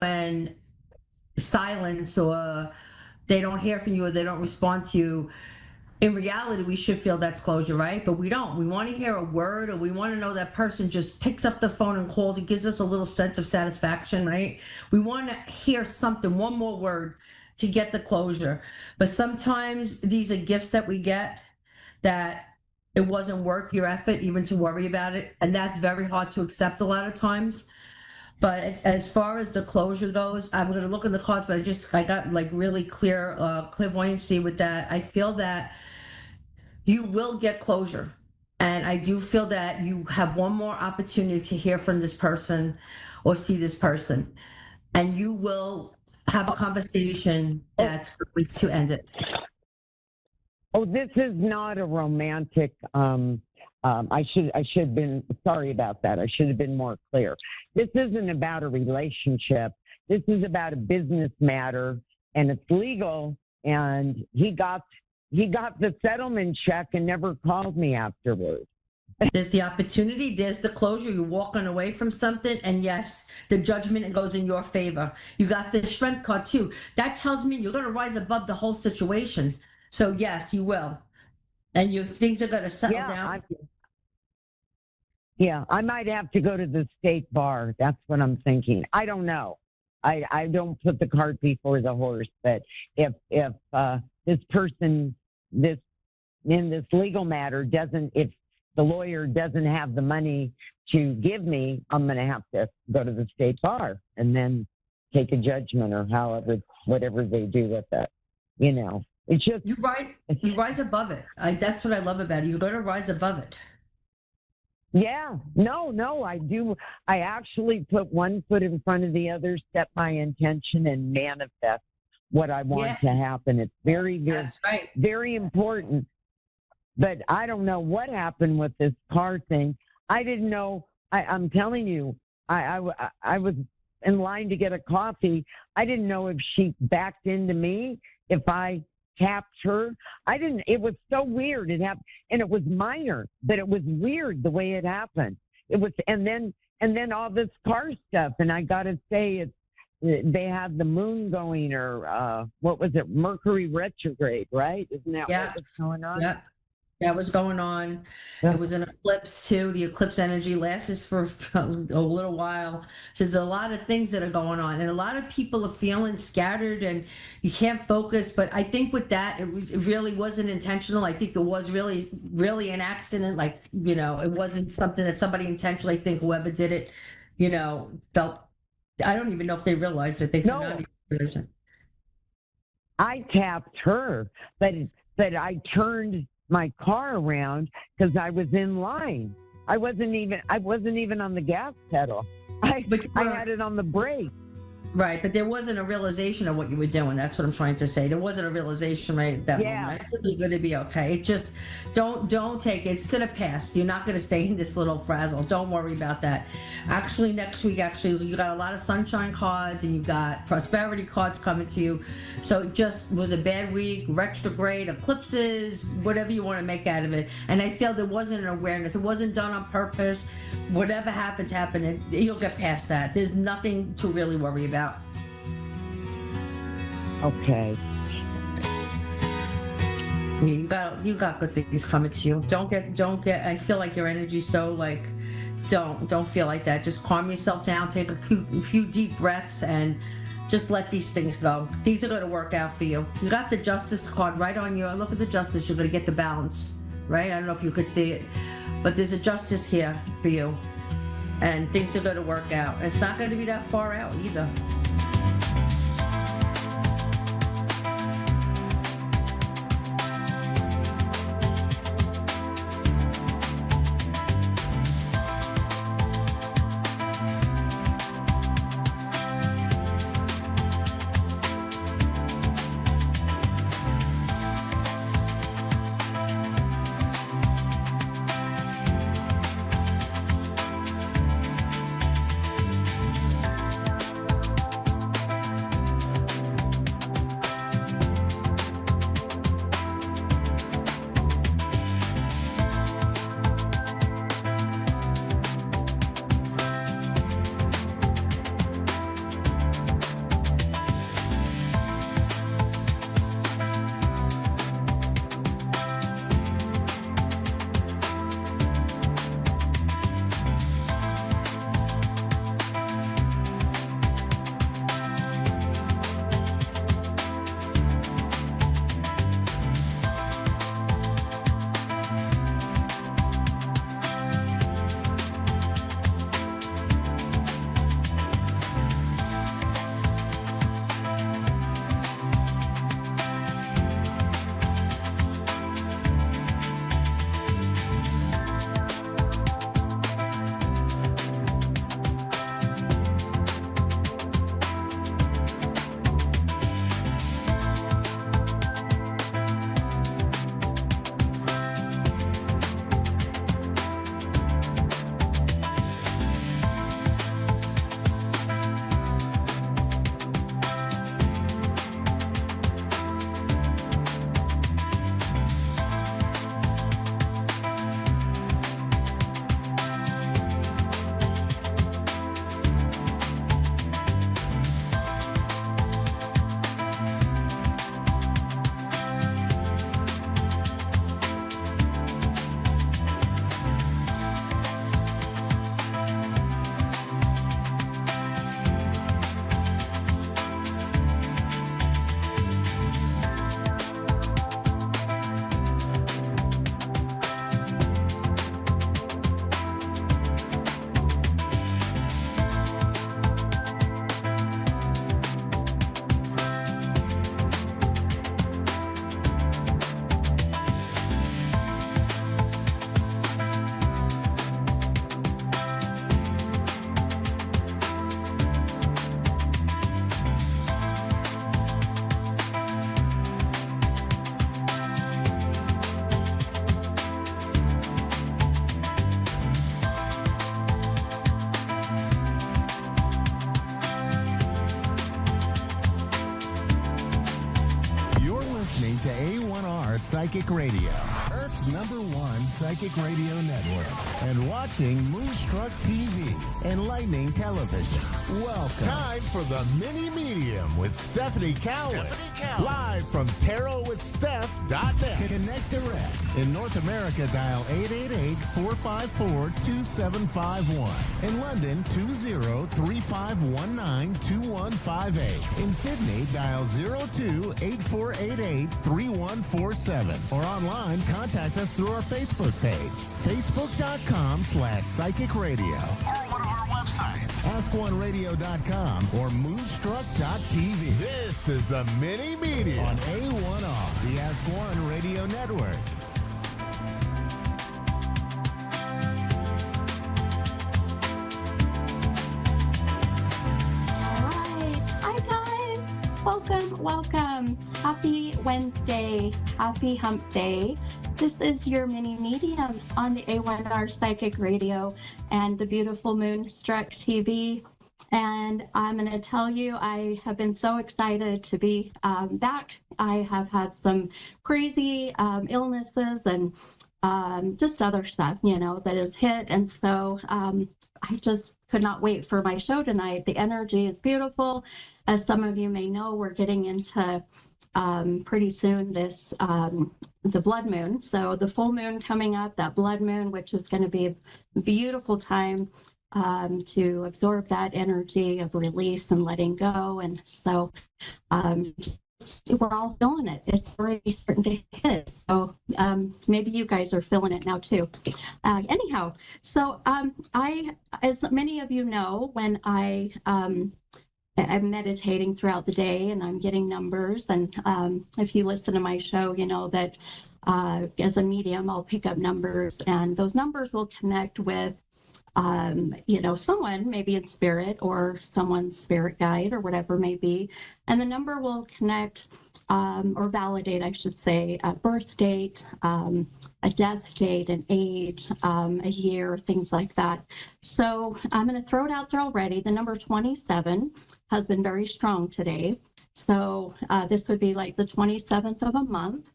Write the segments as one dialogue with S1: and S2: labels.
S1: when silence or they don't hear from you or they don't respond to you, in reality, we should feel that's closure, right? But we don't. We want to hear a word, or we want to know that person just picks up the phone and calls. It gives us a little sense of satisfaction, right? We want to hear something, one more word to get the closure. But sometimes these are gifts that we get that it wasn't worth your effort even to worry about it. And that's very hard to accept a lot of times. But as far as the closure goes, I'm going to look at the cards, but I got like really clear clairvoyancy with that. I feel that you will get closure. And I do feel that you have one more opportunity to hear from this person or see this person. And you will have a conversation that's going to end it.
S2: Oh, this is not a romantic. I should have been sorry about that. I should have been more clear. This isn't about a relationship. This is about a business matter, and it's legal. And he got the settlement check and never called me afterwards.
S1: There's the opportunity, there's the closure, you're walking away from something, and yes, the judgment goes in your favor. You got the strength card too. That tells me you're going to rise above the whole situation. So yes, you will. And things are going to settle down.
S2: I might have to go to the state bar. That's what I'm thinking. I don't know. I don't put the cart before the horse, but if this person, in this legal matter if the lawyer doesn't have the money to give me, I'm going to have to go to the state bar and then take a judgment or whatever they do with it. You know, it's just
S1: you rise above it. That's what I love about it. You're going to rise above it.
S2: Yeah, no, I do. I actually put one foot in front of the other, set my intention, and manifest what I want to happen. It's very, very, very important. But I don't know what happened with this car thing. I didn't know. I'm telling you, I was in line to get a coffee. I didn't know if she backed into me, if I tapped her. It was so weird. It happened, and it was minor, but it was weird the way it happened. It was, and then all this car stuff. And I got to say, they had the moon going, or what was it? Mercury retrograde, right? Isn't that what was going on?
S1: Yeah. That was going on. It was an eclipse too. The eclipse energy lasts for a little while. So there's a lot of things that are going on, and a lot of people are feeling scattered and you can't focus. But I think with that, it really wasn't intentional. I think it was really, really an accident. Like, it wasn't something that somebody intentionally, I think whoever did it, felt. I don't even know if they realized that they could not even.
S2: I tapped her, but I turned my car around because I was in line. I wasn't even on the gas pedal. I had it on the brake.
S1: Right, but there wasn't a realization of what you were doing. That's what I'm trying to say. There wasn't a realization right at that moment. I think you're going to be okay. It just don't take it. It's going to pass. You're not going to stay in this little frazzle. Don't worry about that. Actually, next week, you got a lot of sunshine cards and you got prosperity cards coming to you. So it just was a bad week, retrograde, eclipses, whatever you want to make out of it. And I feel there wasn't an awareness. It wasn't done on purpose. Whatever happens, happened. You'll get past that. There's nothing to really worry about.
S2: Okay.
S1: You got good things coming to you. Don't get. I feel like your energy's so like, don't feel like that. Just calm yourself down. Take a few deep breaths and just let these things go. These are going to work out for you. You got the Justice card right on you. Look at the Justice. You're going to get the balance, right? I don't know if you could see it, but there's a Justice here for you, and things are going to work out. It's not going to be that far out either.
S3: Psychic Radio, Earth's #1 psychic radio network, and watching Moonstruck TV, enlightening television. Welcome. Time for the Mini Medium with Stephanie Cowan. Live from TarotWithSteph.net. Connect direct. In North America, dial 888-454-2751. In London, 20-3519-2158. In Sydney, dial 02-8488-3147. Or online, contact us through our Facebook page, facebook.com/psychic radio. Or one of our websites, askoneradio.com or moonstruck.tv. This is the Mini Media on A1R, the Ask One Radio Network.
S4: Welcome. Happy Wednesday. Happy Hump Day. This is your Mini Medium on the A1R Psychic Radio and the beautiful Moonstruck TV. And I'm going to tell you, I have been so excited to be back. I have had some crazy illnesses and just other stuff, that has hit. And so I just could not wait for my show tonight. The energy is beautiful. As some of you may know, we're getting into pretty soon this the blood moon. So the full moon coming up, that blood moon, which is going to be a beautiful time to absorb that energy of release and letting go. And so we're all feeling it. It's already starting to hit. So maybe you guys are feeling it now too. Anyhow, so as many of you know, when I'm meditating throughout the day and I'm getting numbers, and if you listen to my show, you know that as a medium, I'll pick up numbers, and those numbers will connect with someone maybe in spirit or someone's spirit guide or whatever it may be. And the number will connect or validate, I should say, a birth date, a death date, an age, a year, things like that. So I'm going to throw it out there already. The number 27 has been very strong today. So this would be like the 27th of a month,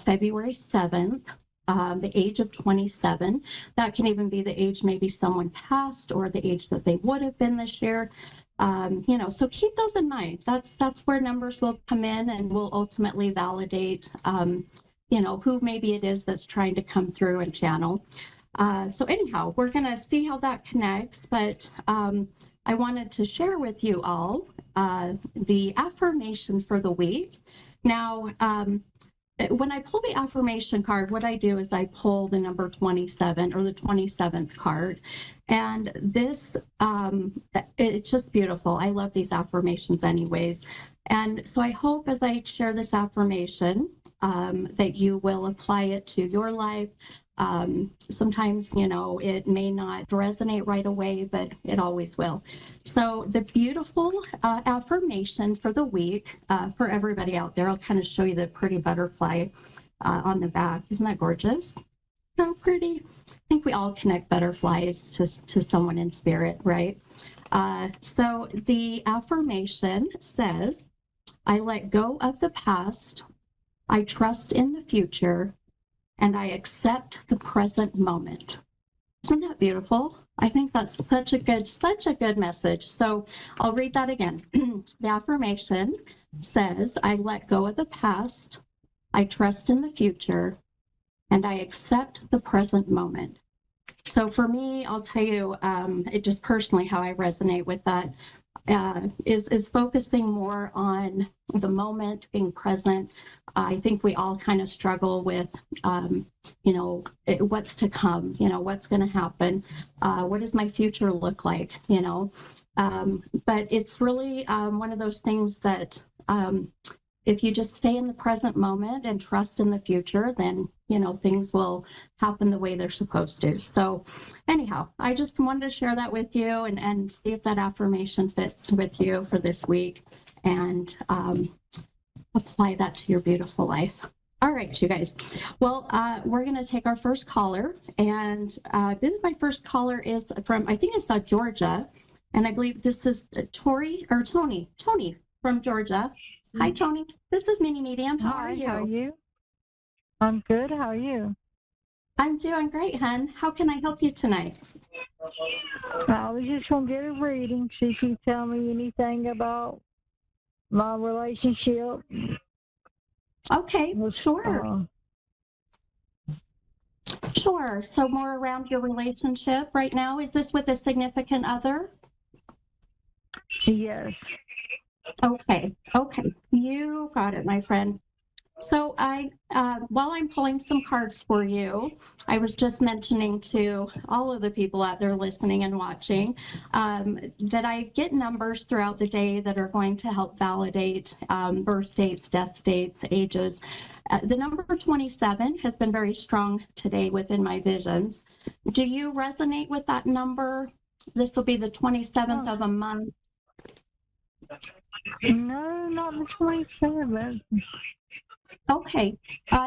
S4: February 7th. The age of 27. That can even be the age maybe someone passed or the age that they would have been this year. So keep those in mind. That's where numbers will come in and will ultimately validate, who maybe it is that's trying to come through and channel. So anyhow, we're going to see how that connects. But I wanted to share with you all the affirmation for the week. Now, when I pull the affirmation card, what I do is I pull the number 27 or the 27th card. And this, it's just beautiful. I love these affirmations anyways. And so I hope as I share this affirmation that you will apply it to your life. Sometimes, it may not resonate right away, but it always will. So the beautiful affirmation for the week for everybody out there, I'll kind of show you the pretty butterfly on the back. Isn't that gorgeous? So pretty. I think we all connect butterflies to someone in spirit, right? So the affirmation says, I let go of the past, I trust in the future, and I accept the present moment. Isn't that beautiful? I think that's such a good message. So I'll read that again. The affirmation says, I let go of the past, I trust in the future, and I accept the present moment. So for me, I'll tell you, it just personally how I resonate with that is focusing more on the moment, being present. I think we all kind of struggle with, what's to come, what's going to happen, what does my future look like, but it's really one of those things that if you just stay in the present moment and trust in the future, then, things will happen the way they're supposed to. So anyhow, I just wanted to share that with you and see if that affirmation fits with you for this week and apply that to your beautiful life. All right, you guys. Well, we're going to take our first caller. And my first caller is from, I think it's Georgia. And I believe this is Tony from Georgia. Hi, Tony. This is Mini Medium. How are you?
S2: How are you?
S5: I'm good. How are you?
S4: I'm doing great, hun. How can I help you tonight?
S5: I was just gonna get a reading, see if you tell me anything about my relationship.
S4: Okay, sure.
S5: Uh,
S4: Sure. So more around your relationship right now. Is this with a significant other?
S5: yes.
S4: Okay. Okay. You got it, my friend. So while I'm pulling some cards for you, I was just mentioning to all of the people out there listening and watching that I get numbers throughout the day that are going to help validate birth dates, death dates, ages. The number 27 has been very strong today within my visions. Do you resonate with that number? This will be the 27th of a month.
S5: No, not the 27th.
S4: Okay,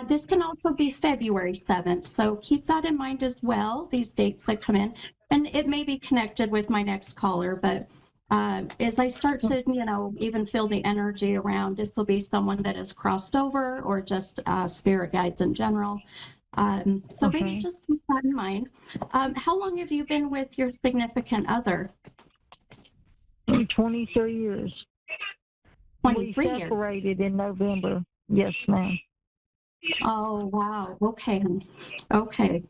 S4: this can also be February 7th, so keep that in mind as well, these dates that come in. And it may be connected with my next caller, but as I start to, even feel the energy around, this will be someone that has crossed over or just spirit guides in general. So maybe just keep that in mind. How long have you been with your significant other?
S5: 23 years.
S4: 23
S5: we
S4: years.
S5: separated in November. Yes, ma'am.
S4: Oh, wow. Okay. Okay.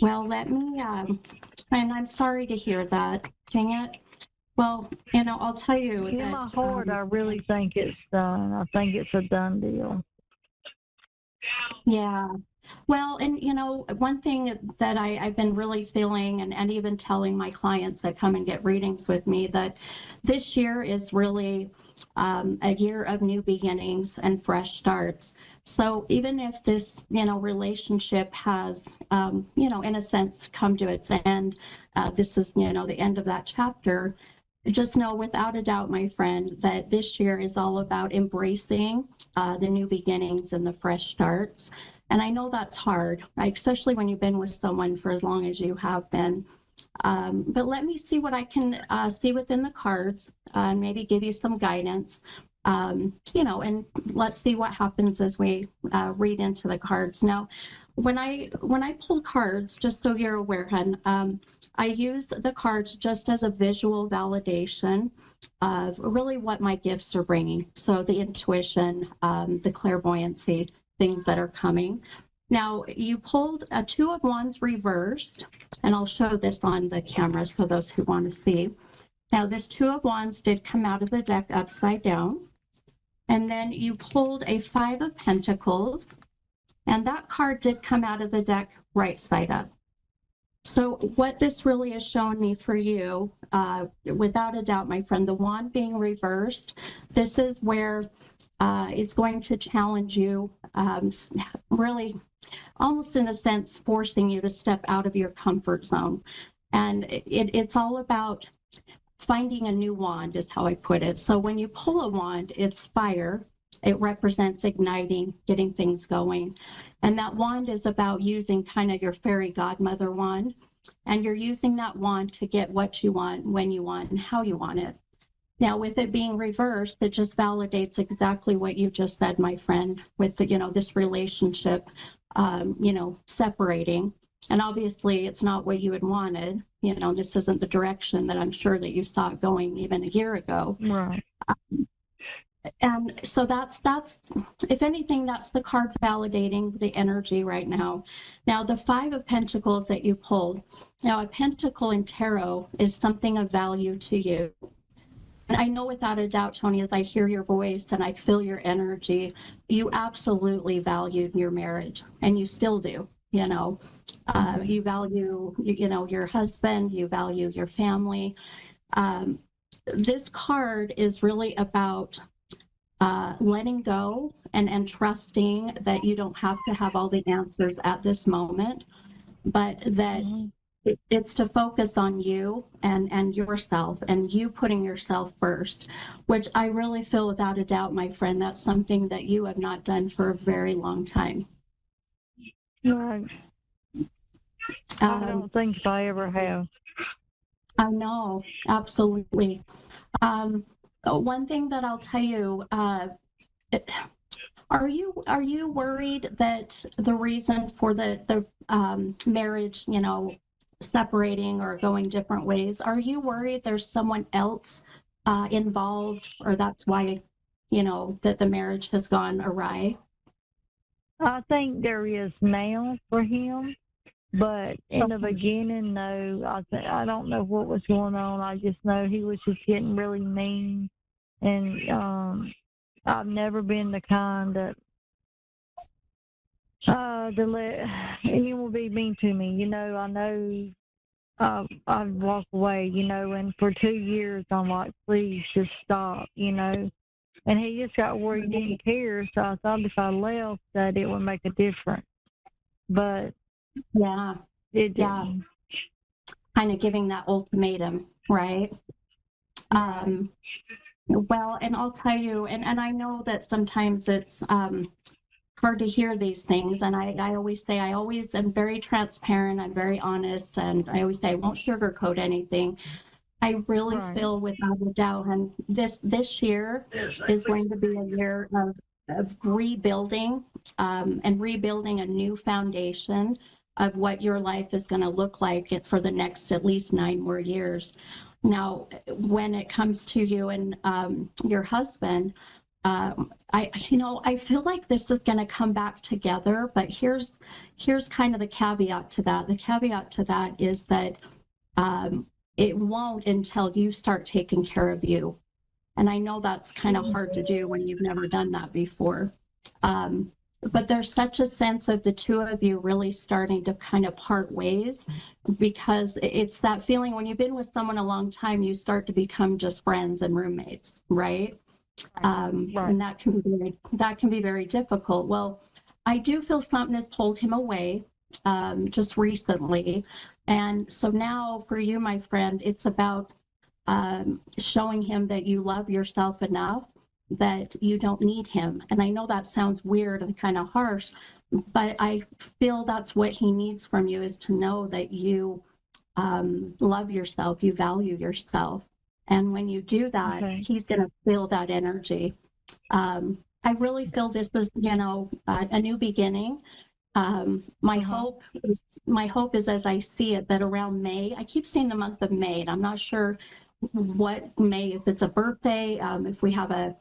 S4: Well, let me, and I'm sorry to hear that. Dang it. Well, I'll tell you
S5: In
S4: that.
S5: my heart, I really think it's done. I think it's a done deal.
S4: Yeah. Well, and one thing that I've been really feeling and even telling my clients that come and get readings with me that this year is really a year of new beginnings and fresh starts. So even if this, relationship has, in a sense, come to its end, this is, the end of that chapter. Just know without a doubt, my friend, that this year is all about embracing the new beginnings and the fresh starts. And I know that's hard, right? Especially when you've been with someone for as long as you have been. But let me see what I can see within the cards, maybe give you some guidance, and let's see what happens as we read into the cards. Now, when I pull cards, just so you're aware, hun, I use the cards just as a visual validation of really what my gifts are bringing. So the intuition, the clairvoyancy, things that are coming. Now, you pulled a 2 of Wands reversed, and I'll show this on the camera so those who want to see. Now, this 2 of Wands did come out of the deck upside down. And then you pulled a 5 of Pentacles, and that card did come out of the deck right side up. So what this really is showing me for you, without a doubt, my friend, the wand being reversed, this is where it's going to challenge you, really almost in a sense, forcing you to step out of your comfort zone. And it's all about finding a new wand is how I put it. So when you pull a wand, it's fire. It represents igniting, getting things going. And that wand is about using kind of your fairy godmother wand. And you're using that wand to get what you want, when you want, and how you want it. Now, with it being reversed, it just validates exactly what you just said, my friend, with the, this relationship, separating. And obviously, it's not what you had wanted. This isn't the direction that I'm sure that you saw it going even a year ago.
S5: Right.
S4: And so that's, if anything, that's the card validating the energy right now. Now, the 5 of Pentacles that you pulled, now a pentacle in tarot is something of value to you. And I know without a doubt, Tony, as I hear your voice and I feel your energy, you absolutely valued your marriage, and you still do. You value, your husband, you value your family. This card is really about letting go and trusting that you don't have to have all the answers at this moment, but that it's to focus on you and yourself, and you putting yourself first, which I really feel without a doubt, my friend, that's something that you have not done for a very long time.
S5: Right. I don't think I ever have.
S4: I know, absolutely. One thing that I'll tell you, Are you worried that the reason for the marriage, separating or going different ways, are you worried there's someone else involved, or that's why, that the marriage has gone awry?
S5: I think there is now for him, but in the beginning, no. I don't know what was going on. I just know he was just getting really mean, and I've never been the kind that to let anyone be mean to me. I know I'd walk away, and for 2 years I'm like, please just stop, And he just got where he didn't care, so I thought if I left that it would make a difference. But
S4: Yeah,
S5: it
S4: yeah,
S5: didn't.
S4: kind of giving that ultimatum, right? Well, and I'll tell you, and I know that sometimes it's hard to hear these things, and I always say I always am very transparent, I'm very honest, and I always say I won't sugarcoat anything. I really feel without a doubt, and this year is going to be a year of rebuilding, and rebuilding a new foundation of what your life is going to look like for the next at least 9 more years. Now, when it comes to you and your husband, I feel like this is going to come back together, but here's kind of the caveat to that. The caveat to that is that it won't until you start taking care of you. And I know that's kind of hard to do when you've never done that before. But there's such a sense of the two of you really starting to kind of part ways, because it's that feeling when you've been with someone a long time, you start to become just friends and roommates, right? And that can be very difficult. Well, I do feel something has pulled him away just recently. And so now for you, my friend, it's about showing him that you love yourself enough that you don't need him. And I know that sounds weird and kind of harsh, but I feel that's what he needs from you, is to know that you love yourself, you value yourself. And when you do that, he's going to feel that energy. I really feel this is, a new beginning. My hope is, as I see it, that around May, I keep saying the month of May, and I'm not sure what May, if it's a birthday, if we have a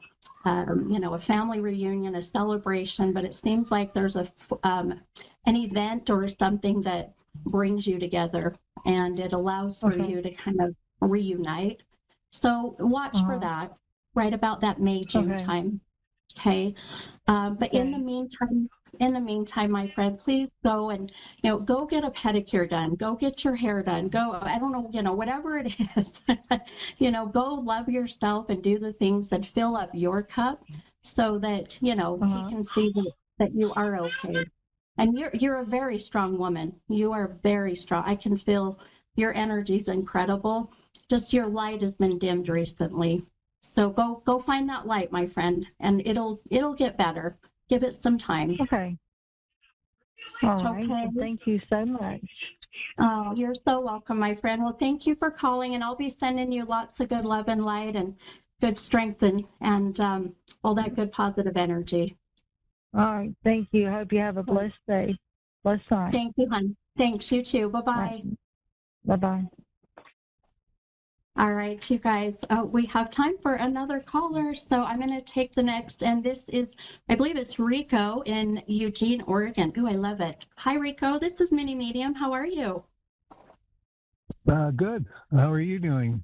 S4: family reunion, a celebration, but it seems like there's an event or something that brings you together, and it allows for you to kind of reunite. So watch for that, right about that May, June time. Okay. But in the meantime, my friend, please go and, go get a pedicure done, go get your hair done, go, I don't know, whatever it is, go love yourself and do the things that fill up your cup so that, he can see that you are okay. And you're a very strong woman. You are very strong. I can feel your energy's incredible. Just your light has been dimmed recently. So go find that light, my friend, and it'll get better. Give it some time.
S5: Okay. All right. Well, thank you so much.
S4: Oh, you're so welcome, my friend. Well, thank you for calling, and I'll be sending you lots of good love and light and good strength and all that good positive energy.
S5: All right. Thank you. I hope you have a blessed day. Blessed night.
S4: Thank you, hon. Thanks. You too. Bye-bye.
S5: Right. Bye-bye.
S4: All right, you guys, we have time for another caller, so I'm going to take the next, and this is, I believe it's Rico in Eugene, Oregon. Ooh, I love it. Hi, Rico. This is Mini Medium. How are you?
S6: Good. How are you doing?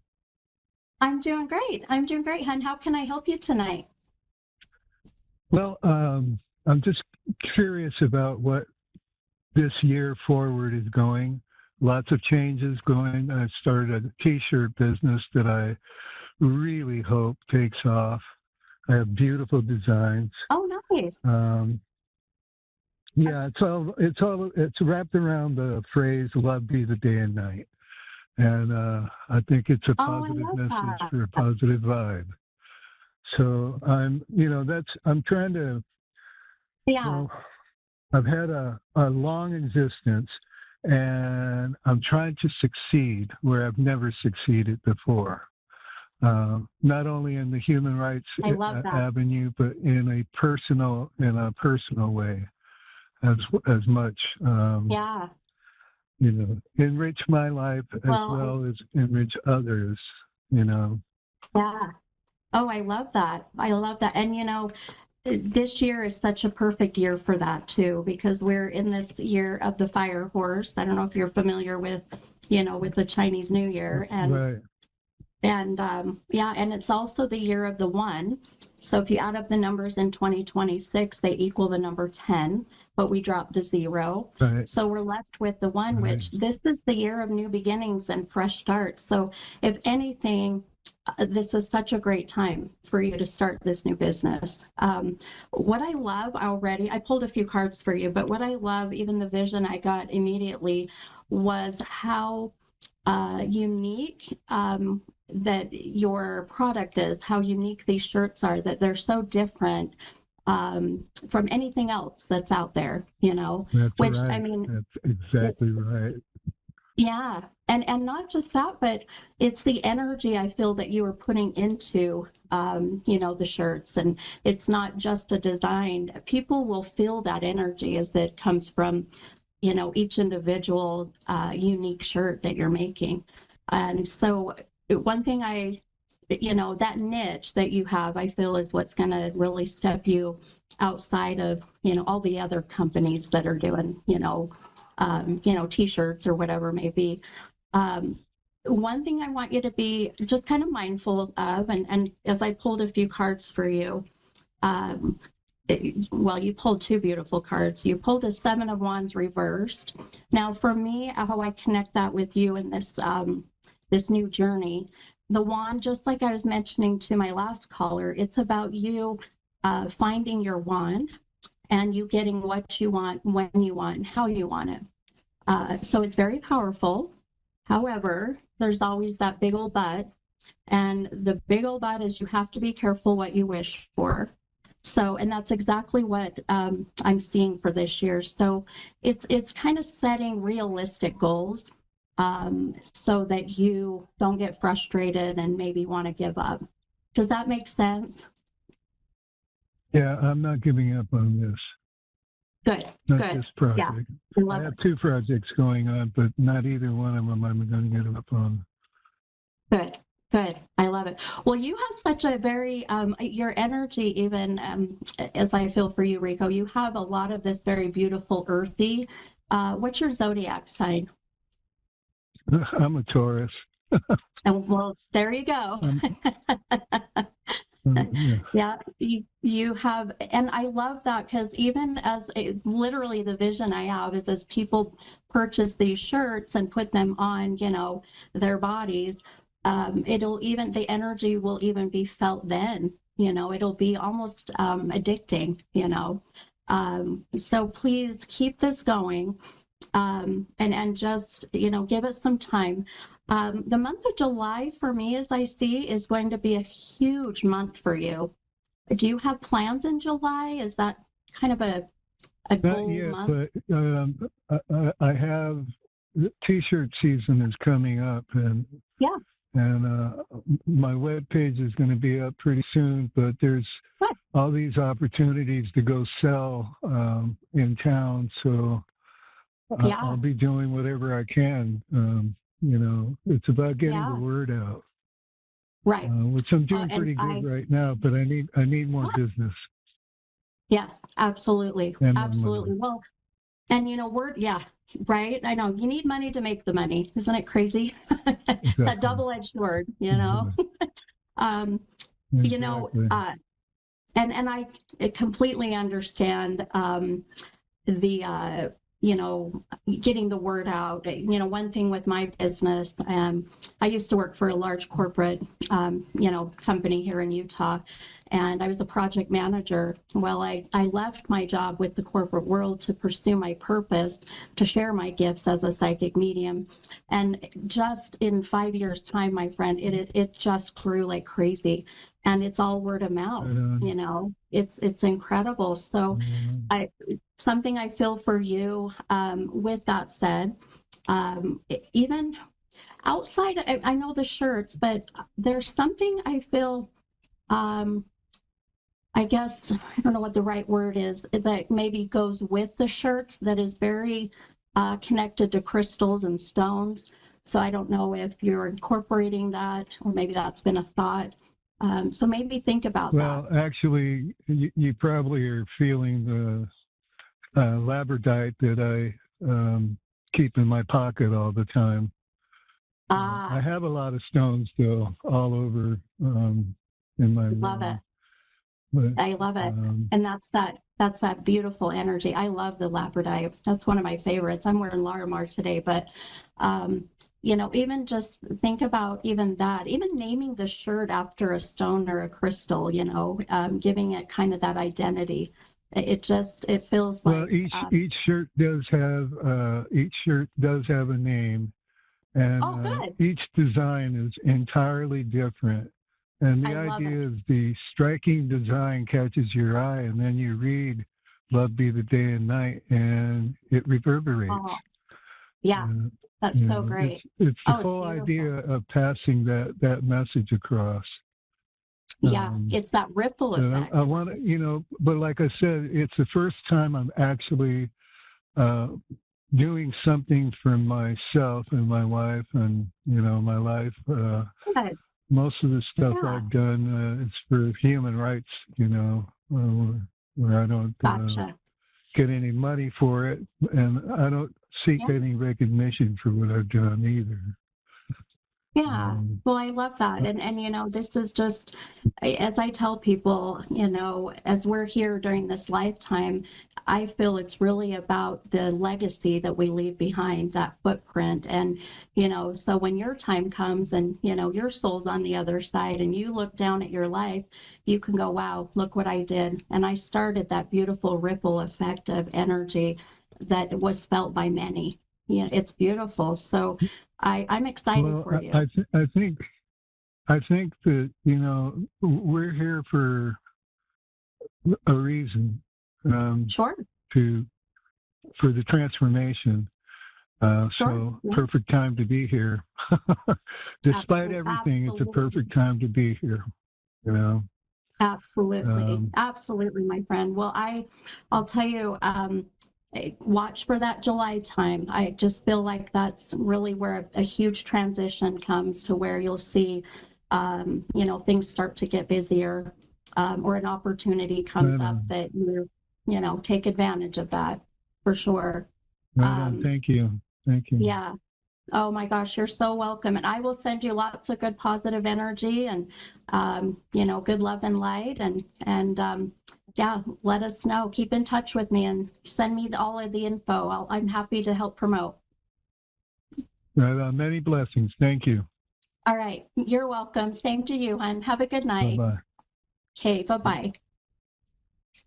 S4: I'm doing great. Hon. How can I help you tonight?
S6: Well, I'm just curious about what this year forward is going. Lots of changes going. I started a t-shirt business that I really hope takes off. I have beautiful designs.
S4: Oh, nice.
S6: Yeah, it's wrapped around the phrase "love be the day and night," and I think it's a positive message for a positive vibe. So I'm trying to.
S4: Yeah.
S6: I've had a long existence. And I'm trying to succeed where I've never succeeded before. not only in the human rights
S4: I love that.
S6: avenue, but in a personal way, as much.
S4: Yeah.
S6: Enrich my life as well as enrich others.
S4: Yeah. Oh, I love that. I love that. And this year is such a perfect year for that too, because we're in this year of the fire horse. I don't know if you're familiar with, with the Chinese New Year, and
S6: Right.
S4: and yeah, and it's also the year of the one. So if you add up the numbers in 2026, they equal the number 10, but we drop the 0.
S6: Right.
S4: So we're left with the one,
S6: Right.
S4: which this is the year of new beginnings and fresh starts. So if anything, this is such a great time for you to start this new business. What I love already, I pulled a few cards for you, but what I love, even the vision I got immediately, was how unique that your product is, how unique these shirts are, that they're so different from anything else that's out there,
S6: That's
S4: which
S6: right.
S4: I mean,
S6: That's exactly right.
S4: yeah. And not just that, but it's the energy I feel that you are putting into, the shirts. And it's not just a design. People will feel that energy as it comes from, each individual unique shirt that you're making. And so one thing that niche that you have, I feel is what's going to really step you outside of, all the other companies that are doing, t-shirts or whatever it may be. One thing I want you to be just kind of mindful of, and as I pulled a few cards for you, you pulled 2 beautiful cards. You pulled a 7 of Wands reversed. Now, for me, how I connect that with you in this new journey, the wand, just like I was mentioning to my last caller, it's about you finding your wand and you getting what you want, when you want, and how you want it. So it's very powerful. However, there's always that big old but. And the big old but is you have to be careful what you wish for. So, and that's exactly what I'm seeing for this year. So it's kind of setting realistic goals so that you don't get frustrated and maybe want to give up. Does that make sense?
S6: Yeah, I'm not giving up on this.
S4: Good,
S6: Not
S4: good.
S6: this project.
S4: Yeah,
S6: I have 2 projects going on, but not either one of them I'm going to give up on.
S4: Good, good. I love it. Well, you have such a very, your energy, even as I feel for you, Rico, you have a lot of this very beautiful earthy. What's your zodiac sign?
S6: I'm a Taurus.
S4: Well, there you go. Yeah, you have, and I love that because even as literally the vision I have is as people purchase these shirts and put them on, their bodies, the energy will even be felt then, it'll be almost addicting, so please keep this going. And just, give it some time. The month of July for me, as I see, is going to be a huge month for you. Do you have plans in July? Is that kind of a goal month?
S6: But I have T-shirt season is coming up, and
S4: yeah,
S6: and my webpage is going to be up pretty soon. But there's all these opportunities to go sell in town, so. I'll be doing whatever I can. It's about getting the word out.
S4: Right.
S6: Which I'm doing pretty good right now, but I need more business.
S4: Yes, absolutely. Absolutely. Well, and right. I know you need money to make the money. Isn't it crazy? Exactly. It's that double-edged sword,
S6: Exactly.
S4: And I completely understand the getting the word out. One thing with my business, I used to work for a large corporate, company here in Utah, and I was a project manager. Well, I left my job with the corporate world to pursue my purpose, to share my gifts as a psychic medium. And just in 5 years' time, my friend, it just grew like crazy. And it's all word of mouth, it's incredible. So something I feel for you, with that said, even outside, I know the shirts, but there's something I feel, I guess, I don't know what the right word is, that maybe goes with the shirts that is very connected to crystals and stones. So I don't know if you're incorporating that, or maybe that's been a thought. So maybe think about that.
S6: Well, actually, you probably are feeling the labradorite that I keep in my pocket all the time. I have a lot of stones still all over in my room.
S4: Love it.
S6: But,
S4: I love it. And that's that beautiful energy. I love the labradorite. That's one of my favorites. I'm wearing Larimar today, but you know, even just think about even that, even naming the shirt after a stone or a crystal, you know, giving it kind of that identity. It feels like.
S6: Well, each shirt does have a name, and
S4: good.
S6: each design is entirely different. And the idea is the striking design catches your eye, and then you read "Love Be the Day and Night," and it reverberates.
S4: Oh, yeah, that's so great.
S6: It's the whole idea of passing that message across.
S4: Yeah, it's that ripple effect.
S6: I want to, you know, but like I said, it's the first time I'm actually doing something for myself and my wife and, you know, my life. Most of the stuff I've done is for human rights, you know, where I don't get any money for it, and I don't seek any recognition for what I've done either.
S4: Yeah, well, I love that. And, you know, this is just, as I tell people, you know, as we're here during this lifetime, I feel it's really about the legacy that we leave behind, that footprint. And, you know, so when your time comes and, you know, your soul's on the other side and you look down at your life, you can go, wow, look what I did. And I started that beautiful ripple effect of energy that was felt by many. Yeah, it's beautiful. So I'm excited for you.
S6: I think that, you know, we're here for a reason.
S4: Sure.
S6: For the transformation. So perfect time to be here. Despite everything, it's a perfect time to be here. You know.
S4: Absolutely, absolutely, my friend. Well, I'll tell you. Watch for that July time. I just feel like that's really where a huge transition comes, to where you'll see, you know, things start to get busier, or an opportunity comes up that you know, take advantage of that for sure.
S6: Thank you.
S4: Yeah. Oh my gosh, you're so welcome. And I will send you lots of good positive energy and, you know, good love and light, and yeah, let us know. Keep in touch with me and send me all of the info. I'm happy to help promote.
S6: Many blessings. Thank you.
S4: All right. You're welcome. Same to you, hon. Have a good night.
S6: Bye-bye.
S4: Okay, bye-bye.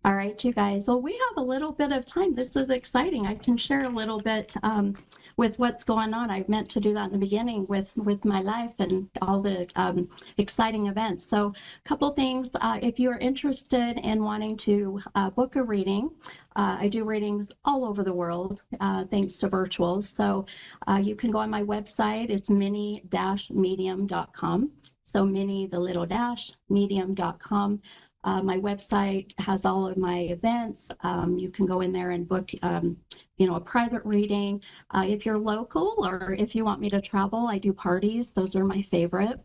S4: All right, you guys. Well, we have a little bit of time. This is exciting. I can share a little bit with what's going on. I meant to do that in the beginning with my life and all the exciting events. So a couple things. If you're interested in wanting to book a reading, I do readings all over the world, thanks to virtuals. So you can go on my website. It's mini-medium.com. So mini, the little dash, medium.com. My website has all of my events. You can go in there and book, you know, a private reading. If you're local, or if you want me to travel, I do parties. Those are my favorite.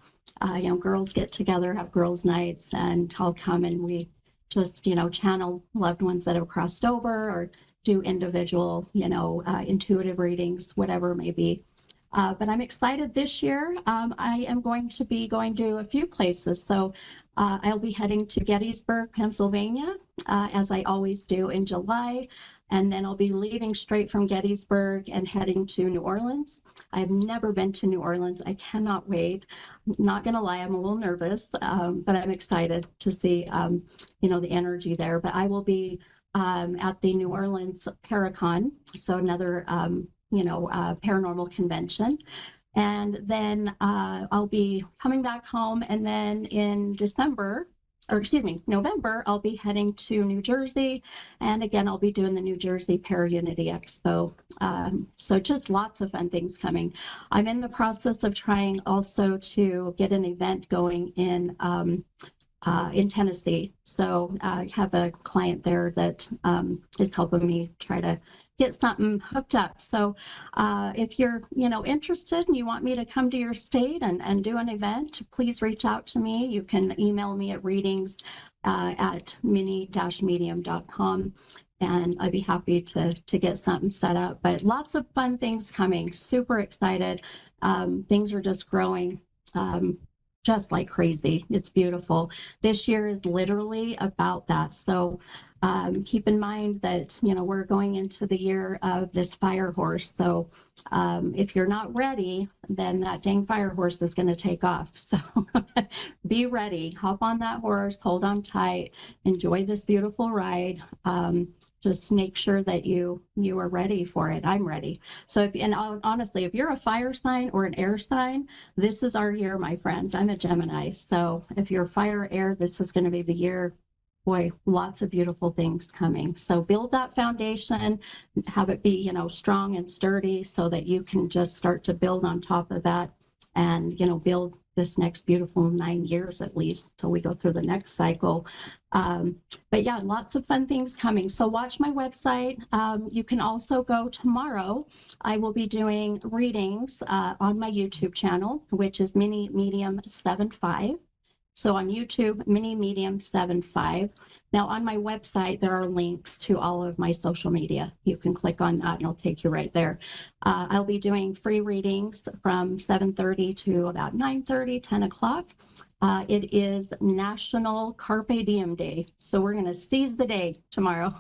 S4: You know, girls get together, have girls' nights, and I'll come and we just, you know, channel loved ones that have crossed over, or do individual, you know, intuitive readings, whatever it may be. But I'm excited this year. I am going to be going to a few places. So I'll be heading to Gettysburg, Pennsylvania, as I always do in July. And then I'll be leaving straight from Gettysburg and heading to New Orleans. I've never been to New Orleans. I cannot wait. Not going to lie, I'm a little nervous, but I'm excited to see, you know, the energy there. But I will be at the New Orleans Paracon, so another you know, paranormal convention. And then I'll be coming back home. And then in December, November, I'll be heading to New Jersey. And again, I'll be doing the New Jersey Para-Unity Expo. So just lots of fun things coming. I'm in the process of trying also to get an event going in Tennessee. So I have a client there that is helping me try to get something hooked up. So if you're, interested and you want me to come to your state and do an event, please reach out to me. You can email me at readings at mini-medium.com. And I'd be happy to get something set up. But lots of fun things coming. Super excited. Things are just growing just like crazy. It's beautiful. This year is literally about that. So keep in mind that, we're going into the year of this fire horse. So if you're not ready, then that dang fire horse is going to take off. So be ready. Hop on that horse, hold on tight, enjoy this beautiful ride. Just make sure that you are ready for it. I'm ready. So honestly, if you're a fire sign or an air sign, this is our year, my friends. I'm a Gemini. So if you're fire or air, this is going to be the year. Boy, lots of beautiful things coming. So build that foundation, have it be, strong and sturdy so that you can just start to build on top of that and, build this next beautiful 9 years at least till we go through the next cycle. But yeah, lots of fun things coming. So watch my website. You can also go tomorrow. I will be doing readings on my YouTube channel, which is Mini Medium 75. So on YouTube, Mini Medium 75. Now on my website, there are links to all of my social media. You can click on that and it'll take you right there. I'll be doing free readings from 7:30 to about 9:30, 10 o'clock. It is National Carpe Diem Day. So we're going to seize the day tomorrow.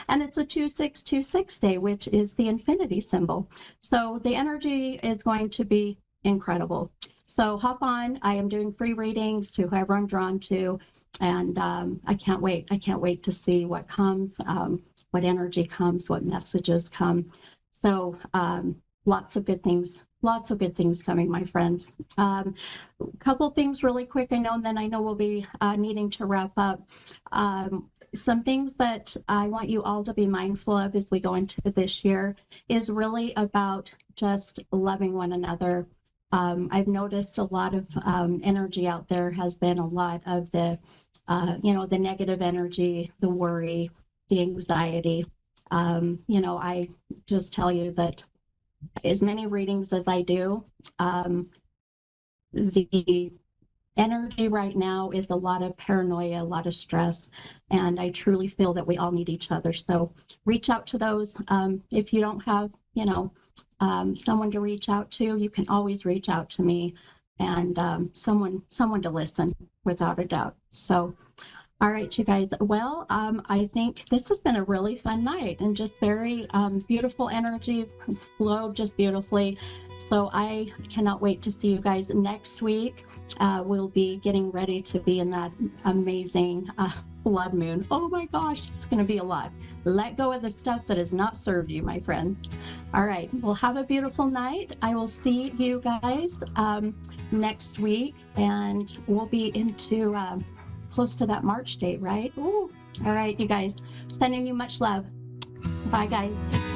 S4: And it's a 2626 day, which is the infinity symbol. So the energy is going to be incredible. So hop on. I am doing free readings to whoever I'm drawn to. And I can't wait. I can't wait to see what comes, what energy comes, what messages come. So lots of good things coming, my friends. A couple things really quick. I know we'll be needing to wrap up. Some things that I want you all to be mindful of as we go into this year is really about just loving one another. I've noticed a lot of energy out there has been a lot of the negative energy, the worry, the anxiety. I just tell you that as many readings as I do, the energy right now is a lot of paranoia, a lot of stress, and I truly feel that we all need each other. So reach out to those. If you don't have, someone to reach out to, you can always reach out to me and someone to listen, without a doubt. So, all right, you guys. Well, I think this has been a really fun night and just very beautiful energy, flowed just beautifully. So I cannot wait to see you guys next week. We'll be getting ready to be in that amazing blood moon. Oh my gosh, it's going to be a lot. Let go of the stuff that has not served you, my friends. All right, well, have a beautiful night. I will see you guys next week, and we'll be into close to that March date, right? Ooh. All right, you guys, sending you much love. Bye, guys. Take care.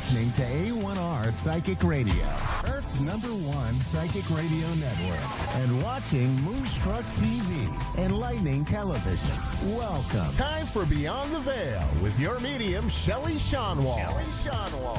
S3: Listening to A1R Psychic Radio, Earth's #1 psychic radio network, and watching Moonstruck TV and Lightning Television. Welcome. Time for Beyond the Veil with your medium, Shelley Shonwall.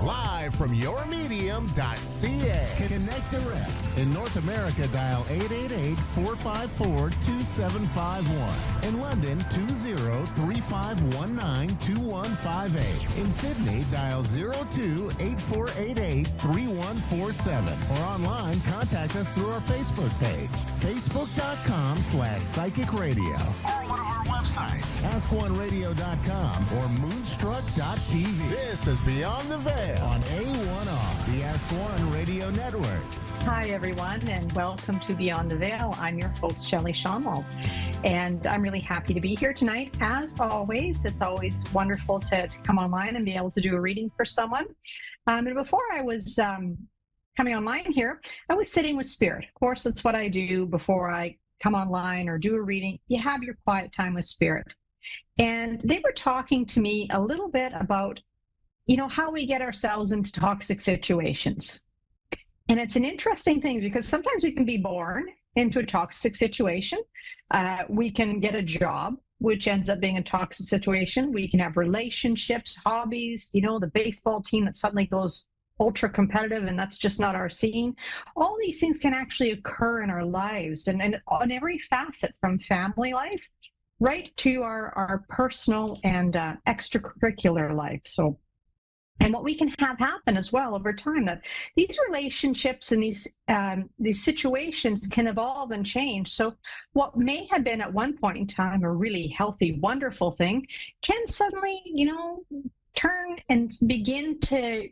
S3: Live from yourmedium.ca. Connect direct. In North America, dial 888-454-2751. In London, 20-3519-2158. In Sydney, dial 02-8488-3147. Or online, contact us through our Facebook page, facebook.com/psychic radio. Or one of our websites, askoneradio.com or moonstruck.tv. This is Beyond the Veil on A1R, the Ask X1 Radio Network.
S7: Hi, everyone, and welcome to Beyond the Veil. I'm your host, Shelley Shonwell, and I'm really happy to be here tonight. As always, it's always wonderful to come online and be able to do a reading for someone. And before I was coming online here, I was sitting with Spirit. Of course, that's what I do before I come online or do a reading. You have your quiet time with Spirit. And they were talking to me a little bit about, how we get ourselves into toxic situations. And it's an interesting thing because sometimes we can be born into a toxic situation. We can get a job, which ends up being a toxic situation. We can have relationships, hobbies, the baseball team that suddenly goes ultra competitive and that's just not our scene. All these things can actually occur in our lives and on every facet, from family life right to our personal and extracurricular life. And what we can have happen as well over time, that these relationships and these situations can evolve and change. So what may have been at one point in time a really healthy, wonderful thing can suddenly, turn and begin to,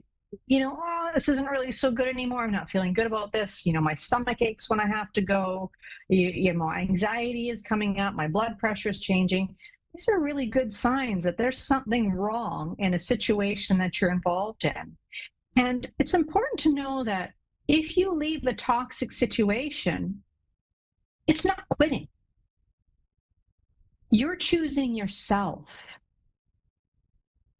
S7: this isn't really so good anymore. I'm not feeling good about this. My stomach aches when I have to go. My anxiety is coming up. My blood pressure is changing. These are really good signs that there's something wrong in a situation that you're involved in. And it's important to know that if you leave a toxic situation, it's not quitting. You're choosing yourself.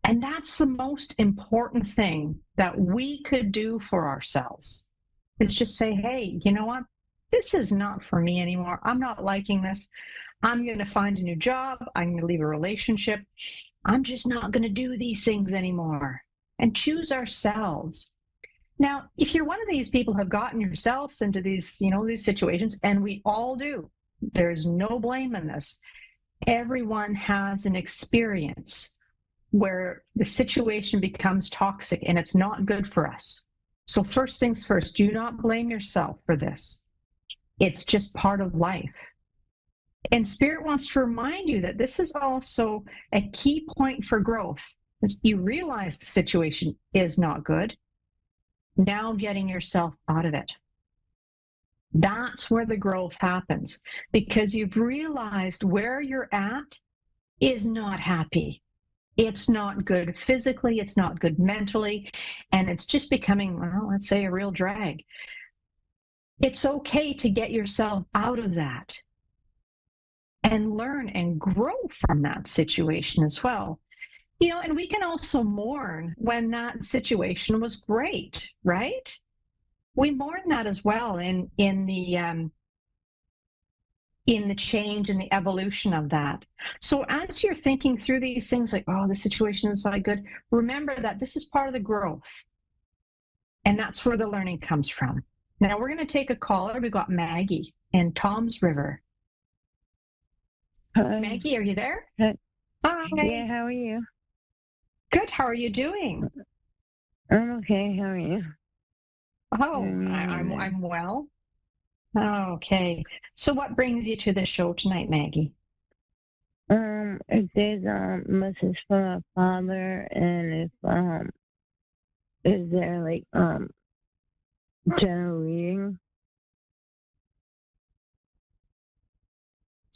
S7: And that's the most important thing that we could do for ourselves, is just say, hey, you know what? This is not for me anymore. I'm not liking this. I'm going to find a new job. I'm going to leave a relationship. I'm just not going to do these things anymore, and choose ourselves. Now, if you're one of these people who have gotten yourselves into these, these situations, and we all do, there's no blame in this. Everyone has an experience where the situation becomes toxic and it's not good for us. So first things first, do not blame yourself for this. It's just part of life. And Spirit wants to remind you that this is also a key point for growth. As you realize the situation is not good, now getting yourself out of it. That's where the growth happens, because you've realized where you're at is not happy. It's not good physically, it's not good mentally, and it's just becoming, let's say, a real drag. It's okay to get yourself out of that and learn and grow from that situation as well. And we can also mourn when that situation was great, right? We mourn that as well in the change and the evolution of that. So as you're thinking through these things like, the situation is not good, remember that this is part of the growth. And that's where the learning comes from. Now we're going to take a caller. We've got Maggie in Toms River.
S5: Hi.
S7: Maggie, are you there?
S5: Hi.
S7: Hi.
S5: Yeah, how are you?
S7: Good. How are you doing?
S5: I'm okay. How are you?
S7: Oh, I'm well. Okay. So what brings you to the show tonight, Maggie?
S5: If there's a message from my father, and if is there like general reading?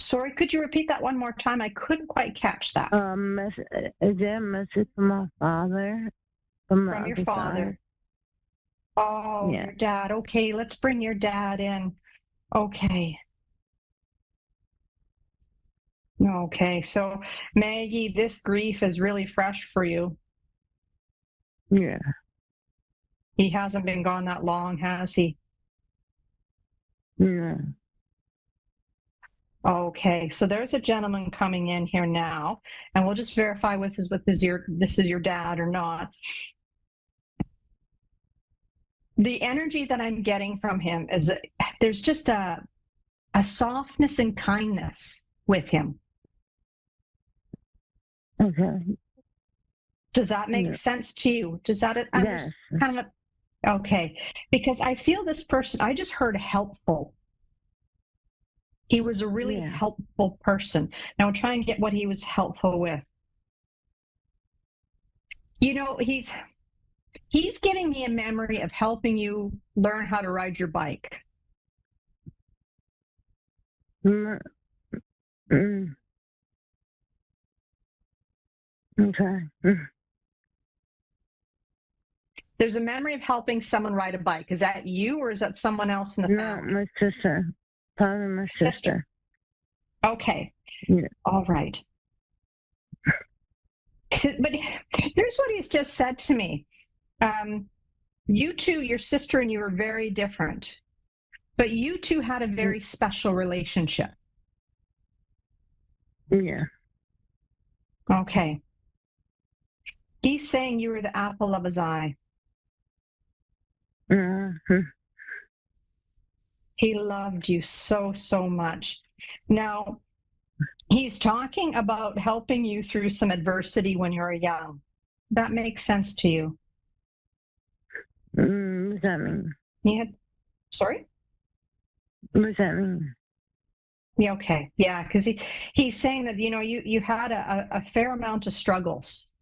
S7: Sorry, could you repeat that one more time? I couldn't quite catch that.
S5: Is there a message from my father? From
S7: your father? Oh,
S5: yeah.
S7: Your dad. Okay, let's bring your dad in. Okay. Okay, so Maggie, this grief is really fresh for you.
S5: Yeah.
S7: He hasn't been gone that long, has he?
S5: Yeah.
S7: Okay, so there's a gentleman coming in here now, and we'll just verify this is your dad or not. The energy that I'm getting from him is there's just a softness and kindness with him.
S5: Okay.
S7: Does that make sense to you? Does that
S5: Yes.
S7: kind of okay? Because I feel this person, I just heard helpful. He was a really helpful person. Now try and get what he was helpful with. He's giving me a memory of helping you learn how to ride your bike.
S8: Mm, mm. Okay.
S7: There's a memory of helping someone ride a bike. Is that you or is that someone else in the
S8: No,
S7: family?
S8: my sister. Probably my sister.
S7: Okay.
S8: Yeah.
S7: All right. But here's what he's just said to me. You two, your sister and you are very different, but you two had a very special relationship.
S8: Yeah.
S7: Okay. He's saying you were the apple of his eye.
S8: Mm-hmm.
S7: He loved you so, so much. Now, he's talking about helping you through some adversity when you were young. That makes sense to you.
S8: What does that mean?
S7: Sorry?
S8: What does that mean?
S7: Yeah, okay. Yeah, because he's saying that, you had a fair amount of struggles.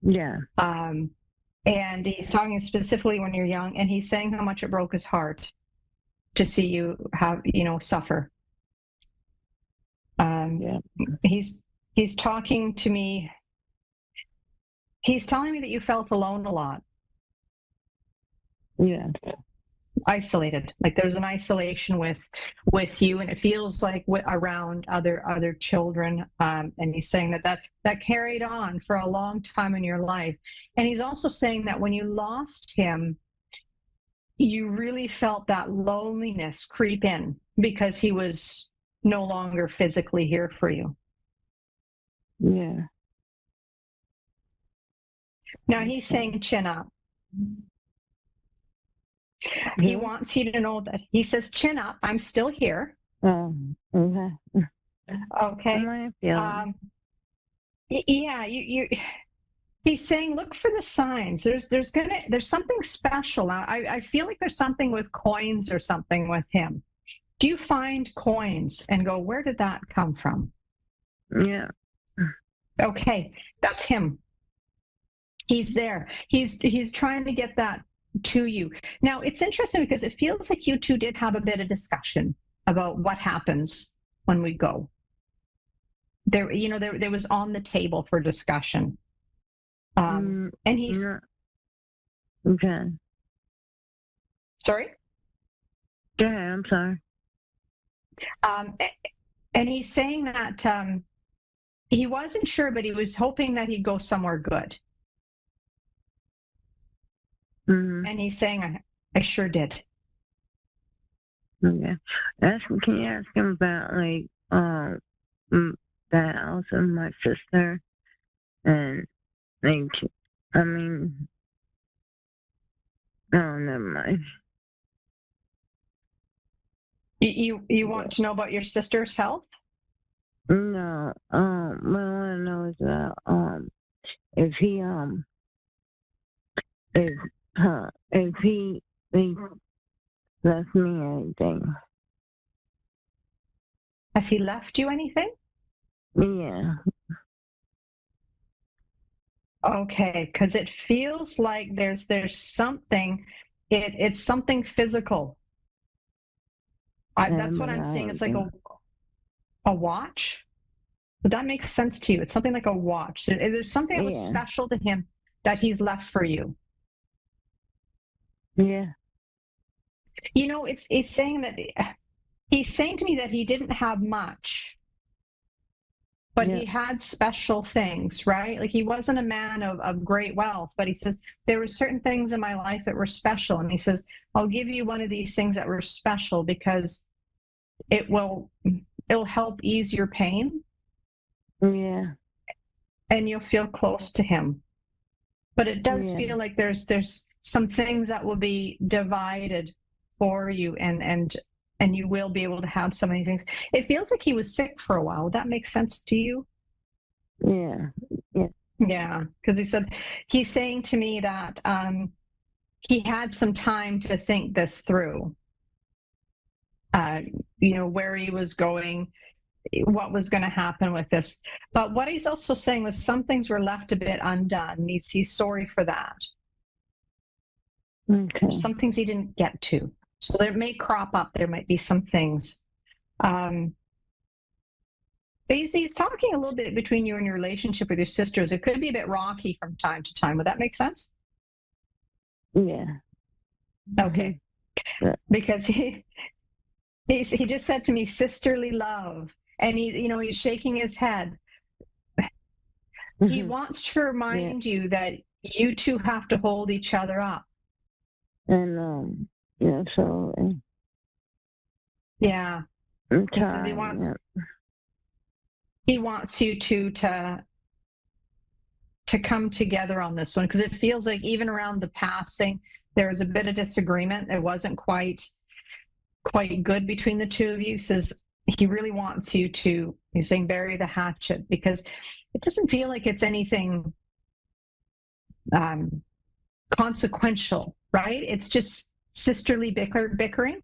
S8: Yeah.
S7: And he's talking specifically when you're young, and he's saying how much it broke his heart to see you have, suffer.
S8: Yeah.
S7: He's talking to me. He's telling me that you felt alone a lot.
S8: Yeah.
S7: Isolated, like there's an isolation with you, and it feels like around other children, and he's saying that carried on for a long time in your life. And he's also saying that when you lost him, you really felt that loneliness creep in because he was no longer physically here for you.
S8: Yeah.
S7: Now he's saying chin up. He wants you to know that he says, chin up, I'm still here.
S8: Oh, okay.
S7: Okay. Yeah, he's saying, look for the signs. There's something special. I feel like there's something with coins or something with him. Do you find coins and go, where did that come from?
S8: Yeah.
S7: Okay, that's him. He's there. He's trying to get that to you. Now, it's interesting because it feels like you two did have a bit of discussion about what happens when we go. There was on the table for discussion. And he's...
S8: Yeah. Okay.
S7: Sorry?
S8: Go ahead, I'm sorry.
S7: And he's saying that he wasn't sure, but he was hoping that he'd go somewhere good.
S8: Mm-hmm.
S7: And he's saying, I sure did.
S8: Okay. Can you ask him about the house of my sister? And oh, never mind.
S7: You want to know about your sister's health?
S8: No. What I want to know is about if he left me anything.
S7: Has he left you anything?
S8: Yeah.
S7: Okay, because it feels like there's something. It's something physical. That's what I'm seeing. It's like a watch. Would that make sense to you? It's something like a watch. There's something that was special to him that he's left for you.
S8: Yeah.
S7: It's saying that he's saying to me that he didn't have much, but he had special things, right? Like he wasn't a man of great wealth, but he says, there were certain things in my life that were special. And he says, I'll give you one of these things that were special because it'll help ease your pain.
S8: Yeah. And
S7: you'll feel close to him. But it does feel like there's some things that will be divided for you, and you will be able to have some of these things. It feels like he was sick for a while. Would that make sense to you?
S8: Yeah. Yeah.
S7: Yeah, because he's saying to me that he had some time to think this through. Where he was going, what was going to happen with this. But what he's also saying was some things were left a bit undone. He's sorry for that.
S2: Okay.
S7: Some things he didn't get to. So there may crop up. There might be some things. He's talking a little bit between you and your relationship with your sisters. It could be a bit rocky from time to time. Would that make sense?
S2: Yeah.
S7: Okay.
S2: Yeah.
S7: Because he just said to me, sisterly love. And he's shaking his head. He wants to remind you that you two have to hold each other up.
S2: And yeah, so
S7: Yeah.
S2: I'm
S7: He says
S2: trying.
S7: he wants you two to come together on this one, because it feels like even around the passing, there was a bit of disagreement. It wasn't quite good between the two of you. He says he really wants you to, he's saying, bury the hatchet, because it doesn't feel like it's anything consequential, right? It's just sisterly bickering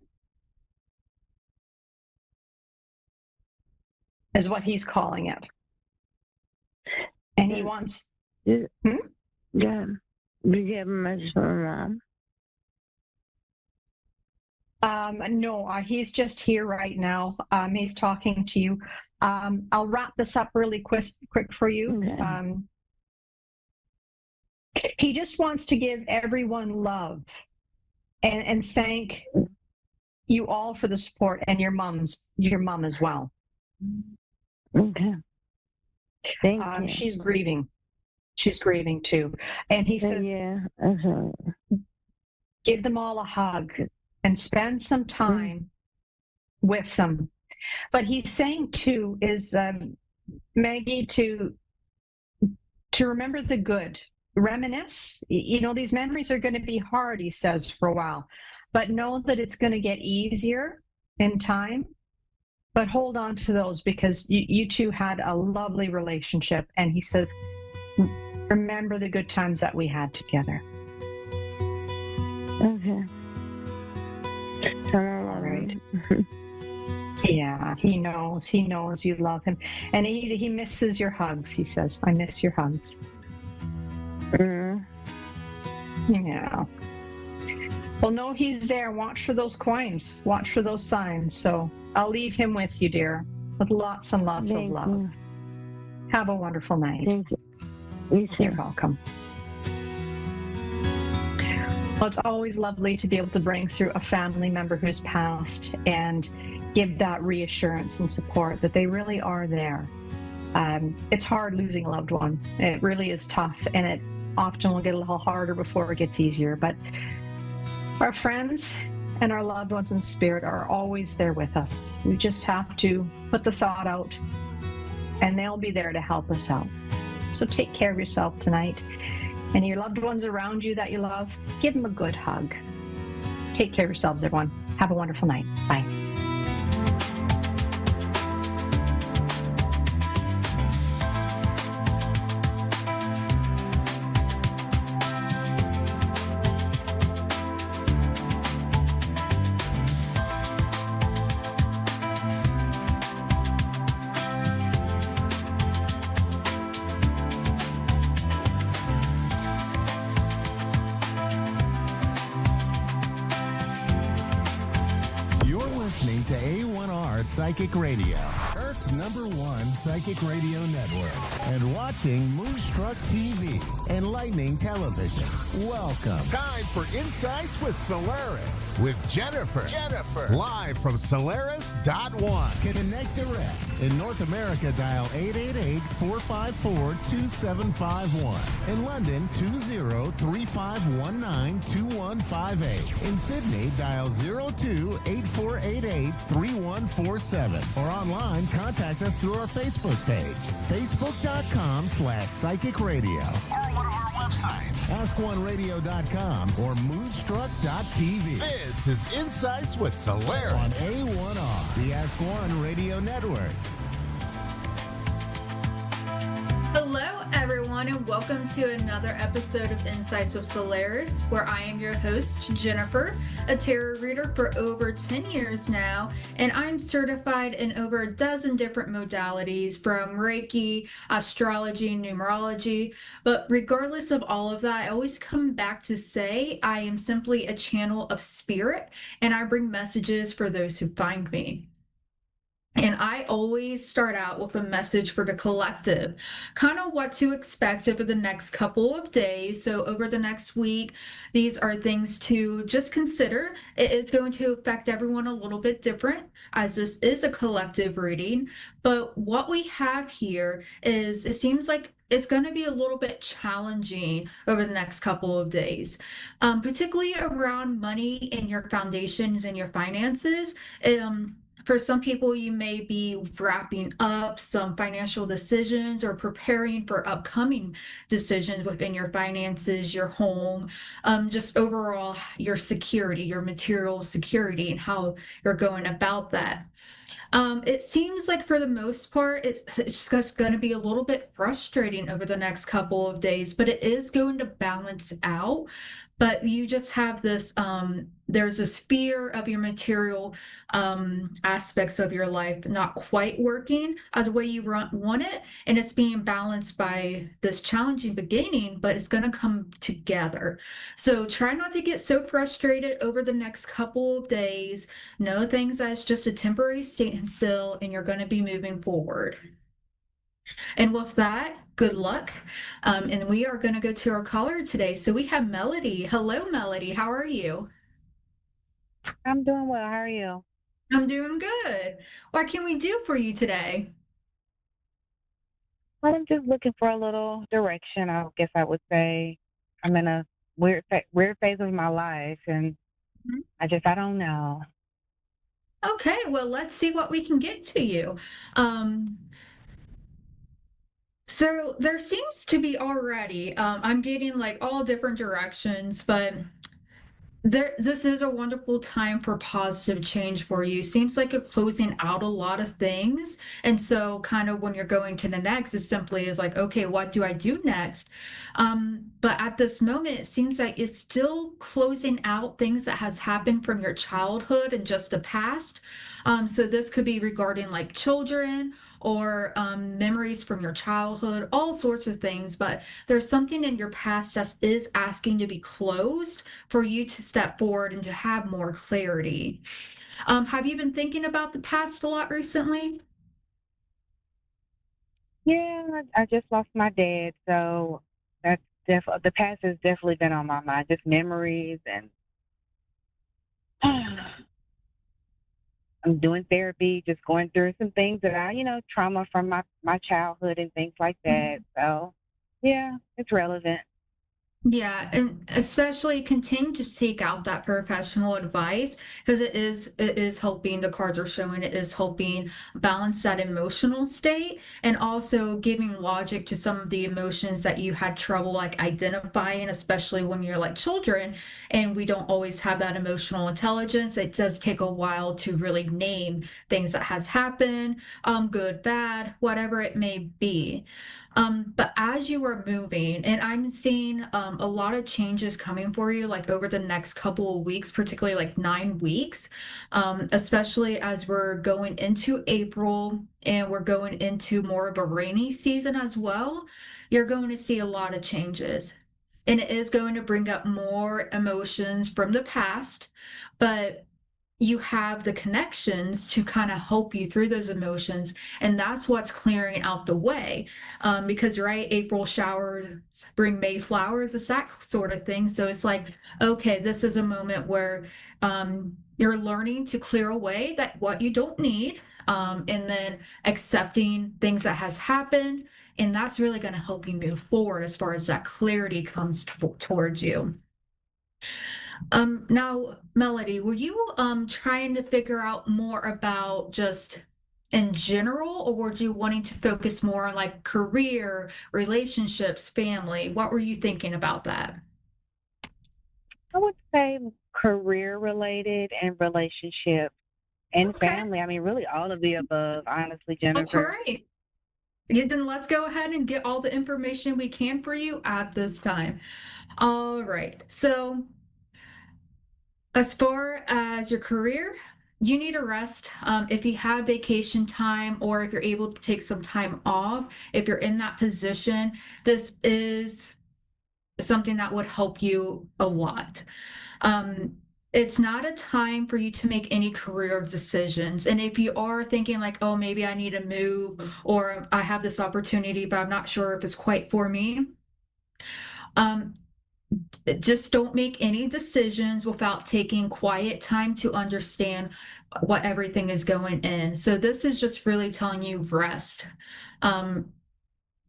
S7: is what he's calling it. And he wants...
S2: Yeah. Yeah. Do you have a message from Mom?
S7: No, he's just here right now. He's talking to you. I'll wrap this up really quick for you.
S2: Okay.
S7: He just wants to give everyone love and thank you all for the support, and your mom as well.
S2: Okay. Thank you.
S7: She's grieving. She's grieving too. And he says, give them all a hug and spend some time with them. But he's saying too is, Maggie, to remember the good, reminisce. These memories are going to be hard, he says, for a while, but know that it's going to get easier in time. But hold on to those, because you two had a lovely relationship. And he says, remember the good times that we had together.
S2: Okay.
S7: All right. Yeah, he knows you love him. And he misses your hugs, he says. I miss your hugs. Yeah. Well, no, he's there. Watch for those coins. Watch for those signs. So I'll leave him with you, dear, with lots and lots of love.
S2: You.
S7: Have a wonderful night.
S2: Thank you. You too.
S7: You're welcome. Well, it's always lovely to be able to bring through a family member who's passed and give that reassurance and support that they really are there. It's hard losing a loved one. It really is tough, and it often will get a little harder before it gets easier. But our friends and our loved ones in spirit are always there with us. We just have to put the thought out, and they'll be there to help us out. So take care of yourself tonight. And your loved ones around you that you love, give them a good hug. Take care of yourselves, everyone. Have a wonderful night. Bye.
S3: Listening to A1R Psychic Radio, Earth's #1 psychic radio network, and watching Moonstruck TV and Lightning Television. Welcome. Time for Insights with Solaris with Jennifer. Live from Solaris.1. Connect direct. In North America, dial 888-454-2751. In London, 20-3519-2158. In Sydney, dial 02-8488-3147. Or online, contact us through our Facebook page, facebook.com/psychic radio. Or one of our websites, askoneradio.com or moonstruck.tv. This is Insights with Solaris on A1R, the Ask One Radio Network.
S1: Hello, everyone.
S9: everyone, and welcome to another episode of Insights with Solaris, where I am your host, Jennifer, a tarot reader for over 10 years now, and I'm certified in over a dozen different modalities from Reiki, astrology, numerology. But regardless of all of that, I always come back to say I am simply a channel of spirit, and I bring messages for those who find me. And I always start out with a message for the collective, kind of what to expect over the next couple of days. So, over the next week, these are things to just consider. It is going to affect everyone a little bit different, as this is a collective reading. But what we have here is it seems like it's going to be a little bit challenging over the next couple of days, particularly around money and your foundations and your finances. For some people, you may be wrapping up some financial decisions or preparing for upcoming decisions within your finances, your home, just overall your security, your material security, and how you're going about that. It seems like for the most part, it's just going to be a little bit frustrating over the next couple of days, but it is going to balance out. But you just have this, there's this fear of your material aspects of your life not quite working the way you want it. And it's being balanced by this challenging beginning, but it's going to come together. So try not to get so frustrated over the next couple of days. Know things as just a temporary standstill, and you're going to be moving forward. And with that, good luck. And we are going to go to our caller today. So we have Melody. Hello, Melody. How are you?
S8: I'm doing well. How are you?
S9: I'm doing good. What can we do for you today?
S8: Well, I'm just looking for a little direction. I guess I would say I'm in a weird phase of my life, and
S9: Mhm.
S8: I don't know.
S9: Okay, well, let's see what we can get to you. So there seems to be already, I'm getting like all different directions, but this is a wonderful time for positive change for you. Seems like you're closing out a lot of things. And so kind of when you're going to the next, it simply is like, okay, what do I do next? But at this moment, it seems like it's still closing out things that has happened from your childhood and just the past. So this could be regarding like children or memories from your childhood, all sorts of things. But there's something in your past that is asking to be closed for you to step forward and to have more clarity. Have you been thinking about the past a lot recently?
S8: Yeah, I just lost my dad, so that's the past has definitely been on my mind. Just memories, and I'm doing therapy, just going through some things that trauma from my childhood and things like that. So, yeah, it's relevant.
S9: Yeah, and especially continue to seek out that professional advice because it is helping, the cards are showing it is helping balance that emotional state and also giving logic to some of the emotions that you had trouble like identifying, especially when you're like children and we don't always have that emotional intelligence. It does take a while to really name things that has happened, good, bad, whatever it may be. But as you are moving, and I'm seeing a lot of changes coming for you, like over the next couple of weeks, particularly like 9 weeks, especially as we're going into April and we're going into more of a rainy season as well, you're going to see a lot of changes. And it is going to bring up more emotions from the past, but you have the connections to kind of help you through those emotions. And that's what's clearing out the way. Because, right, April showers bring May flowers, it's that sort of thing. So it's like, okay, this is a moment where you're learning to clear away that what you don't need, and then accepting things that has happened. And that's really going to help you move forward as far as that clarity comes towards you. Now, Melody, were you trying to figure out more about just in general, or were you wanting to focus more on like career, relationships, family? What were you thinking about that?
S8: I would say career related and relationship and
S9: Okay.
S8: family. I mean, really all of the above, honestly,
S9: Oh,
S8: Jennifer.
S9: great. then let's go ahead and get all the information we can for you at this time. All right. So, as far as your career, you need a rest. If you have vacation time or if you're able to take some time off, if you're in that position, this is something that would help you a lot. It's not a time for you to make any career decisions. And if you are thinking like, oh, maybe I need to move or I have this opportunity, but I'm not sure if it's quite for me, um, just don't make any decisions without taking quiet time to understand what everything is going in. So this is just really telling you rest.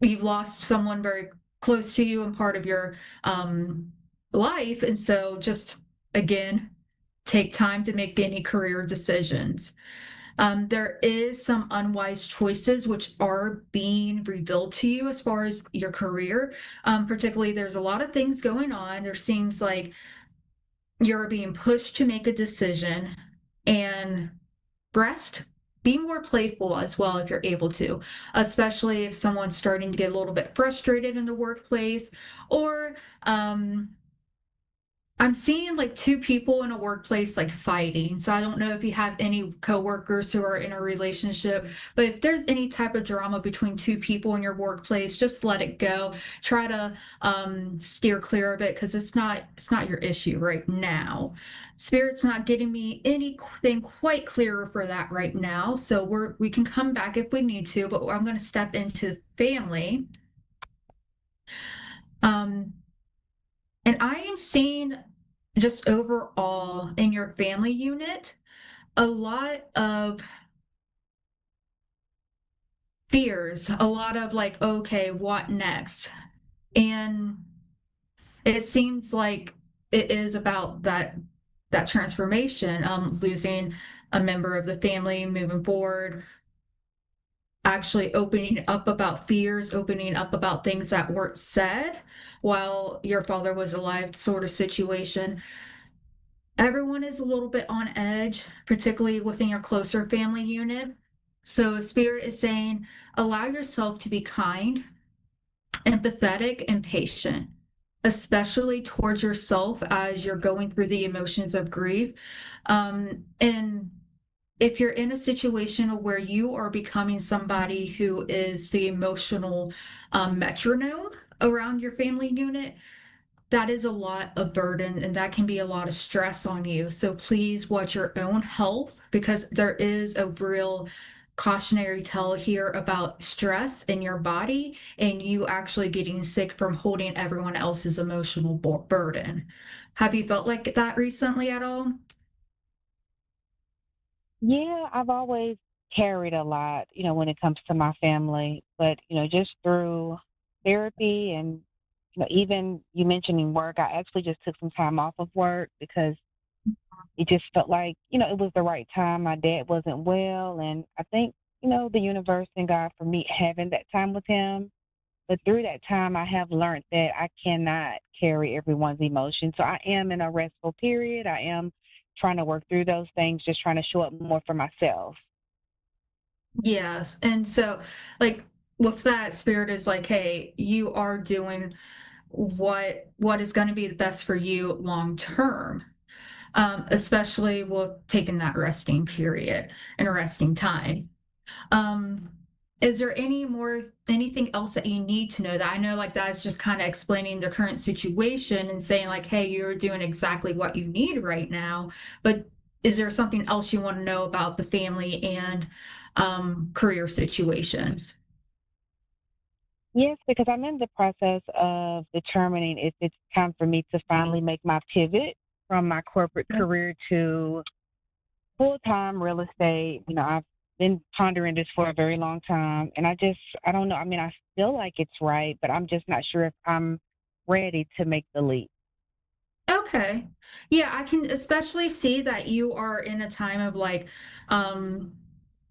S9: You've lost someone very close to you and part of your life. And so just again, take time to make any career decisions. There is some unwise choices which are being revealed to you as far as your career. Particularly, there's a lot of things going on. There seems like you're being pushed to make a decision and rest. Be more playful as well if you're able to, especially if someone's starting to get a little bit frustrated in the workplace or I'm seeing like two people in a workplace like fighting. So I don't know if you have any coworkers who are in a relationship, but if there's any type of drama between two people in your workplace, just let it go. Try to steer clear of it because it's not your issue right now. Spirit's not getting me anything quite clearer for that right now. So we can come back if we need to, but I'm going to step into family. And I am seeing just overall in your family unit, a lot of fears, a lot of like, okay, what next? And it seems like it is about that transformation, losing a member of the family, moving forward, actually opening up about fears, opening up about things that weren't said while your father was alive, sort of situation. Everyone is a little bit on edge, particularly within your closer family unit. So Spirit is saying, allow yourself to be kind, empathetic, and patient, especially towards yourself as you're going through the emotions of grief. And if you're in a situation where you are becoming somebody who is the emotional metronome around your family unit, that is a lot of burden and that can be a lot of stress on you. So please watch your own health because there is a real cautionary tale here about stress in your body and you actually getting sick from holding everyone else's emotional burden. Have you felt like that recently at all?
S8: Yeah, I've always carried a lot, when it comes to my family. But, just through therapy and, even you mentioning work, I actually just took some time off of work because it just felt like, it was the right time. My dad wasn't well. And I think, the universe and God for me having that time with him. But through that time, I have learned that I cannot carry everyone's emotions. So I am in a restful period. I am trying to work through those things, just trying to show up more for myself.
S9: Yes. And so, like, with that, Spirit is like, hey, you are doing what is going to be the best for you long term, especially with taking that resting period and a resting time. Um, is there anything else that you need to know that I know like that's just kind of explaining the current situation and saying like, hey, you're doing exactly what you need right now, but is there something else you want to know about the family and career situations?
S8: Yes, because I'm in the process of determining if it's time for me to finally make my pivot from my corporate career to full-time real estate. I've been pondering this for a very long time, and I don't know. I mean, I feel like it's right, but I'm just not sure if I'm ready to make the leap.
S9: Okay. Yeah, I can especially see that you are in a time of like,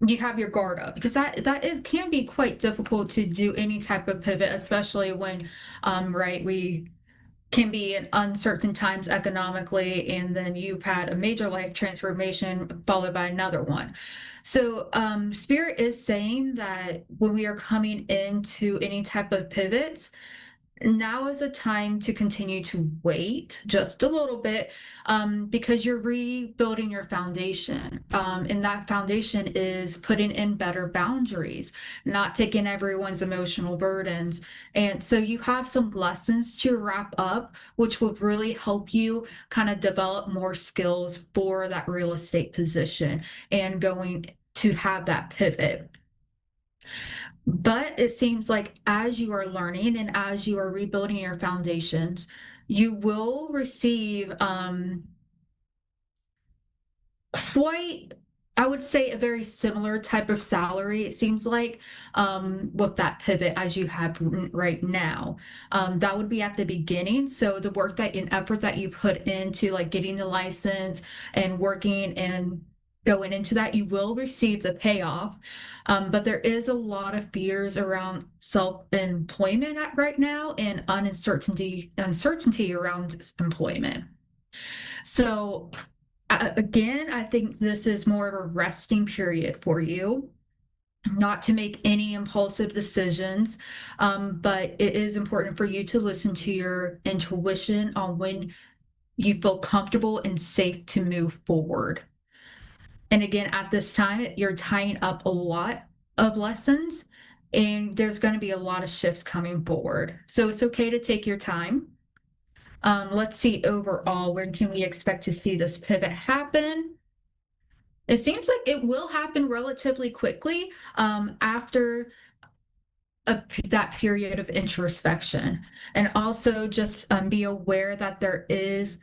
S9: you have your guard up because that is can be quite difficult to do any type of pivot, especially when, right, can be in uncertain times economically, and then you've had a major life transformation followed by another one. So, Spirit is saying that when we are coming into any type of pivots, now is a time to continue to wait just a little bit, because you're rebuilding your foundation. And that foundation is putting in better boundaries, not taking everyone's emotional burdens. And so you have some lessons to wrap up, which would really help you kind of develop more skills for that real estate position and going to have that pivot. But it seems like as you are learning and as you are rebuilding your foundations, you will receive quite, I would say, a very similar type of salary, it seems like, with that pivot as you have right now. That would be at the beginning. So the work that and effort that you put into like getting the license and working and going into that, you will receive the payoff. But there is a lot of fears around self-employment right now and uncertainty around employment. So again, I think this is more of a resting period for you, not to make any impulsive decisions, but it is important for you to listen to your intuition on when you feel comfortable and safe to move forward. And again, at this time, you're tying up a lot of lessons, and there's going to be a lot of shifts coming forward. So it's okay to take your time. Let's see overall, when can we expect to see this pivot happen? It seems like it will happen relatively quickly after that period of introspection. And also just be aware that there is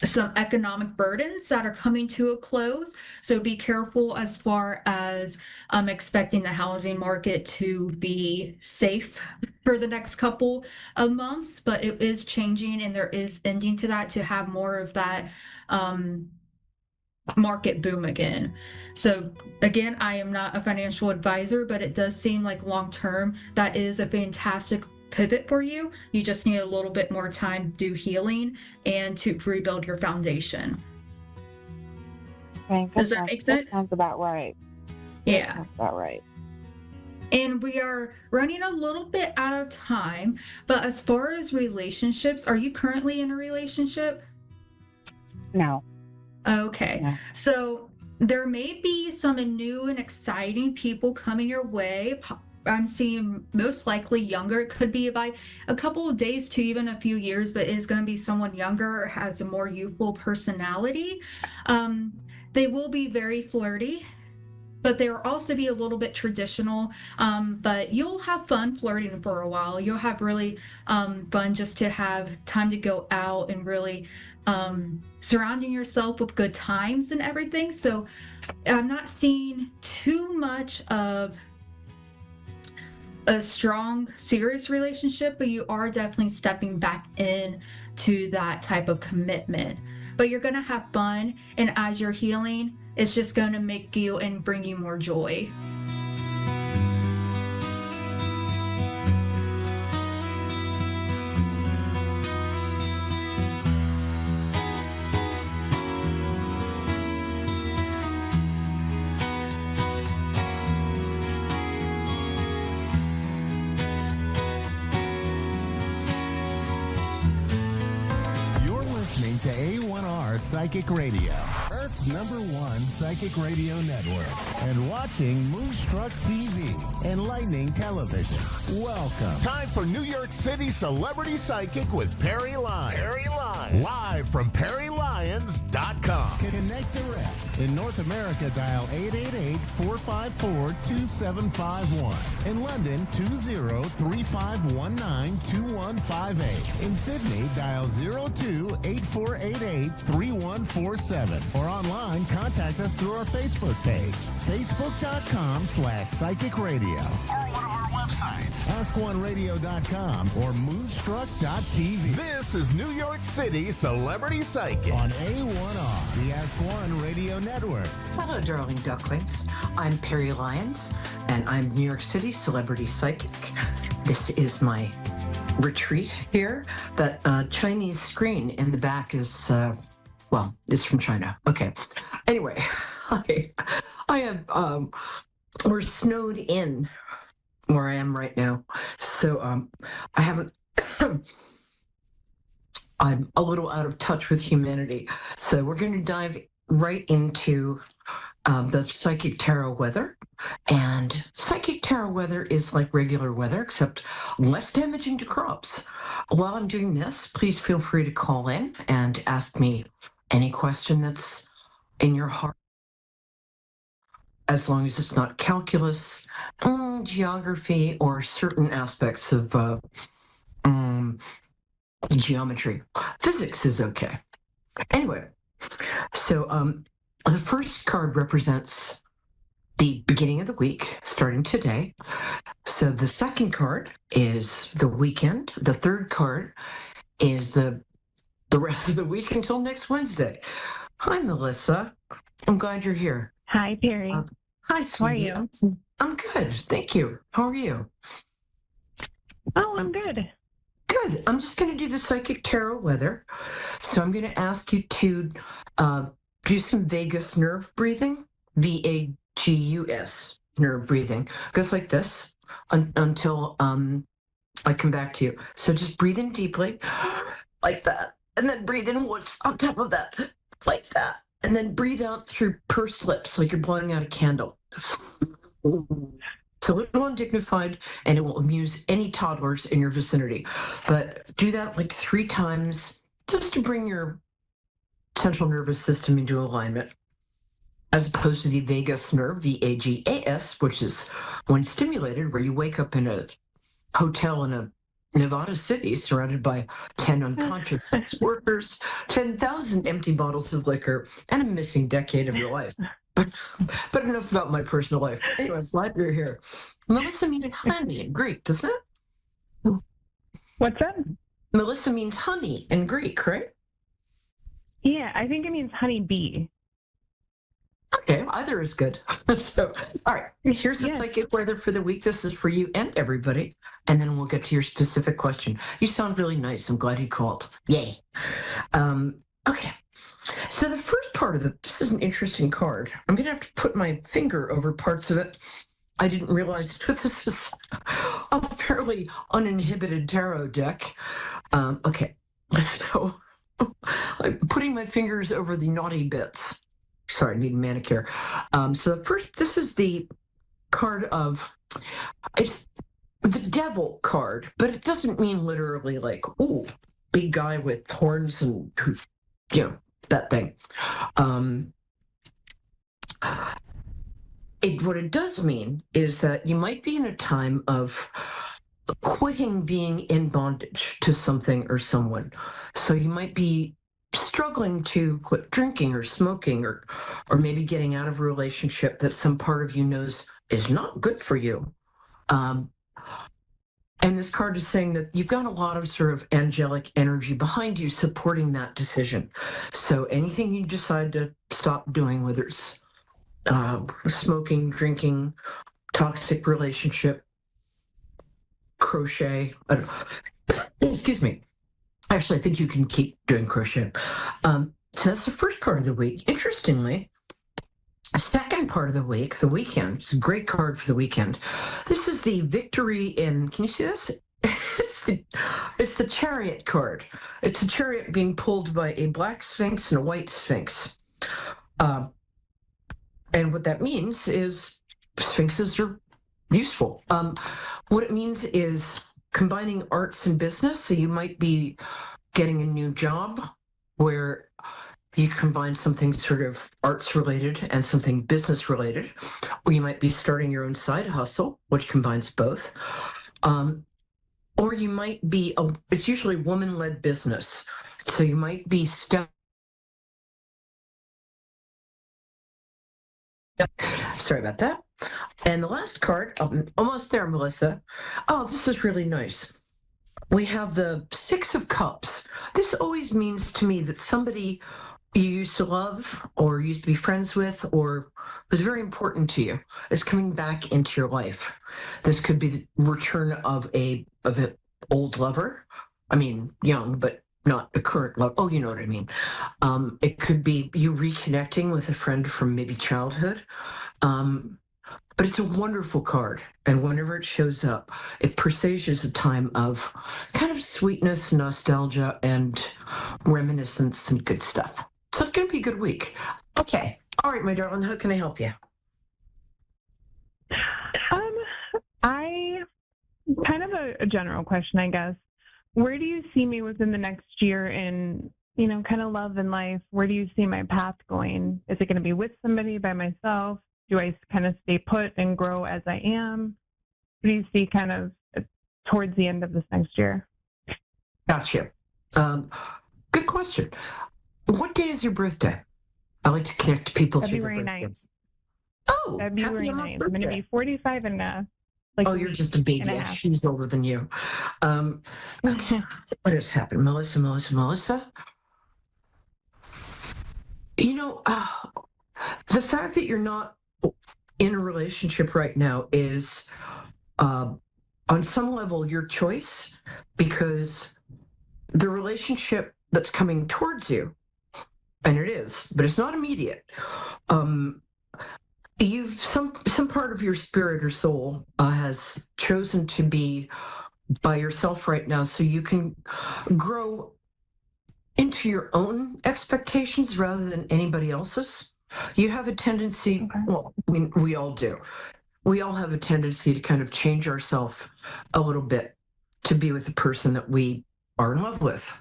S9: some economic burdens that are coming to a close. So be careful as far as expecting the housing market to be safe for the next couple of months, but it is changing and there is ending to that to have more of that market boom again. So again, I am not a financial advisor, but it does seem like long term that is a fantastic pivot for you. You just need a little bit more time to do healing and to rebuild your foundation.
S8: Okay,
S9: Does that make sense?
S8: That sounds about right.
S9: Yeah.
S8: That sounds about right.
S9: And we are running a little bit out of time, but as far as relationships, are you currently in a relationship?
S8: No.
S9: Okay.
S8: No.
S9: So there may be some new and exciting people coming your way. I'm seeing most likely younger. It could be by a couple of days to even a few years, but it is going to be someone younger or has a more youthful personality. They will be very flirty, but they will also be a little bit traditional. But you'll have fun flirting for a while. You'll have really fun just to have time to go out and really surrounding yourself with good times and everything. So I'm not seeing too much of a strong, serious relationship, but you are definitely stepping back in to that type of commitment. But you're going to have fun, and as you're healing, it's just going to make you and bring you more joy.
S3: Listening to A1R Psychic Radio, Earth's #1 psychic radio network, and watching Moonstruck TV, enlightening television. Welcome. Time for New York City Celebrity Psychic with Perry Lyons. Perry Lyons. Live from PerryLyons.com. Connect direct. In North America, dial 888-454-2751. In London, 20-3519-2158. In Sydney, dial 02-8488-3147. Or online, contact us through our Facebook page, facebook.com/psychic radio. Or one of our websites, askoneradio.com or moonstruck.tv. This is New York City Celebrity Psychic on A1R, the Ask One Radio Network.
S10: Hello, darling ducklings. I'm Perry Lyons, and I'm New York City Celebrity Psychic. This is my retreat here. That Chinese screen in the back is, it's from China. Okay. Anyway, I am, we're snowed in where I am right now. So I haven't, I'm a little out of touch with humanity. So we're going to dive right into the psychic tarot weather. And psychic tarot weather is like regular weather, except less damaging to crops. While I'm doing this, please feel free to call in and ask me any question that's in your heart, as long as it's not calculus, geography, or certain aspects of geometry. Physics is okay. Anyway, so the first card represents the beginning of the week, starting today. So the second card is the weekend. The third card is the rest of the week until next Wednesday. Hi, Melissa. I'm glad you're here.
S5: Hi, Perry.
S10: Hi, sweetie.
S5: How are you?
S10: I'm good. Thank you. How are you?
S5: Oh, I'm good.
S10: Good. I'm just going to do the psychic tarot weather. So I'm going to ask you to do some vagus nerve breathing, VAGUS nerve breathing. Goes like this until I come back to you. So just breathe in deeply, like that, and then breathe in once on top of that, like that, and then breathe out through pursed lips, like you're blowing out a candle. It's a little undignified, and it will amuse any toddlers in your vicinity. But do that like 3 times just to bring your central nervous system into alignment, as opposed to the vagus nerve, VAGAS, which is when stimulated, where you wake up in a hotel in a Nevada city surrounded by 10 unconscious sex workers, 10,000 empty bottles of liquor, and a missing decade of your life. But enough about my personal life. Anyway, I'm glad you're here. Melissa means honey in Greek, doesn't it?
S5: What's that?
S10: Melissa means honey in Greek, right?
S5: Yeah, I think it means honeybee.
S10: Okay, either is good. So, all right, here's the psychic weather for the week. This is for you and everybody. And then we'll get to your specific question. You sound really nice. I'm glad you called. Yay. Okay. So the first part of this is an interesting card. I'm going to have to put my finger over parts of it. I didn't realize this is a fairly uninhibited tarot deck. Okay. So I'm putting my fingers over the naughty bits. Sorry, I need a manicure. So the first, this is the card of, it's the devil card, but it doesn't mean literally like, ooh, big guy with horns and, that thing. What it does mean is that you might be in a time of quitting being in bondage to something or someone. So you might be struggling to quit drinking or smoking or maybe getting out of a relationship that some part of you knows is not good for you. And this card is saying that you've got a lot of sort of angelic energy behind you supporting that decision. So anything you decide to stop doing, whether it's smoking, drinking, toxic relationship, crochet, excuse me. Actually, I think you can keep doing crochet. So that's the first part of the week. Interestingly, a second part of the week, the weekend, it's a great card for the weekend. This is the victory in, can you see this? It's the chariot card. It's a chariot being pulled by a black sphinx and a white sphinx. And what that means is sphinxes are useful. What it means is combining arts and business. So you might be getting a new job where you combine something sort of arts related and something business related, or you might be starting your own side hustle, which combines both. Or you might be, it's usually woman-led business. So you might be sorry about that. And the last card, almost there, Melissa. Oh, this is really nice. We have the Six of Cups. This always means to me that somebody you used to love or used to be friends with or was very important to you is coming back into your life. This could be the return of an old lover. I mean, young, but not a current love. Oh, you know what I mean. It could be you reconnecting with a friend from maybe childhood. But it's a wonderful card. And whenever it shows up, it presages a time of kind of sweetness, nostalgia, and reminiscence and good stuff. So it's going to be a good week. Okay. All right, my darling, how can I help you?
S11: I kind of a general question, I guess. Where do you see me within the next year in, kind of love and life? Where do you see my path going? Is it going to be with somebody, by myself? Do I kind of stay put and grow as I am? What do you see kind of towards the end of this next year?
S10: Gotcha. Good question. What day is your birthday? I like to connect people
S11: February
S10: through their
S11: 9th.
S10: birthdays. Oh,
S11: February
S10: happy
S11: 9th. I'm going to be 45 and
S10: you're just a baby. She's older than you. Okay. What has happened? Melissa? The fact that you're not in a relationship right now is, on some level, your choice, because the relationship that's coming towards you, and it is, but it's not immediate. You've some part of your spirit or soul has chosen to be by yourself right now, so you can grow into your own expectations rather than anybody else's. You have a tendency, well, I mean, we all do. We all have a tendency to kind of change ourselves a little bit to be with the person that we are in love with.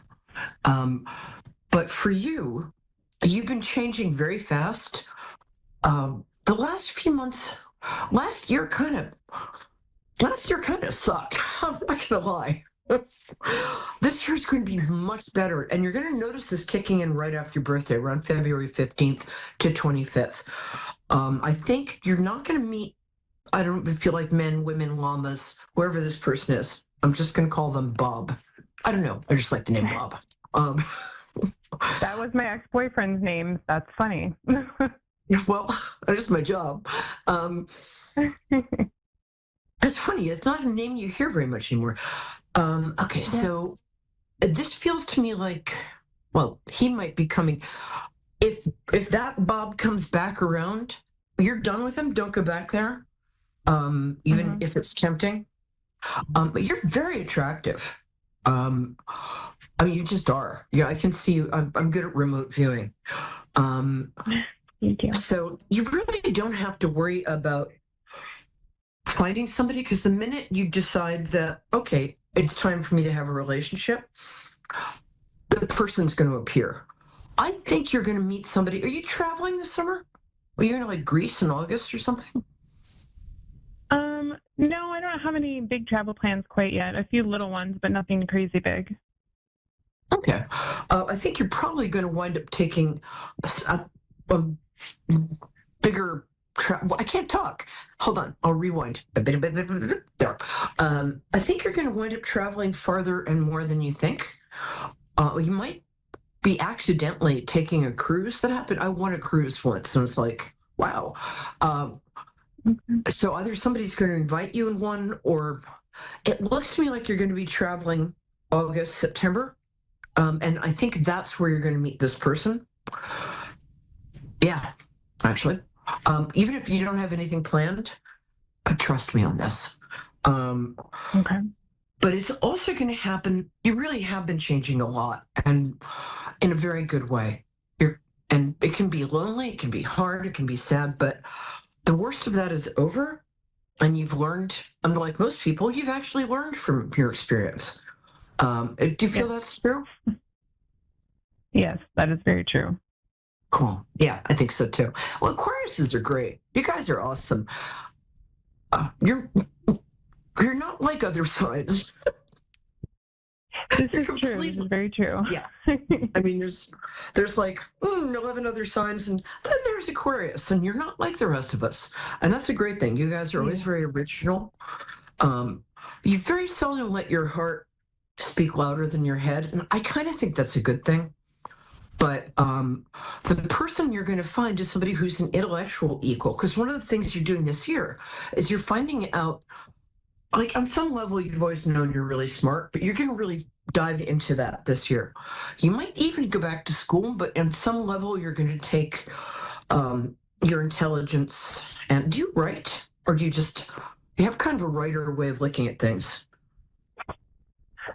S10: But for you, you've been changing very fast. The last few months, last year kind of sucked. I'm not gonna lie. This year's going to be much better, and you're going to notice this kicking in right after your birthday, around February 15th to 25th. I think you're not going to meet, I don't feel like men, women, llamas, whoever this person is. I'm just going to call them Bob. I don't know. I just like the name Bob.
S11: That was my ex-boyfriend's name. That's funny.
S10: Well, that's my job. It's funny. It's not a name you hear very much anymore. Okay, so this feels to me like, well, he might be coming. If that Bob comes back around, you're done with him. Don't go back there, even if it's tempting. But you're very attractive. I mean, you just are. Yeah, I can see you. I'm good at remote viewing.
S11: Thank you.
S10: So you really don't have to worry about finding somebody, because the minute you decide that, okay, it's time for me to have a relationship, the person's going to appear. I think you're going to meet somebody. Are you traveling this summer? Are you going to like Greece in August or something?
S11: No, I don't have any big travel plans quite yet. A few little ones, but nothing crazy big.
S10: Okay. I think you're probably going to wind up taking a bigger I can't talk. Hold on. I'll rewind. There. I think you're going to wind up traveling farther and more than you think. You might be accidentally taking a cruise. That happened. I won a cruise once, and it's like, wow. So either somebody's going to invite you in one, or it looks to me like you're going to be traveling August, September. And I think that's where you're going to meet this person. Yeah, actually. Even if you don't have anything planned, trust me on this.
S11: Okay.
S10: But it's also going to happen. You really have been changing a lot, and in a very good way. And it can be lonely, it can be hard, it can be sad, but the worst of that is over, and you've learned, unlike most people, you've actually learned from your experience. Do you feel that's true?
S11: Yes, that is very true.
S10: Cool. Yeah, I think so too. Well, Aquariuses are great. You guys are awesome. You're not like other signs.
S11: This is true. This is very true.
S10: Yeah. I mean, there's like 11 other signs, and then there's Aquarius, and you're not like the rest of us. And that's a great thing. You guys are always very original. You very seldom let your heart speak louder than your head. And I kind of think that's a good thing. But the person you're going to find is somebody who's an intellectual equal. Because one of the things you're doing this year is you're finding out, like on some level, you've always known you're really smart, but you're going to really dive into that this year. You might even go back to school, but on some level, you're going to take your intelligence. And do you write, or do you have kind of a writer way of looking at things?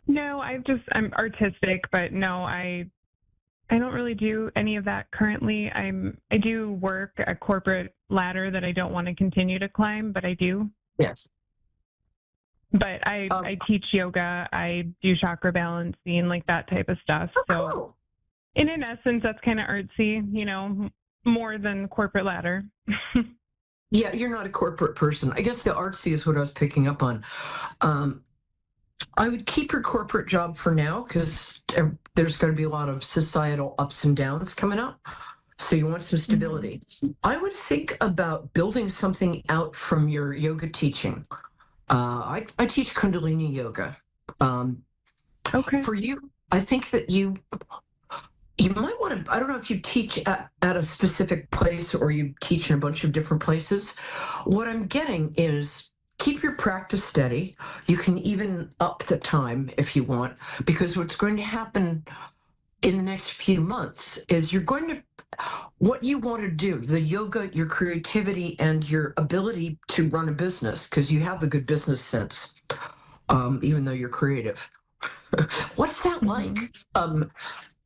S11: No, I'm artistic, but no, I don't really do any of that currently. I do work a corporate ladder that I don't want to continue to climb, but I do.
S10: Yes.
S11: But I teach yoga, I do chakra balancing, like that type of stuff.
S10: Oh,
S11: so
S10: cool.
S11: in essence, that's kind of artsy, more than corporate ladder.
S10: Yeah, you're not a corporate person. I guess the artsy is what I was picking up on. I would keep your corporate job for now because there's going to be a lot of societal ups and downs coming up. So you want some stability. I would think about building something out from your yoga teaching. I teach Kundalini yoga.
S11: Okay.
S10: For you, I think that you might want to, I don't know if you teach at a specific place or you teach in a bunch of different places. What I'm getting is keep your practice steady. You can even up the time if you want, because what's going to happen in the next few months is what you want to do, the yoga, your creativity, and your ability to run a business, because you have a good business sense, even though you're creative. What's that like?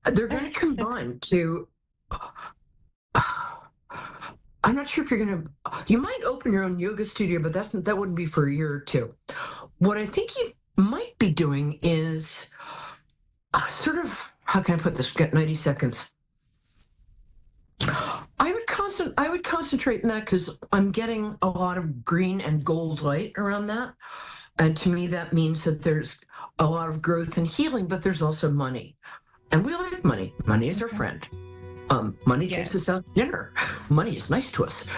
S10: They're going to combine to... I'm not sure if you might open your own yoga studio, but that wouldn't be for a year or two. What I think you might be doing is sort of, how can I put this? We've got 90 seconds. I would concentrate in that because I'm getting a lot of green and gold light around that. And to me, that means that there's a lot of growth and healing, but there's also money. And we like money. Money is our friend. Money takes us out to dinner. Money is nice to us.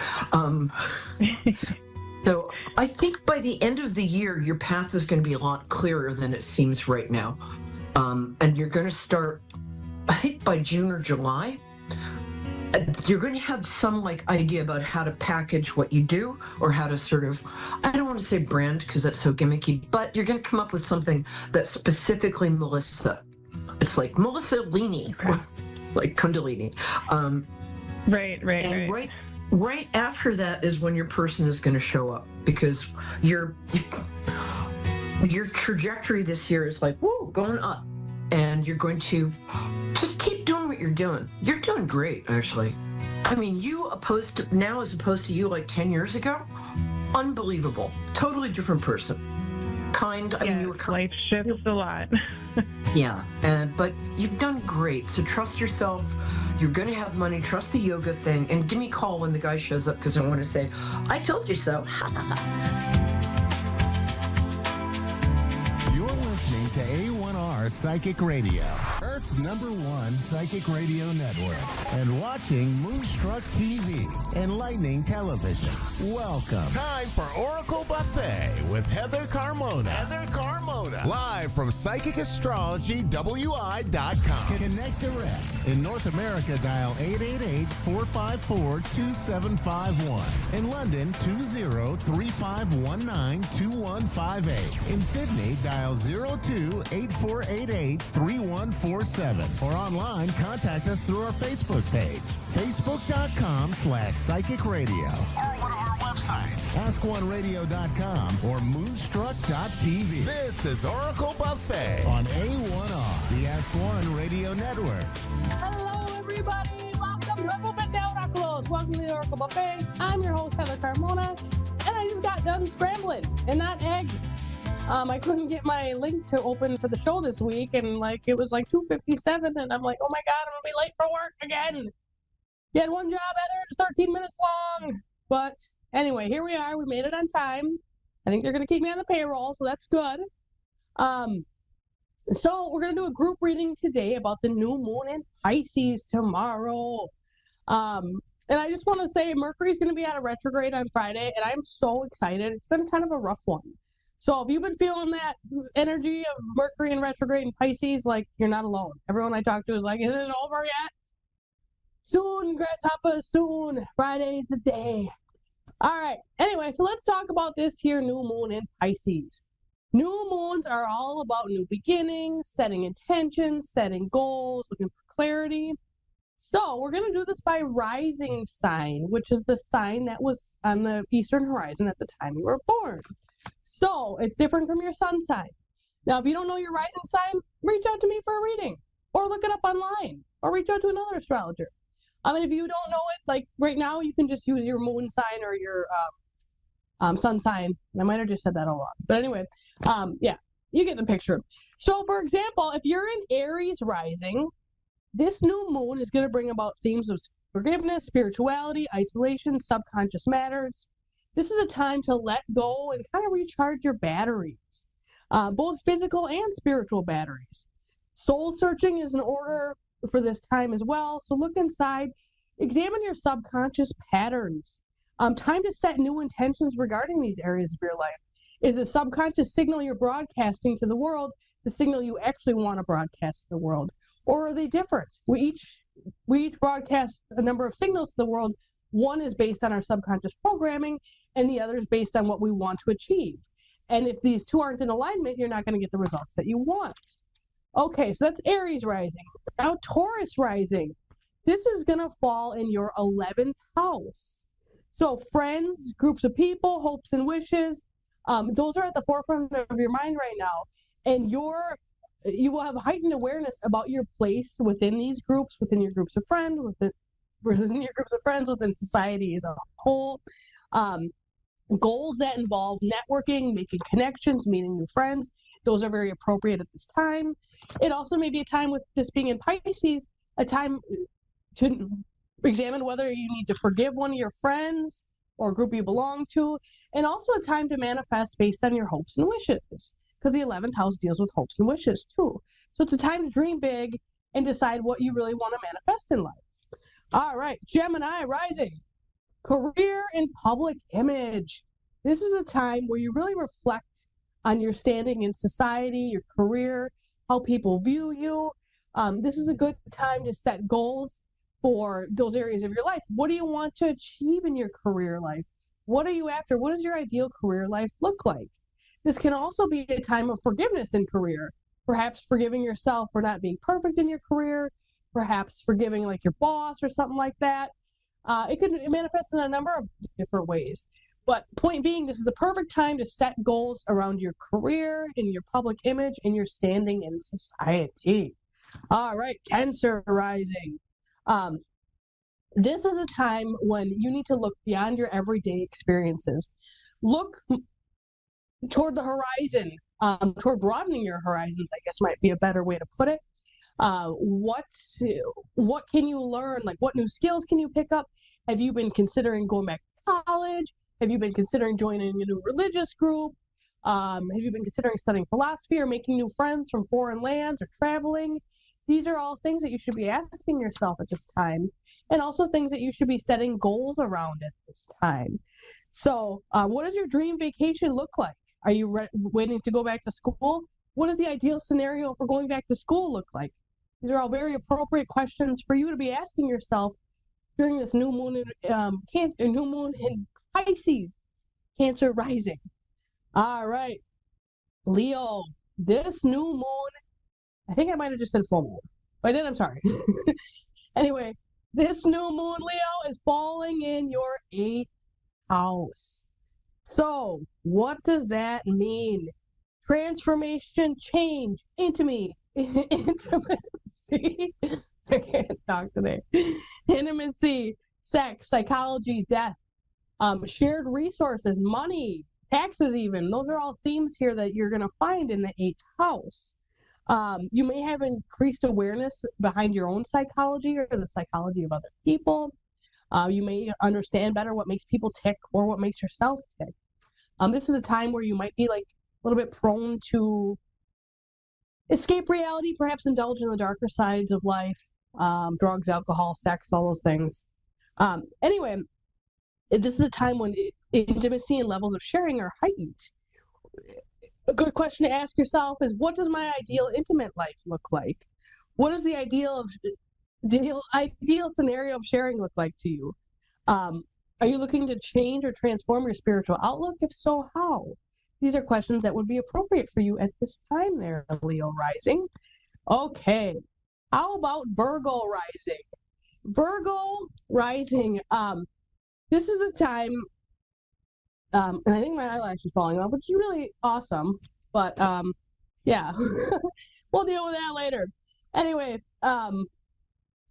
S10: So I think by the end of the year, your path is going to be a lot clearer than it seems right now. And you're going to start, I think by June or July, you're going to have some idea about how to package what you do, or how to sort of, I don't want to say brand because that's so gimmicky, but you're going to come up with something that's specifically Melissa. It's like Melissa Lini. Okay. Like Kundalini. Right after that is when your person is going to show up, because your trajectory this year is going up, and you're going to just keep doing what you're doing. You're doing great, actually. I mean, now as opposed to you 10 years ago, unbelievable. Totally different person. Kind. I mean, you were kind.
S11: Life shifts a lot.
S10: Yeah, but you've done great. So trust yourself. You're going to have money. Trust the yoga thing. And give me a call when the guy shows up, because I want to say, I told you so.
S3: You're listening to A1R Psychic Radio, Earth's #1 psychic radio network, and watching Moonstruck TV, enlightening television. Welcome. Time for Oracle Buffet with Heather Carmona. Live from PsychicAstrologyWI.com. Connect direct. In North America, dial 888-454-2751. In London, 20-3519-2158. In Sydney, dial 02-8488-3147. Or online, contact us through our Facebook page, facebook.com/psychic radio. Or one of our websites, askoneradio.com or moonstruck.tv. This is Oracle Buffet on A1R, the Ask One Radio Network.
S12: Hello, everybody. Welcome to Open the Oracles. Welcome to the Oracle Buffet. I'm your host, Heather Carmona, and I just got done scrambling in that egg. I couldn't get my link to open for the show this week, and it was 2:57, and I'm like, oh my God, I'm gonna be late for work again. You had one job, Heather, it's 13 minutes long. But anyway, here we are. We made it on time. I think they're gonna keep me on the payroll, so that's good. So we're going to do a group reading today about the new moon in Pisces tomorrow. And I just want to say Mercury's going to be out of retrograde on Friday, and I'm so excited. It's been kind of a rough one. So if you've been feeling that energy of Mercury in retrograde in Pisces, like, you're not alone. Everyone I talk to is like, isn't it over yet? Soon, grasshopper, soon. Friday's the day. All right. Anyway, so let's talk about this here new moon in Pisces. New moons are all about new beginnings, setting intentions, setting goals, looking for clarity. So we're going to do this by rising sign, which is the sign that was on the eastern horizon at the time you were born. So it's different from your sun sign. Now, if you don't know your rising sign, reach out to me for a reading, or look it up online, or reach out to another astrologer. If you don't know it, like right now, you can just use your moon sign or your sun sign. I might have just said that a lot, but anyway, yeah, you get the picture. So, for example, if you're in Aries rising, this new moon is going to bring about themes of forgiveness, spirituality, isolation, subconscious matters. This is a time to let go and kind of recharge your batteries, both physical and spiritual batteries. Soul searching is in order for this time as well. So look inside, examine your subconscious patterns. Time to set new intentions regarding these areas of your life. Is the subconscious signal you're broadcasting to the world the signal you actually want to broadcast to the world? Or are they different? We each broadcast a number of signals to the world. One is based on our subconscious programming, and the other is based on what we want to achieve. And if these two aren't in alignment, you're not going to get the results that you want. Okay, so that's Aries rising. Now Taurus rising. This is going to fall in your 11th house. So friends, groups of people, hopes and wishes, those are at the forefront of your mind right now. And you will have heightened awareness about your place within these groups, within your groups of friends, within society as a whole. Goals that involve networking, making connections, meeting new friends, those are very appropriate at this time. It also may be a time, with this being in Pisces, a time to examine whether you need to forgive one of your friends or group you belong to, and also a time to manifest based on your hopes and wishes, because the 11th house deals with hopes and wishes too. So it's a time to dream big and decide what you really want to manifest in life. All right, Gemini rising. Career and public image. This is a time where you really reflect on your standing in society, your career, how people view you. This is a good time to set goals for those areas of your life. What do you want to achieve in your career life? What are you after? What does your ideal career life look like? This can also be a time of forgiveness in career. Perhaps forgiving yourself for not being perfect in your career, perhaps forgiving like your boss or something like that. It could manifest in a number of different ways. But point being, this is the perfect time to set goals around your career, in your public image, and your standing in society. All right, Cancer rising. This is a time when you need to look beyond your everyday experiences. Look toward the horizon, toward broadening your horizons, I guess might be a better way to put it. What can you learn? Like, what new skills can you pick up? Have you been considering going back to college? Have you been considering joining a new religious group? Have you been considering studying philosophy or making new friends from foreign lands or traveling? These are all things that you should be asking yourself at this time, and also things that you should be setting goals around at this time. So what does your dream vacation look like? Are you waiting to go back to school? What does the ideal scenario for going back to school look like? These are all very appropriate questions for you to be asking yourself during this new moon in Pisces, Cancer rising. All right, Leo, this new moon, I think I might have just said full moon. If I did, I'm sorry. Anyway, this new moon, Leo, is falling in your 8th house. So what does that mean? Transformation, change, intimacy. I can't talk today. Intimacy, sex, psychology, death, shared resources, money, taxes even. Those are all themes here that you're going to find in the 8th house. You may have increased awareness behind your own psychology or the psychology of other people. You may understand better what makes people tick or what makes yourself tick. This is a time where you might be like a little bit prone to escape reality, perhaps indulge in the darker sides of life, drugs, alcohol, sex, all those things. Anyway, this is a time when intimacy and levels of sharing are heightened. A good question to ask yourself is, what does my ideal intimate life look like? What does the ideal scenario of sharing look like to you? Are you looking to change or transform your spiritual outlook? If so, how? These are questions that would be appropriate for you at this time there, Leo rising. Okay, how about Virgo rising? Virgo rising, this is a time, and I think my eyelash is falling off, which is really awesome, but yeah, we'll deal with that later. Anyway,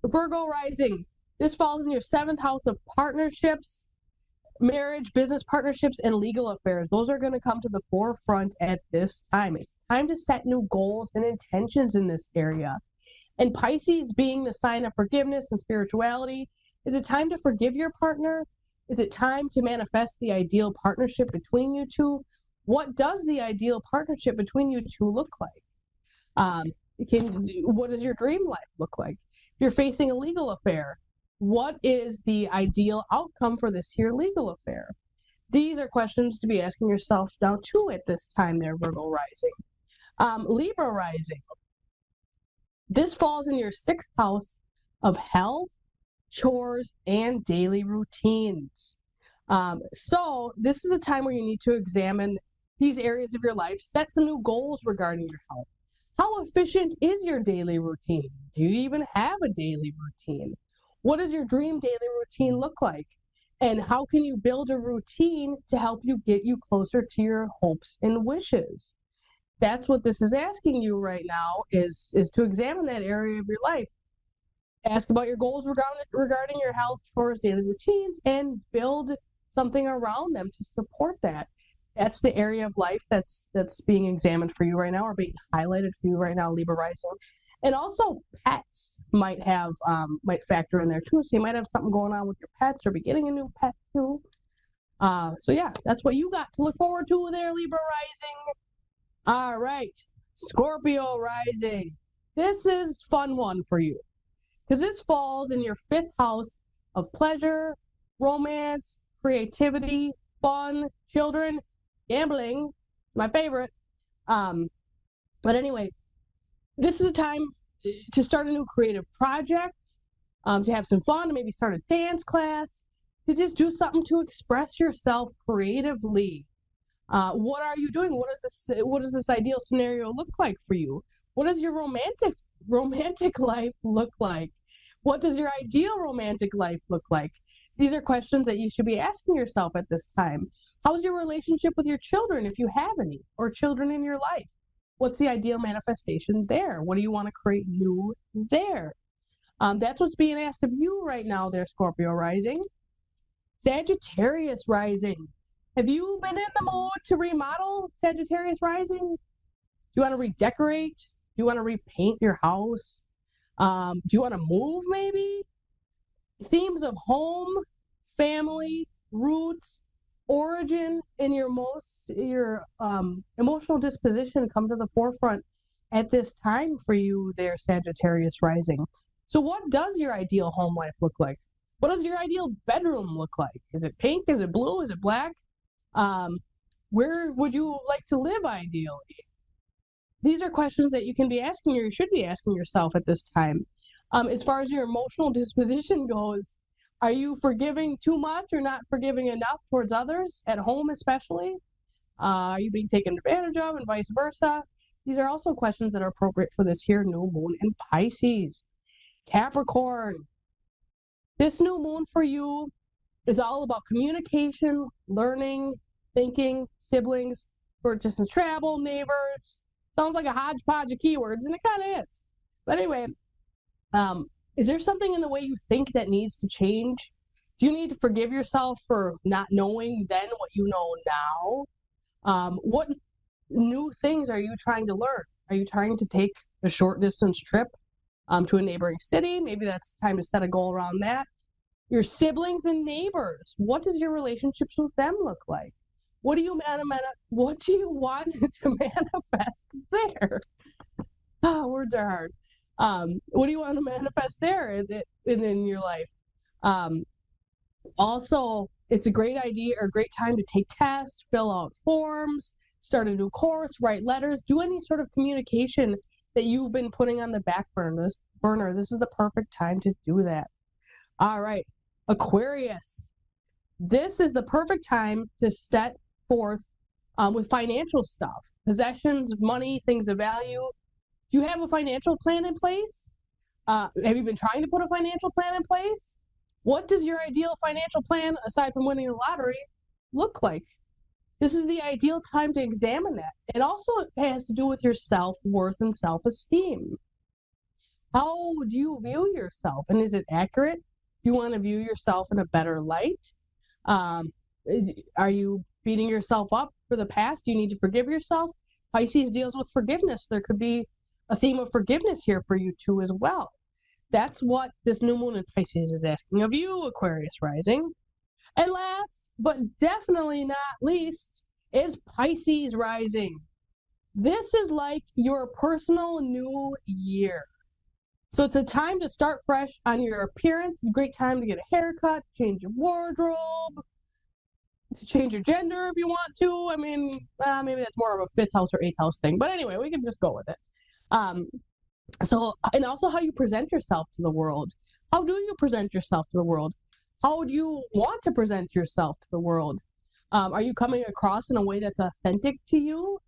S12: Virgo rising, this falls in your 7th house of partnerships, marriage, business partnerships, and legal affairs. Those are going to come to the forefront at this time. It's time to set new goals and intentions in this area. And Pisces, being the sign of forgiveness and spirituality, is it time to forgive your partner? Is it time to manifest the ideal partnership between you two? What does the ideal partnership between you two look like? What does your dream life look like? If you're facing a legal affair, what is the ideal outcome for this here legal affair? These are questions to be asking yourself now too at this time there, Virgo rising. Libra rising. This falls in your 6th house of health, chores, and daily routines. So this is a time where you need to examine these areas of your life, set some new goals regarding your health. How efficient is your daily routine? Do you even have a daily routine? What does your dream daily routine look like? And how can you build a routine to help you get you closer to your hopes and wishes? That's what this is asking you right now, is to examine that area of your life. Ask about your goals regarding your health, chores, daily routines, and build something around them to support that. That's the area of life that's being examined for you right now, or being highlighted for you right now, Libra rising. And also pets might factor in there too. So you might have something going on with your pets, or be getting a new pet too. So yeah, that's what you got to look forward to there, Libra rising. All right, Scorpio rising. This is a fun one for you, because this falls in your 5th house of pleasure, romance, creativity, fun, children, gambling, my favorite. But anyway, this is a time to start a new creative project, to have some fun, to maybe start a dance class, to just do something to express yourself creatively. What are you doing? What does this ideal scenario look like for you? What does your romantic life look like? What does your ideal romantic life look like? These are questions that you should be asking yourself at this time. How's your relationship with your children, if you have any, or children in your life? What's the ideal manifestation there? What do you want to create new there? That's what's being asked of you right now there, Scorpio rising. Sagittarius rising. Have you been in the mood to remodel, Sagittarius rising? Do you want to redecorate? Do you want to repaint your house? Do you want to move maybe? Themes of home, family, roots, origin, and your emotional disposition come to the forefront at this time for you there, Sagittarius rising. So what does your ideal home life look like? What does your ideal bedroom look like? Is it pink? Is it blue? Is it black? Where would you like to live ideally? These are questions that you can be asking, or you should be asking yourself at this time. As far as your emotional disposition goes, are you forgiving too much or not forgiving enough towards others, at home especially? Are you being taken advantage of, and vice versa? These are also questions that are appropriate for this here new moon in Pisces. Capricorn, this new moon for you is all about communication, learning, thinking, siblings, short distance travel, neighbors. Sounds like a hodgepodge of keywords, and it kind of is. But anyway, is there something in the way you think that needs to change? Do you need to forgive yourself for not knowing then what you know now? What new things are you trying to learn? Are you trying to take a short distance trip to a neighboring city? Maybe that's time to set a goal around that. Your siblings and neighbors, what does your relationships with them look like? What do you want to manifest there? Words are hard. What do you want to manifest there in your life? Also, it's a great idea or a great time to take tests, fill out forms, start a new course, write letters, do any sort of communication that you've been putting on the back burner. This is the perfect time to do that. All right, Aquarius. This is the perfect time to set forth with financial stuff, possessions, money, things of value. Do you have a financial plan in place? Have you been trying to put a financial plan in place? What does your ideal financial plan, aside from winning the lottery, look like? This is the ideal time to examine that. It also has to do with your self-worth and self-esteem. How do you view yourself? And is it accurate? Do you want to view yourself in a better light? Are you beating yourself up for the past? Do you need to forgive yourself? Pisces deals with forgiveness. There could be a theme of forgiveness here for you too as well. That's what this new moon in Pisces is asking of you, Aquarius rising. And last, but definitely not least, is Pisces rising. This is like your personal new year. So it's a time to start fresh on your appearance. A great time to get a haircut, change your wardrobe, to change your gender if you want to. I mean, maybe that's more of a 5th house or 8th house thing. But anyway, we can just go with it. And also how you present yourself to the world. How do you present yourself to the world? How do you want to present yourself to the world? Are you coming across in a way that's authentic to you?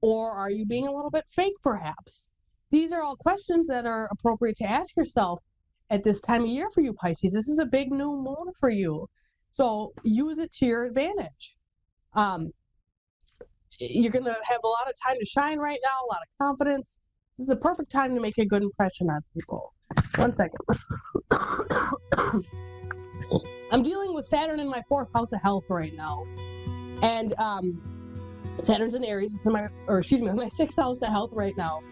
S12: Or are you being a little bit fake, perhaps? These are all questions that are appropriate to ask yourself at this time of year for you, Pisces. This is a big new moon for you. So use it to your advantage. You're going to have a lot of time to shine right now, a lot of confidence. This is a perfect time to make a good impression on people. One second. I'm dealing with Saturn in my 4th house of health right now. And Saturn's in Aries. It's in my 6th house of health right now.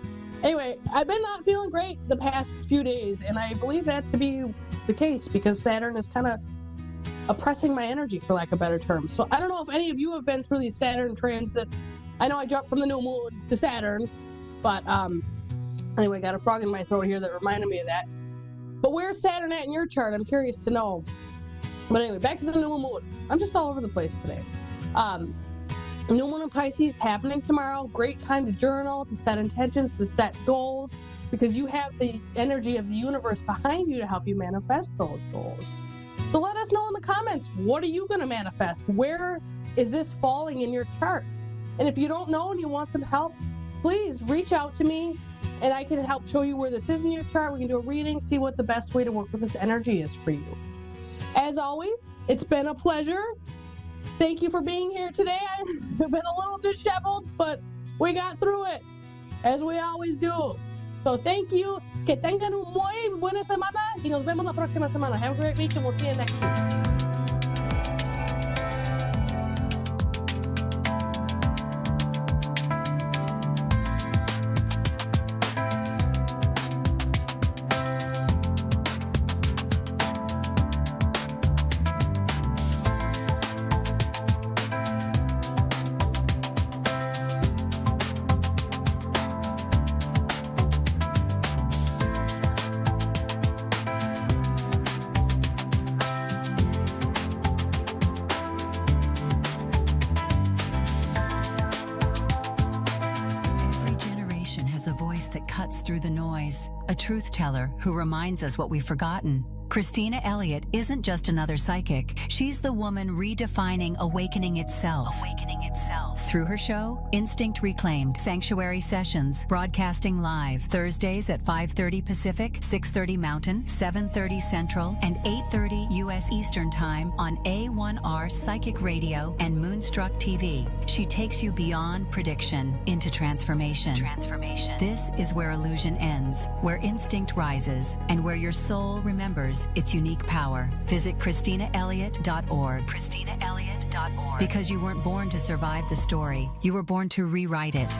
S12: Anyway, I've been not feeling great the past few days, and I believe that to be the case because Saturn is kind of oppressing my energy, for lack of a better term. So I don't know if any of you have been through these Saturn transits. I know I jumped from the new moon to Saturn, but anyway, I got a frog in my throat here that reminded me of that. But where's Saturn at in your chart? I'm curious to know. But anyway, back to the new moon. I'm just all over the place today. New moon in Pisces happening tomorrow. Great time to journal, to set intentions, to set goals, because you have the energy of the universe behind you to help you manifest those goals. So let us know in the comments, what are you going to manifest? Where is this falling in your chart? And if you don't know and you want some help, please reach out to me and I can help show you where this is in your chart. We can do a reading, see what the best way to work with this energy is for you. As always, it's been a pleasure. Thank you for being here today. I've been a little disheveled, but we got through it, as we always do. So thank you. Que tengan un muy buena semana y nos vemos la próxima semana. Have a great week and we'll see you next week.
S13: That cuts through the noise, a truth teller who reminds us what we've forgotten. Christina Elliott isn't just another psychic. She's the woman redefining awakening itself. Through her show, Instinct Reclaimed, Sanctuary Sessions, broadcasting live Thursdays at 5:30 Pacific, 6:30 Mountain, 7:30 Central, and 8:30 U.S. Eastern Time on A1R Psychic Radio and Moonstruck TV. She takes you beyond prediction into transformation. This is where illusion ends, where instinct rises, and where your soul remembers its unique power. Visit ChristinaElliott.org. Because you weren't born to survive the story, you were born to rewrite it.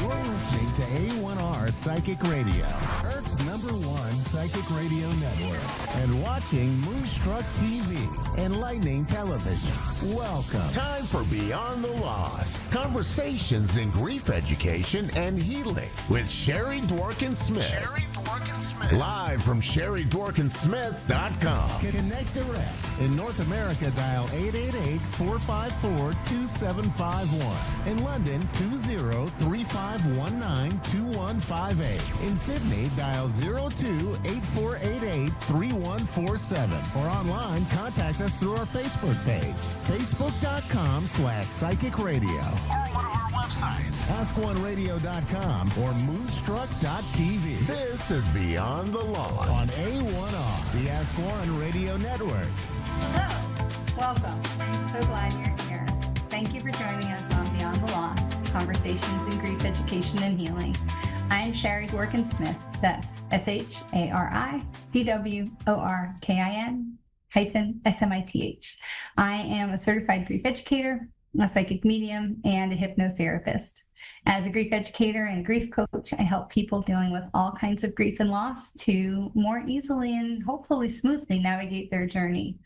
S3: You're listening to A1R Psychic Radio, Earth's #1 Psychic Radio Network and watching Moonstruck TV, enlightening television. Welcome. Time for Beyond the Lost. Conversations in grief education and healing with Sherry Dworkin-Smith. Live from SherryDworkinsmith.com. Connect direct. In North America, dial 888-454-2751. In London, 20-3519-2158. In Sydney, dial 02-8488-3147. Or online, contact us through our Facebook page, facebook.com/psychic radio. Or one of our websites, askoneradio.com or moonstruck.tv. This is Beyond the Law on A1R, the Ask One Radio Network.
S14: Hello, welcome. I'm so glad you're here. Thank you for joining us on Beyond the Loss, Conversations in Grief Education and Healing. I'm Sherry Dworkin-Smith. That's SHARIDWORKIN-SMITH. I am a certified grief educator, a psychic medium, and a hypnotherapist. As a grief educator and grief coach, I help people dealing with all kinds of grief and loss to more easily and hopefully smoothly navigate their journey.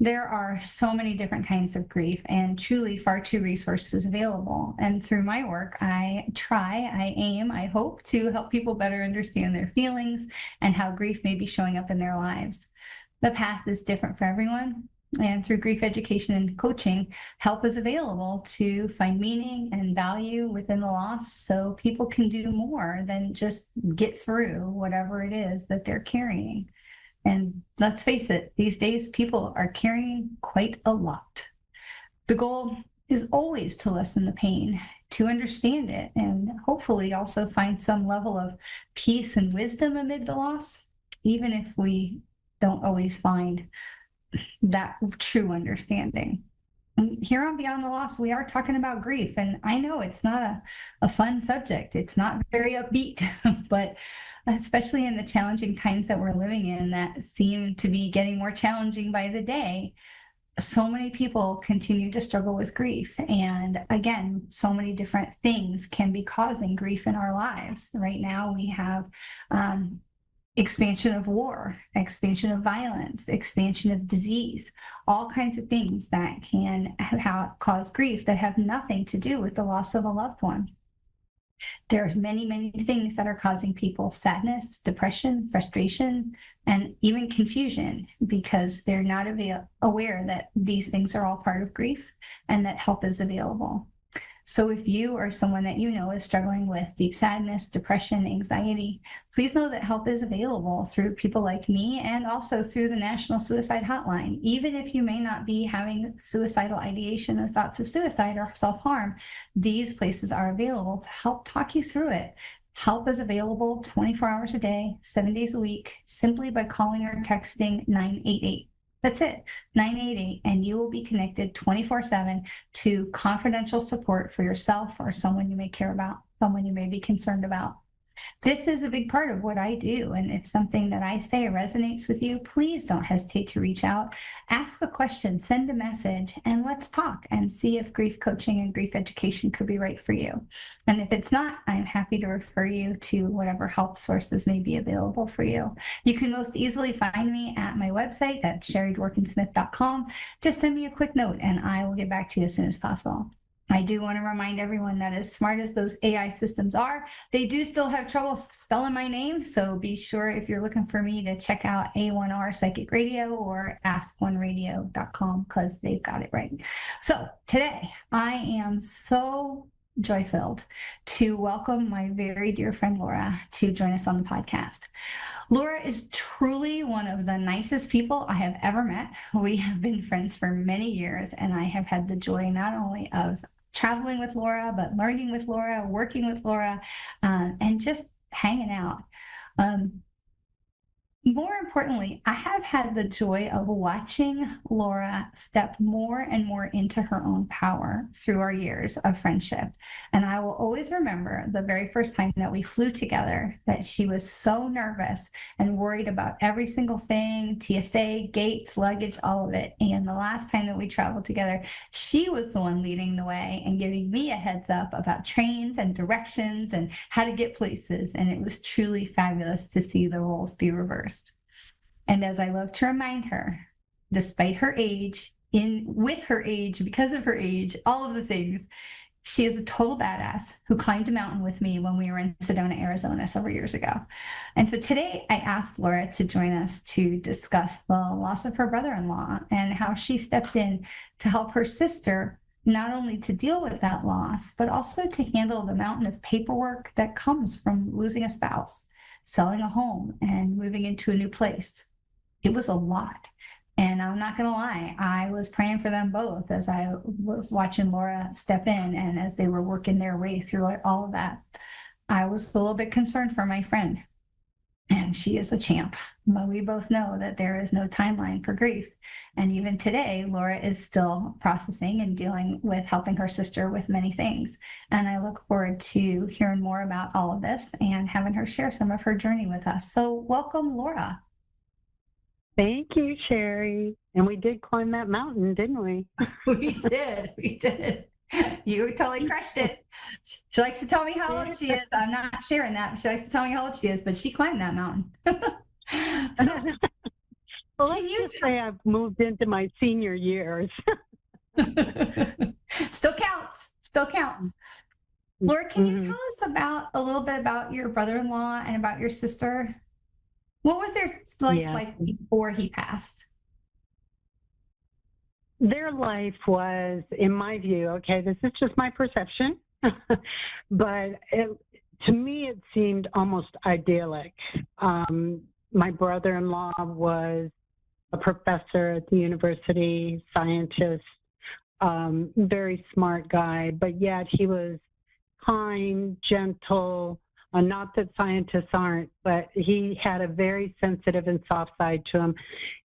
S14: There are so many different kinds of grief and truly far too resources available. And through my work, I hope to help people better understand their feelings and how grief may be showing up in their lives. The path is different for everyone. And through grief education and coaching, help is available to find meaning and value within the loss so people can do more than just get through whatever it is that they're carrying. And let's face it, these days people are carrying quite a lot. The goal is always to lessen the pain, to understand it, and hopefully also find some level of peace and wisdom amid the loss, even if we don't always find that true understanding. And here on Beyond the Loss, we are talking about grief, and I know it's not a fun subject. It's not very upbeat, but especially in the challenging times that we're living in that seem to be getting more challenging by the day, so many people continue to struggle with grief. And again, so many different things can be causing grief in our lives. Right now, we have expansion of war, expansion of violence, expansion of disease, all kinds of things that can cause grief that have nothing to do with the loss of a loved one. There's many, many things that are causing people sadness, depression, frustration, and even confusion because they're not aware that these things are all part of grief and that help is available. So if you or someone that you know is struggling with deep sadness, depression, anxiety, please know that help is available through people like me and also through the National Suicide Hotline. Even if you may not be having suicidal ideation or thoughts of suicide or self-harm, these places are available to help talk you through it. Help is available 24 hours a day, 7 days a week, simply by calling or texting 988. That's it, 988, and you will be connected 24/7 to confidential support for yourself or someone you may care about, someone you may be concerned about. This is a big part of what I do, and if something that I say resonates with you, please don't hesitate to reach out, ask a question, send a message, and let's talk and see if grief coaching and grief education could be right for you. And if it's not, I'm happy to refer you to whatever help sources may be available for you. You can most easily find me at my website at SherryDworkinsmith.com. Just send me a quick note and I will get back to you as soon as possible. I do want to remind everyone that as smart as those AI systems are, they do still have trouble spelling my name. So be sure if you're looking for me to check out A1R Psychic Radio or AskOneRadio.com because they've got it right. So today I am so joy-filled to welcome my very dear friend Laura to join us on the podcast. Laura is truly one of the nicest people I have ever met. We have been friends for many years, and I have had the joy not only of traveling with Laura, but learning with Laura, working with Laura, and just hanging out. more importantly, I have had the joy of watching Laura step more and more into her own power through our years of friendship. And I will always remember the very first time that we flew together, that she was so nervous and worried about every single thing, TSA, gates, luggage, all of it. And the last time that we traveled together, she was the one leading the way and giving me a heads up about trains and directions and how to get places. And it was truly fabulous to see the roles be reversed. And as I love to remind her, despite her age, with her age, because of her age, all of the things, she is a total badass who climbed a mountain with me when we were in Sedona, Arizona several years ago. And so today I asked Laura to join us to discuss the loss of her brother-in-law and how she stepped in to help her sister not only to deal with that loss, but also to handle the mountain of paperwork that comes from losing a spouse, selling a home, and moving into a new place. It was a lot. And I'm not going to lie, I was praying for them both as I was watching Laura step in and as they were working their way through all of that. I was a little bit concerned for my friend, and she is a champ. But we both know that there is no timeline for grief. And even today, Laura is still processing and dealing with helping her sister with many things. And I look forward to hearing more about all of this and having her share some of her journey with us. So welcome, Laura.
S15: Thank you, Sherry. And we did climb that mountain, didn't we?
S14: We did. We did. You totally crushed it. She likes to tell me how old she is. I'm not sharing that. She likes to tell me how old she is, but she climbed that mountain. So,
S15: well, let's just say I've moved into my senior years.
S14: Still counts. Still counts. Laura, can you tell us a little bit about your brother-in-law and about your sister? What was their life like before he passed?
S15: Their life was, in my view, okay, this is just my perception, but to me it seemed almost idyllic. My brother-in-law was a professor at the university, scientist, very smart guy, but yet he was kind, gentle. Not that scientists aren't, but he had a very sensitive and soft side to him,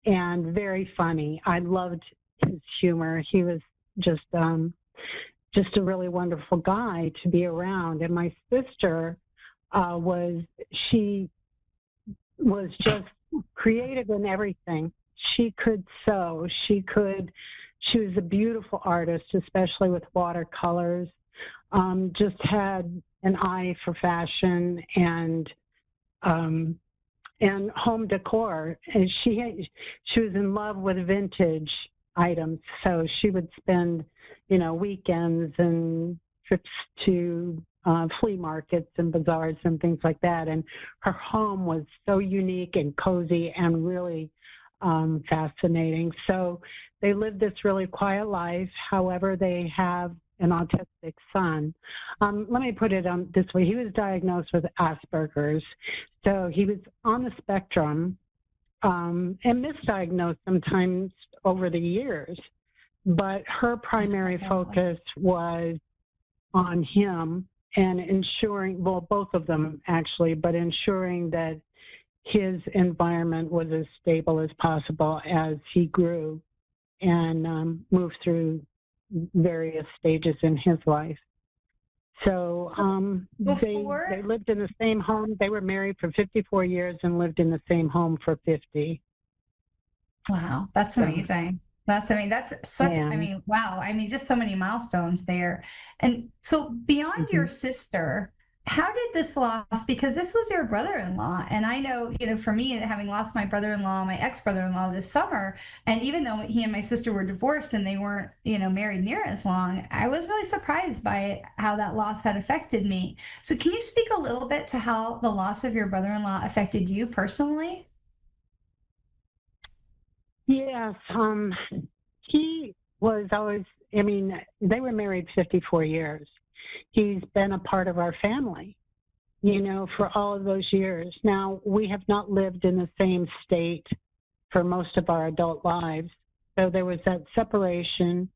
S15: and very funny. I loved his humor. He was just a really wonderful guy to be around. And my sister was just creative in everything. She could sew. She was a beautiful artist, especially with watercolors. Just had an eye for fashion and home decor. And she was in love with vintage items, so she would spend, weekends and trips to flea markets and bazaars and things like that. And her home was so unique and cozy and really fascinating. So they lived this really quiet life. However, they have an autistic son. Let me put it this way. He was diagnosed with Asperger's. So he was on the spectrum and misdiagnosed sometimes over the years. But her primary focus was on him and ensuring, well, both of them actually, but ensuring that his environment was as stable as possible as he grew and moved through various stages in his life. So they lived in the same home. They were married for 54 years and lived in the same home for 50.
S14: Wow, that's amazing. That's such, wow. Just so many milestones there. And so beyond your sister, how did this loss, because this was your brother-in-law, and I know, for me, having lost my brother-in-law, my ex-brother-in-law this summer, and even though he and my sister were divorced and they weren't, married near as long, I was really surprised by how that loss had affected me. So can you speak a little bit to how the loss of your brother-in-law affected you personally?
S15: Yes, he was always, they were married 54 years. He's been a part of our family, for all of those years. Now, we have not lived in the same state for most of our adult lives. So there was that separation,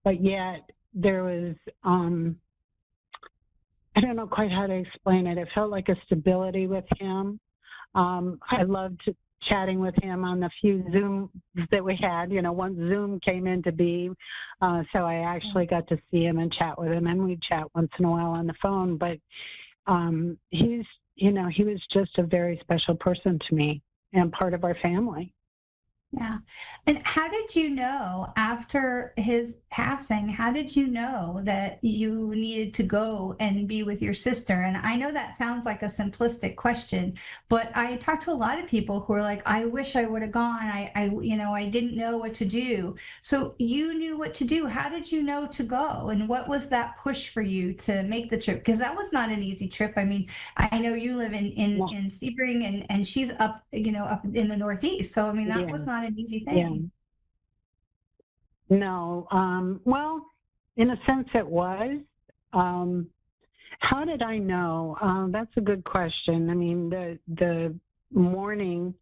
S15: but yet there was, I don't know quite how to explain it. It felt like a stability with him. I loved chatting with him on the few Zooms that we had. Once Zoom came into being, so I actually got to see him and chat with him, and we'd chat once in a while on the phone. But he was just a very special person to me and part of our family.
S14: Yeah. And how did you know after his passing, how did you know that you needed to go and be with your sister? And I know that sounds like a simplistic question, but I talked to a lot of people who are like, I wish I would have gone. I didn't know what to do. So you knew what to do. How did you know to go? And what was that push for you to make the trip? Because that was not an easy trip. I mean, I know you live in Sebring and she's up, up in the Northeast. So, I mean, that was not an easy thing.
S15: Yeah. No. Well, in a sense it was. How did I know? That's a good question. I mean, the morning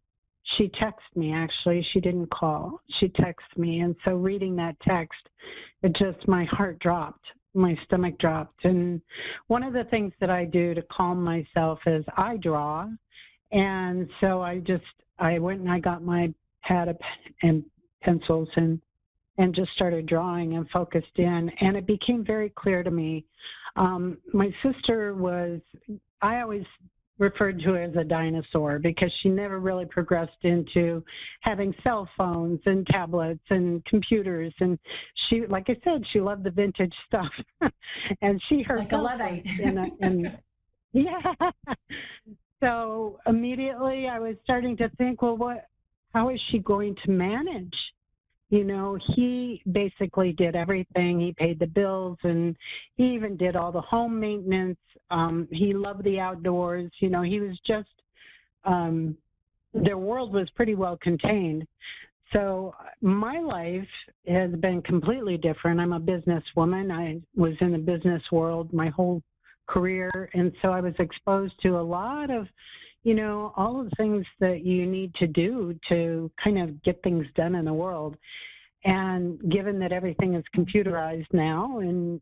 S15: she texted me, actually. She didn't call. She texted me. And so reading that text, my heart dropped. My stomach dropped. And one of the things that I do to calm myself is I draw. And so I went and I got my pad and pencils and just started drawing and focused in. And it became very clear to me. My sister I always referred to her as a dinosaur because she never really progressed into having cell phones and tablets and computers. And she, like I said, she loved the vintage stuff. And she herself yeah. So immediately I was starting to think, well, how is she going to manage? He basically did everything. He paid the bills, and he even did all the home maintenance. He loved the outdoors. He was just, their world was pretty well contained. So my life has been completely different. I'm a businesswoman. I was in the business world my whole career, and so I was exposed to a lot of all of the things that you need to do to kind of get things done in the world. And given that everything is computerized now and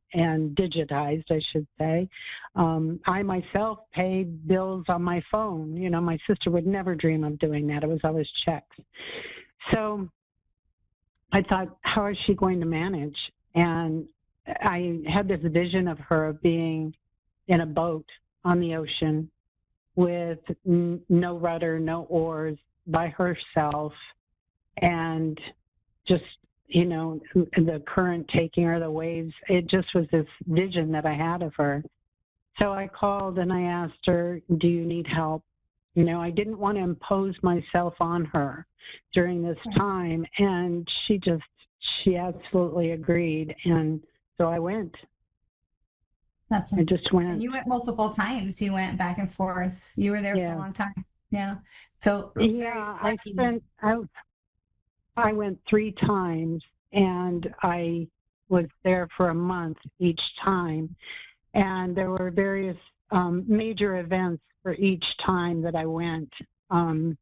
S15: digitized, I should say, I myself pay bills on my phone. My sister would never dream of doing that. It was always checks. So I thought, how is she going to manage? And I had this vision of her being in a boat on the ocean with no rudder, no oars, by herself, and just, the current taking her, the waves. It just was this vision that I had of her. So I called and I asked her, do you need help? I didn't want to impose myself on her during this time. And she absolutely agreed. And so I went. I just went.
S14: And you went multiple times. You went back and forth. You were there for a long time. Yeah. So
S15: I went 3 times, and I was there for a month each time. And there were various major events for each time that I went. And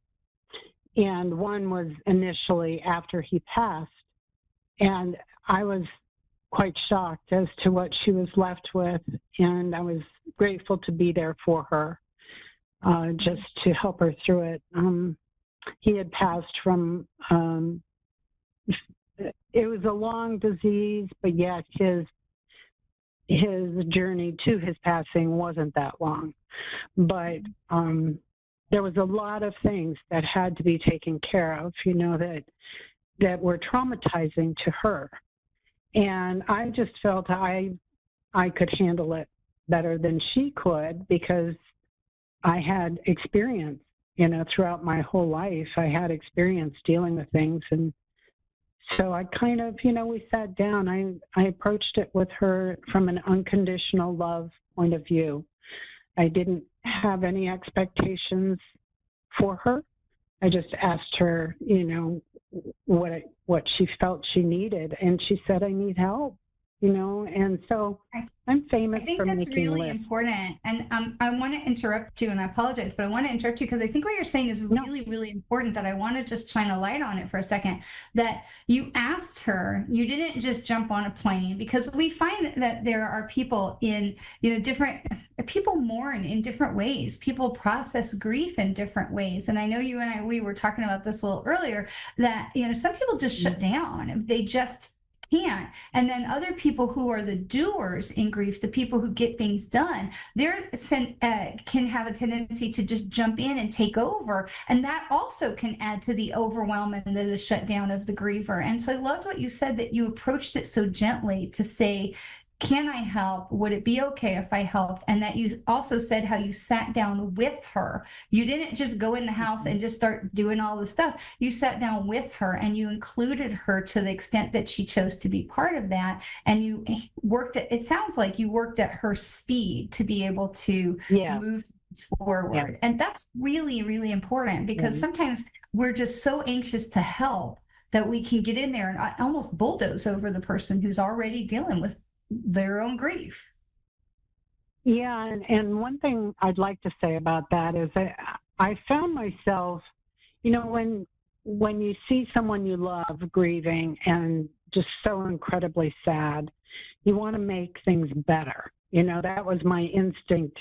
S15: one was initially after he passed. And I was quite shocked as to what she was left with, and I was grateful to be there for her, just to help her through it. He had passed from, it was a long disease, but yet his journey to his passing wasn't that long. But there was a lot of things that had to be taken care of, that were traumatizing to her. And I just felt I could handle it better than she could because I had experience, throughout my whole life. I had experience dealing with things. And so I kind of, we sat down. I approached it with her from an unconditional love point of view. I didn't have any expectations for her. I just asked her, what she felt she needed. And she said, I need help. and so I'm famous
S14: I think
S15: for
S14: that's
S15: making
S14: really
S15: lists.
S14: important. And I want to interrupt you, and I apologize, but I want to interrupt you because I think what you're saying is really, really important that I want to just shine a light on it for a second. That you asked her, you didn't just jump on a plane, because we find that there are people in, different, people mourn in different ways. People process grief in different ways. And I know you and we were talking about this a little earlier, that, some people just shut down. They just can't. And then other people who are the doers in grief, the people who get things done, can have a tendency to just jump in and take over. And that also can add to the overwhelm and the shutdown of the griever. And so I loved what you said, that you approached it so gently to say, can I help? Would it be okay if I helped? And that you also said how you sat down with her. You didn't just go in the house and just start doing all the stuff. You sat down with her and you included her to the extent that she chose to be part of that. And you it sounds like you worked at her speed to be able to move forward. Yeah. And that's really, really important, because sometimes we're just so anxious to help that we can get in there and almost bulldoze over the person who's already dealing with their own grief.
S15: Yeah, and one thing I'd like to say about that is I found myself, when you see someone you love grieving and just so incredibly sad, you want to make things better. That was my instinct.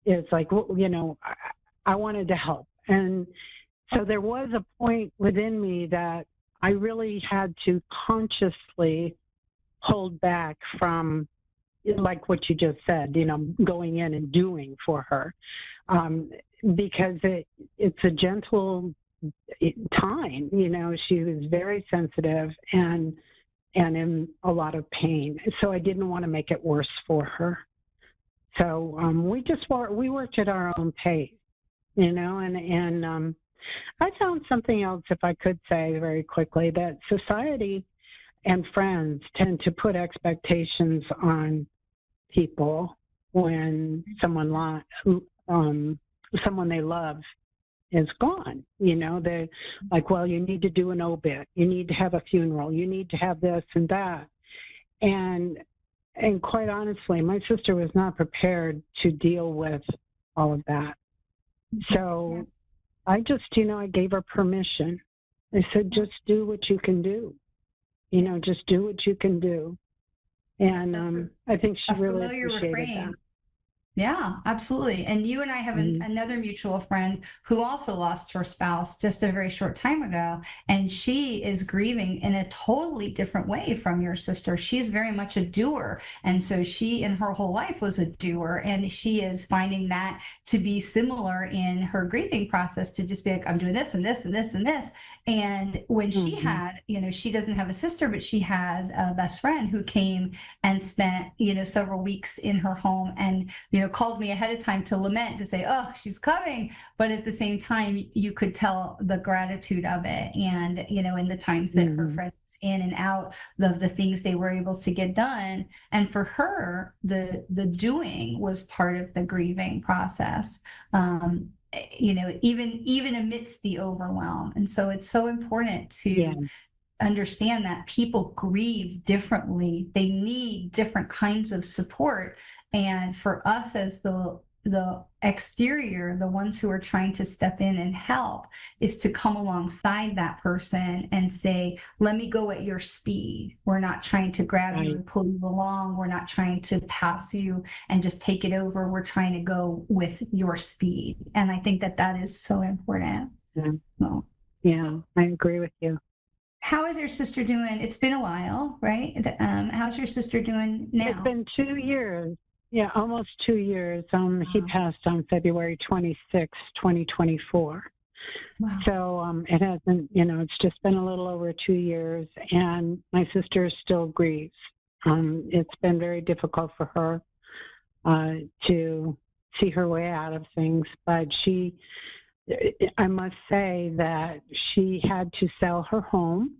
S15: It's like, I wanted to help. And so there was a point within me that I really had to consciously hold back from, like what you just said, going in and doing for her, because it's a gentle time. She was very sensitive and in a lot of pain, so I didn't want to make it worse for her. So we worked at our own pace, and I found something else, if I could say very quickly, that society and friends tend to put expectations on people when someone they love is gone. They're like, well, you need to do an obit, you need to have a funeral, you need to have this and that. And quite honestly, my sister was not prepared to deal with all of that. So I just, I gave her permission. I said, just do what you can do. Just do what you can do. And I think she really appreciated that.
S14: Yeah, absolutely. And you and I have another mutual friend who also lost her spouse just a very short time ago. And she is grieving in a totally different way from your sister. She's very much a doer. And so she, in her whole life, was a doer. And she is finding that to be similar in her grieving process, to just be like, I'm doing this and this and this and this. And when she had, she doesn't have a sister, but she has a best friend who came and spent, several weeks in her home and, called me ahead of time to lament, to say, oh, she's coming. But at the same time, you could tell the gratitude of it. And, in the times that her friend was in and out of the things they were able to get done. And for her, the doing was part of the grieving process. Even amidst the overwhelm. And so it's so important to understand that people grieve differently. They need different kinds of support. And for us as the exterior, the ones who are trying to step in and help, is to come alongside that person and say, let me go at your speed. We're not trying to grab you and pull you along. We're not trying to pass you and just take it over. We're trying to go with your speed. And I think that is so important.
S15: Yeah, I agree with you.
S14: How is your sister doing? It's been a while, right? How's your sister doing now?
S15: It's been 2 years. Yeah, almost 2 years. He passed on February 26, 2024. Wow. So it hasn't, it's just been a little over 2 years, and my sister still grieves. It's been very difficult for her to see her way out of things, but I must say that she had to sell her home.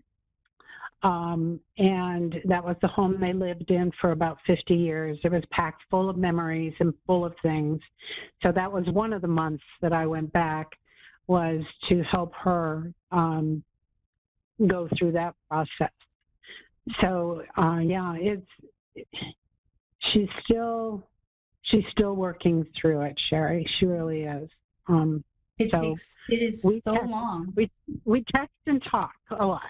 S15: And that was the home they lived in for about 50 years. It was packed full of memories and full of things. So that was one of the months that I went back, was to help her go through that process. So, she's still working through it, Sherry. She really is.
S14: It is so long.
S15: We text and talk a lot.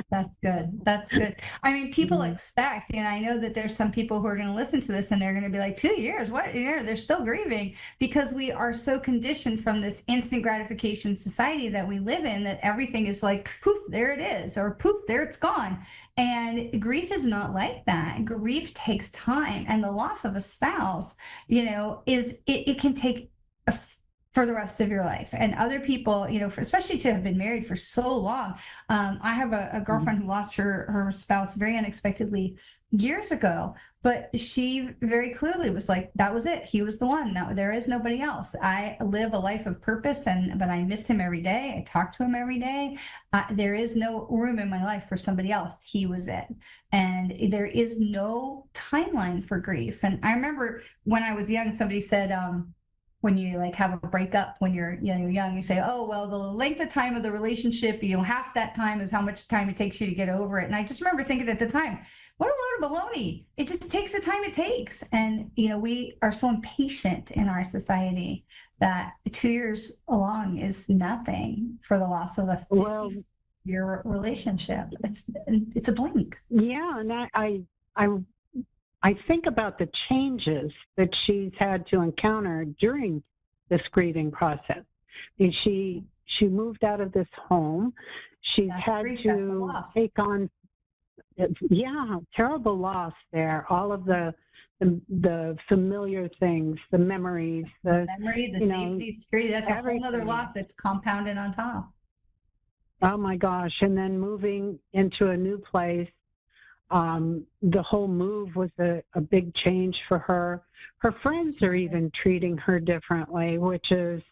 S14: That's good. That's good. I mean, people expect, and I know that there's some people who are going to listen to this and they're going to be like, 2 years, what? They're still grieving, because we are so conditioned from this instant gratification society that we live in, that everything is like, poof, there it is, or poof, there it's gone. And grief is not like that. Grief takes time, and the loss of a spouse, it can take for the rest of your life. And other people, especially to have been married for so long. I have a girlfriend who lost her spouse very unexpectedly years ago, but she very clearly was like, that was it. He was the one. No, there is nobody else. I live a life of purpose, but I miss him every day. I talk to him every day. There is no room in my life for somebody else. He was it. And there is no timeline for grief. And I remember when I was young, somebody said, when you have a breakup when you're young, you say, oh, well, the length of time of the relationship, half that time is how much time it takes you to get over it. And I just remember thinking at the time, what a load of baloney. It just takes the time it takes. And, we are so impatient in our society that 2 years along is nothing for the loss of a 50-year relationship. It's a blink.
S15: Yeah. And I think about the changes that she's had to encounter during this grieving process. She moved out of this home. She's had to take on, terrible loss there. All of the familiar things, the memories, the
S14: safety, security. That's everything. A whole other loss that's compounded on top.
S15: Oh my gosh! And then moving into a new place. The whole move was a big change for her. Her friends are even treating her differently, which is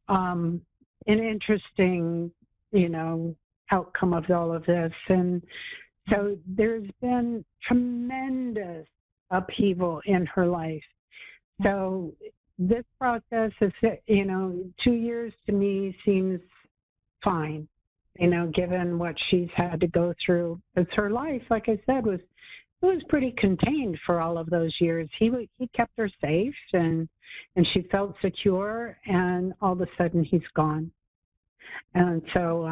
S15: an interesting, outcome of all of this. And so there's been tremendous upheaval in her life. So this process is, 2 years to me seems fine. Given what she's had to go through. Because her life, like I said, was pretty contained for all of those years. He kept her safe, and she felt secure, and all of a sudden he's gone. And so,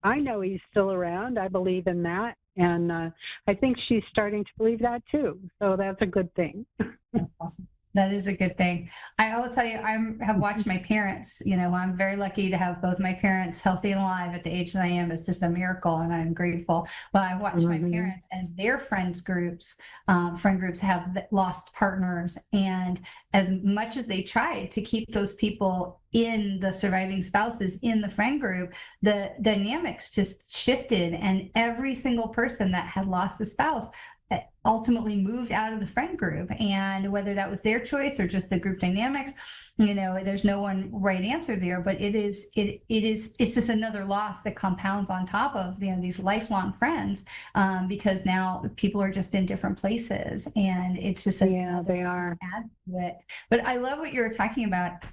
S15: I know he's still around. I believe in that. And I think she's starting to believe that too. So that's a good thing.
S14: That's awesome. That is a good thing. I will tell you, I have watched my parents, I'm very lucky to have both my parents healthy and alive at the age that I am. It's just a miracle, and I'm grateful. But I watched my parents as their friend groups have lost partners. And as much as they tried to keep those people in the surviving spouses in the friend group, the dynamics just shifted. And every single person that had lost a spouse ultimately moved out of the friend group. And whether that was their choice or just the group dynamics, there's no one right answer there, but it's just another loss that compounds on top of these lifelong friends, because now people are just in different places, and it's just
S15: they are
S14: add to it. But I love what you're talking about,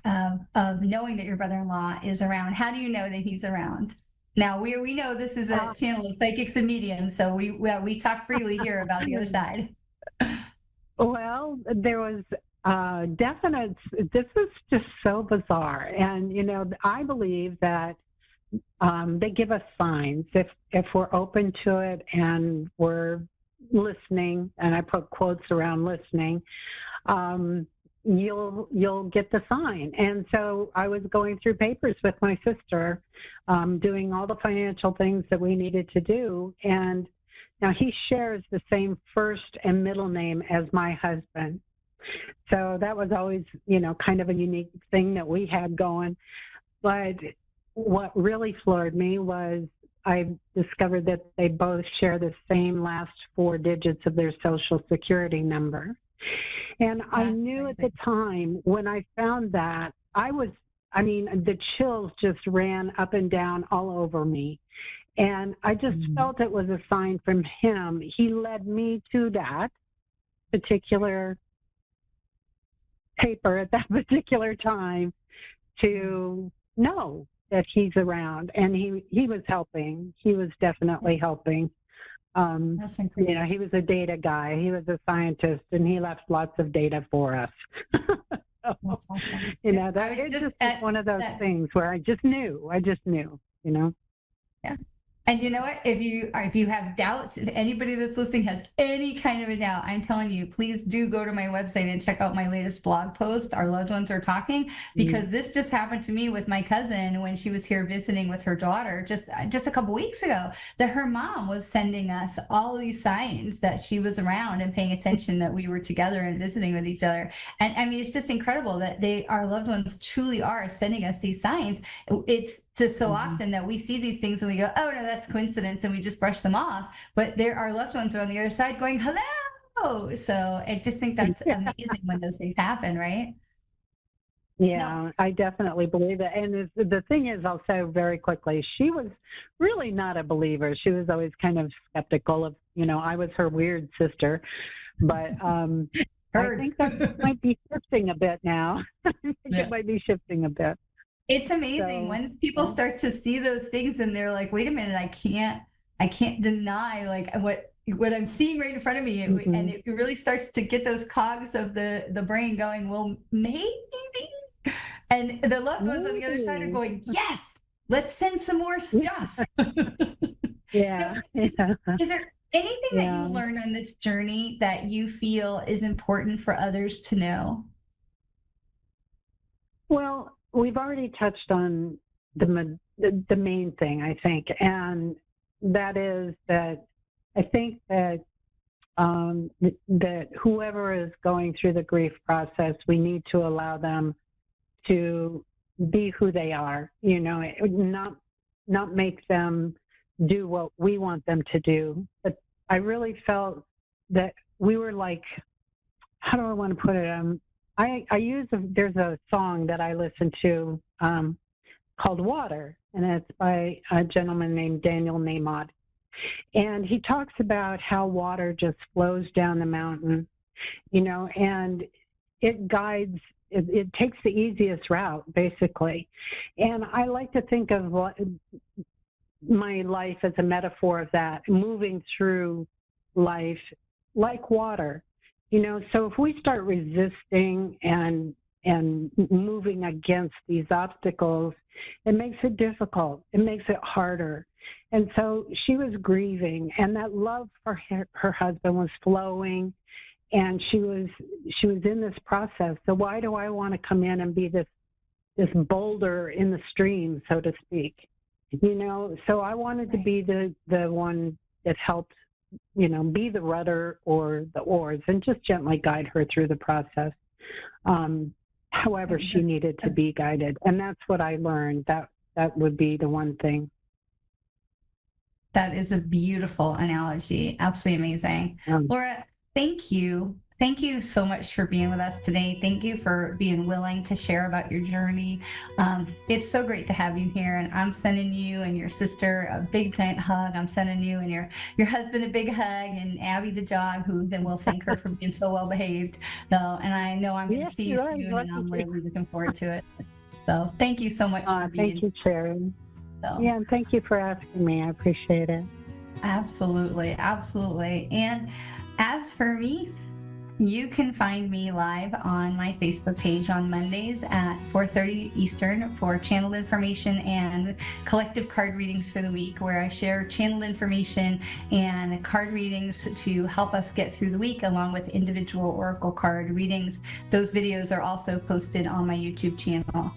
S14: of knowing that your brother-in-law is around. How do you know that he's around? Now, we know this is a channel of psychics and mediums, so we talk freely here about the other side.
S15: Well, there was definite, this is just so bizarre. And, I believe that they give us signs if we're open to it and we're listening, and I put quotes around listening, you'll get the sign. And so I was going through papers with my sister, doing all the financial things that we needed to do. And now he shares the same first and middle name as my husband. So that was always, kind of a unique thing that we had going. But what really floored me was I discovered that they both share the same last 4 digits of their Social Security number. And I knew at the time when I found that, the chills just ran up and down all over me. And I just felt it was a sign from him. He led me to that particular paper at that particular time to know that he's around. And he was helping. He was definitely helping.
S14: That's incredible.
S15: He was a data guy. He was a scientist, and he left lots of data for us.
S14: That's awesome.
S15: It's just one of those things where I just knew.
S14: Yeah. And you know what? If you have doubts, if anybody that's listening has any kind of a doubt, I'm telling you, please do go to my website and check out my latest blog post, Our Loved Ones Are Talking, because this just happened to me with my cousin when she was here visiting with her daughter just a couple weeks ago, that her mom was sending us all these signs that she was around and paying attention, that we were together and visiting with each other. And I mean, it's just incredible that our loved ones truly are sending us these signs. It's just so often that we see these things and we go, oh no, that's coincidence, and we just brush them off. But our loved ones are on the other side going, hello. So I just think that's amazing when those things happen, right?
S15: Yeah, I definitely believe it. And the thing is, I'll say very quickly, she was really not a believer. She was always kind of skeptical of, I was her weird sister. But I think that might be shifting a bit now. It might be shifting a bit.
S14: It's amazing once people start to see those things and they're like, wait a minute, I can't deny like what I'm seeing right in front of me. And it really starts to get those cogs of the brain going, well, maybe. And the loved ones on the other side are going, yes, let's send some more stuff.
S15: Yeah.
S14: Is there anything that you learned on this journey that you feel is important for others to know?
S15: Well, we've already touched on the main thing, I think, and that is that I think that that whoever is going through the grief process, we need to allow them to be who they are, not make them do what we want them to do. But I really felt that we were like, how do I want to put it? There's a song that I listen to called Water, and it's by a gentleman named Daniel Namod. And he talks about how water just flows down the mountain, and it guides, it takes the easiest route, basically. And I like to think of my life as a metaphor of that, moving through life like water. So if we start resisting and moving against these obstacles, it makes it difficult. It makes it harder. And so she was grieving, and that love for her husband was flowing, and she was in this process. So why do I want to come in and be this boulder in the stream, so to speak? So I wanted to be the one that helped, be the rudder or the oars and just gently guide her through the process. However she needed to be guided. And that's what I learned. That would be the one thing.
S14: That is a beautiful analogy. Absolutely amazing. Laura, thank you. Thank you so much for being with us today. Thank you for being willing to share about your journey. It's so great to have you here, and I'm sending you and your sister a big giant hug. I'm sending you and your husband a big hug, and Abby the dog, who then will thank her for being so well behaved. So, and I know I'm going to see you soon, and I'm really looking forward to it. So thank you so much for being.
S15: Thank you, Sharon.
S14: So.
S15: Yeah, and thank you for asking me. I appreciate it.
S14: Absolutely, absolutely. And as for me, you can find me live on my Facebook page on Mondays at 4:30 Eastern for channeled information and collective card readings for the week, where I share channeled information and card readings to help us get through the week, along with individual oracle card readings. Those videos are also posted on my YouTube channel.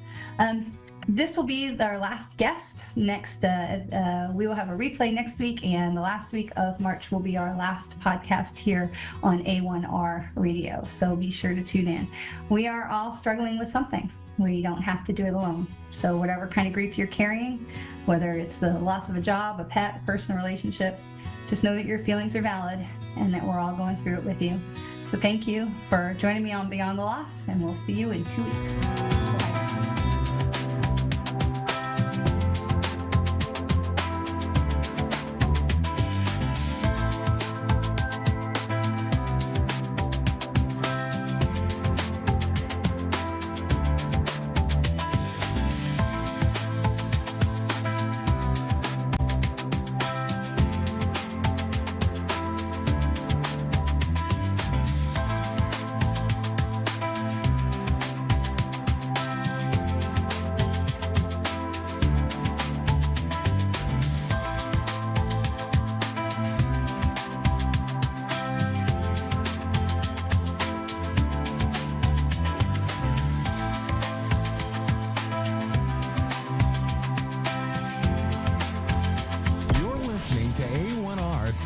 S14: This will be our last guest. Next, we will have a replay next week, and the last week of March will be our last podcast here on A1R Radio. So be sure to tune in. We are all struggling with something. We don't have to do it alone. So whatever kind of grief you're carrying, whether it's the loss of a job, a pet, a personal relationship, just know that your feelings are valid and that we're all going through it with you. So thank you for joining me on Beyond the Loss, and we'll see you in 2 weeks. Bye.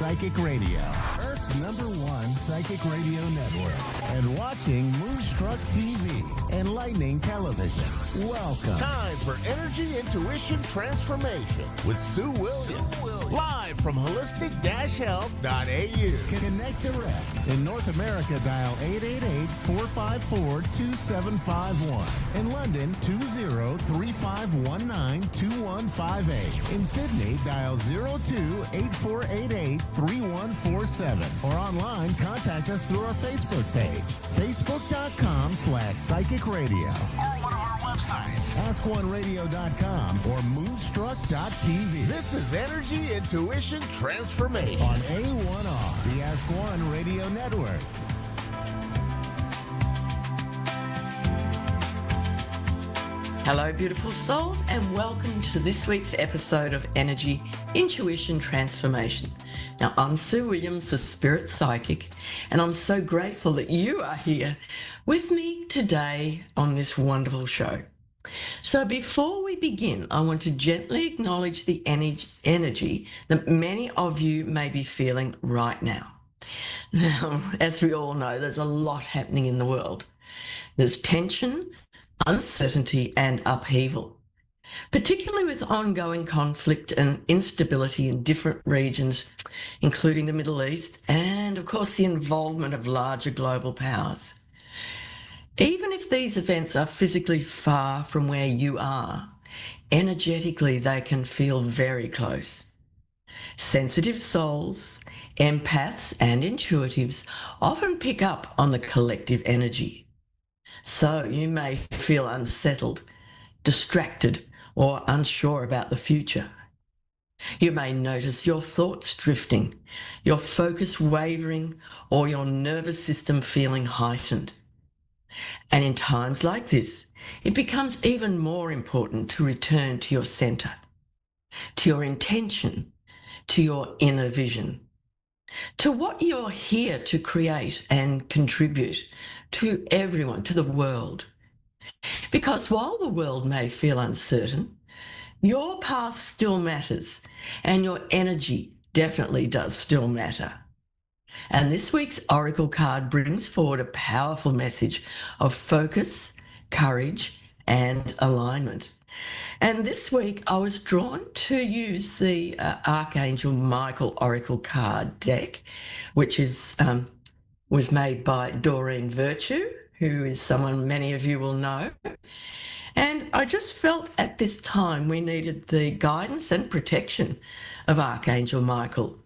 S3: Psychic Radio, Earth's #1 psychic radio network, and watching Moonstruck TV, enlightening television. Welcome. Time for Energy Intuition Transformation with Sue Williams. Live from holistic-health.au. Connect direct. In North America, dial 888-454-2751. In London, 20-3519-2158. In Sydney, dial 02-8488-3147. Or online, contact us through our Facebook page, facebook.com/psychic radio. Or one of our websites, askoneradio.com or moonstruck.tv. This is Energy Intuition Transformation on A1R, the Ask One Radio Network.
S10: Hello, beautiful souls, and welcome to this week's episode of Energy Intuition Transformation. Now, I'm Sue Williams, the Spirit Psychic, and I'm so grateful that you are here with me today on this wonderful show. So before we begin, I want to gently acknowledge the energy that many of you may be feeling right now. Now, as we all know, there's a lot happening in the world. There's tension, uncertainty, and upheaval, particularly with ongoing conflict and instability in different regions, including the Middle East, and of course the involvement of larger global powers. Even if these events are physically far from where you are, energetically they can feel very close. Sensitive souls, empaths, and intuitives often pick up on the collective energy. So you may feel unsettled, distracted, or unsure about the future. You may notice your thoughts drifting, your focus wavering, or your nervous system feeling heightened. And in times like this, it becomes even more important to return to your center, to your intention, to your inner vision, to what you're here to create and contribute to everyone, to the world. Because while the world may feel uncertain, your path still matters, and your energy definitely does still matter. And this week's Oracle card brings forward a powerful message of focus, courage, and alignment. And this week I was drawn to use the Archangel Michael Oracle card deck, which is was made by Doreen Virtue, who is someone many of you will know. And I just felt at this time we needed the guidance and protection of Archangel Michael.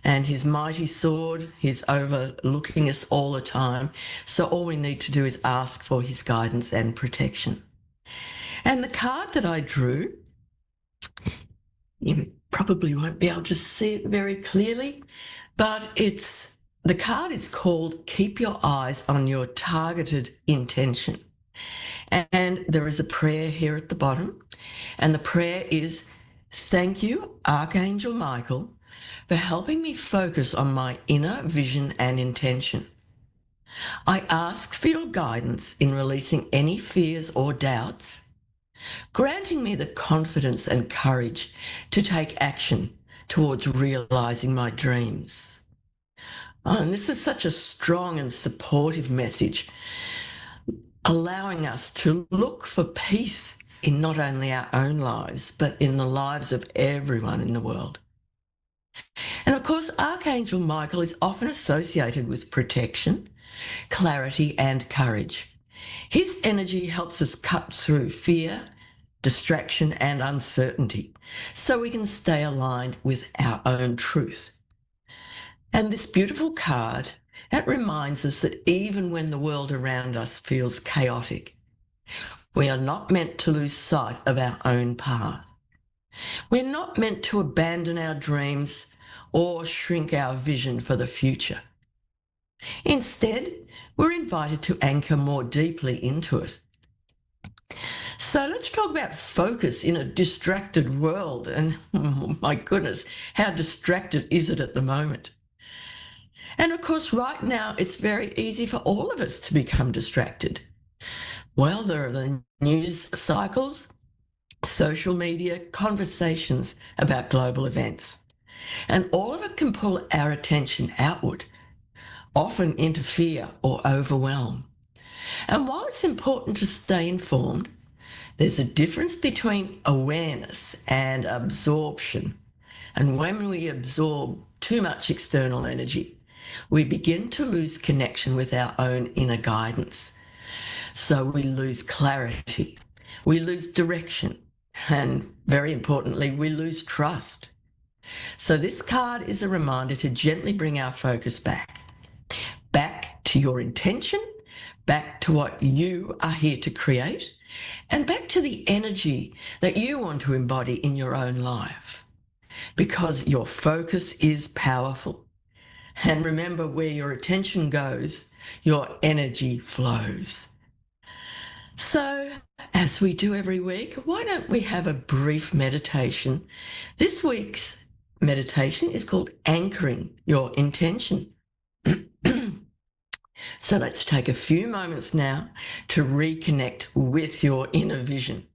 S10: And his mighty sword, he's overlooking us all the time. So all we need to do is ask for his guidance and protection. And the card that I drew, you probably won't be able to see it very clearly, but the card is called Keep Your Eyes on Your Targeted Intention. And there is a prayer here at the bottom. And the prayer is, thank you, Archangel Michael, for helping me focus on my inner vision and intention. I ask for your guidance in releasing any fears or doubts, granting me the confidence and courage to take action towards realizing my dreams. Oh, and this is such a strong and supportive message, allowing us to look for peace in not only our own lives, but in the lives of everyone in the world. And of course, Archangel Michael is often associated with protection, clarity, and courage. His energy helps us cut through fear, distraction, and uncertainty, so we can stay aligned with our own truth. And this beautiful card, it reminds us that even when the world around us feels chaotic, we are not meant to lose sight of our own path. We're not meant to abandon our dreams or shrink our vision for the future. Instead, we're invited to anchor more deeply into it. So let's talk about focus in a distracted world. And oh my goodness, how distracted is it at the moment? And of course, right now, it's very easy for all of us to become distracted. Well, there are the news cycles, social media, conversations about global events. And all of it can pull our attention outward, often into fear or overwhelm. And while it's important to stay informed, there's a difference between awareness and absorption. And when we absorb too much external energy, we begin to lose connection with our own inner guidance. So we lose clarity, we lose direction, and very importantly, we lose trust. So this card is a reminder to gently bring our focus back to your intention, back to what you are here to create, and back to the energy that you want to embody in your own life. Because your focus is powerful. And remember, where your attention goes, your energy flows. So, as we do every week, why don't we have a brief meditation? This week's meditation is called Anchoring Your Intention. So let's take a few moments now to reconnect with your inner vision.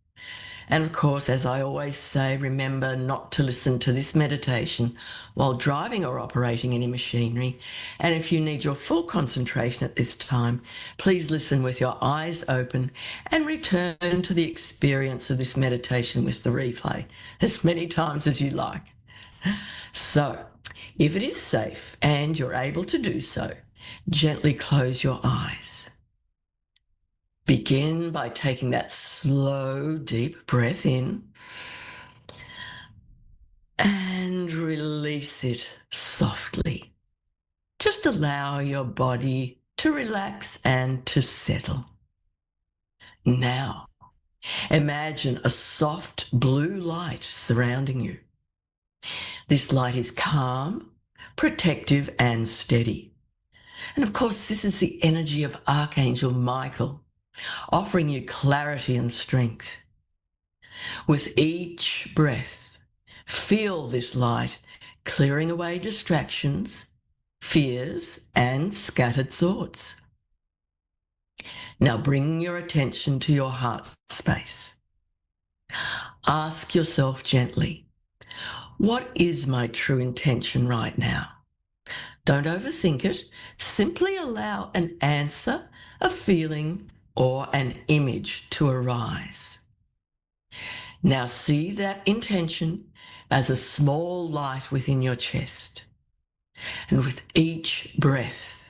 S10: And of course, as I always say, remember not to listen to this meditation while driving or operating any machinery. And if you need your full concentration at this time, please listen with your eyes open and return to the experience of this meditation with the replay as many times as you like. So, if it is safe and you're able to do so, gently close your eyes. Begin by taking that slow, deep breath in and release it softly. Just allow your body to relax and to settle. Now, imagine a soft blue light surrounding you. This light is calm, protective, and steady. And of course, this is the energy of Archangel Michael, offering you clarity and strength. With each breath, feel this light clearing away distractions, fears, and scattered thoughts. Now bring your attention to your heart space. Ask yourself gently, what is my true intention right now? Don't overthink it. Simply allow an answer, a feeling, or an image to arise. Now see that intention as a small light within your chest. And with each breath,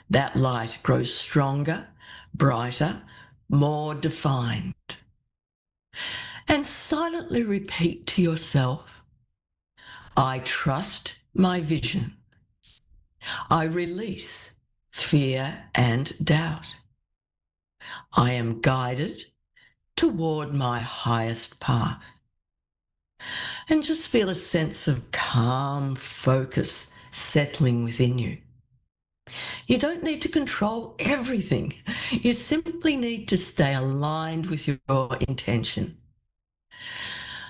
S10: that light grows stronger, brighter, more defined. And silently repeat to yourself, I trust my vision. I release fear and doubt. I am guided toward my highest path. And just feel a sense of calm focus settling within you. You don't need to control everything. You simply need to stay aligned with your intention.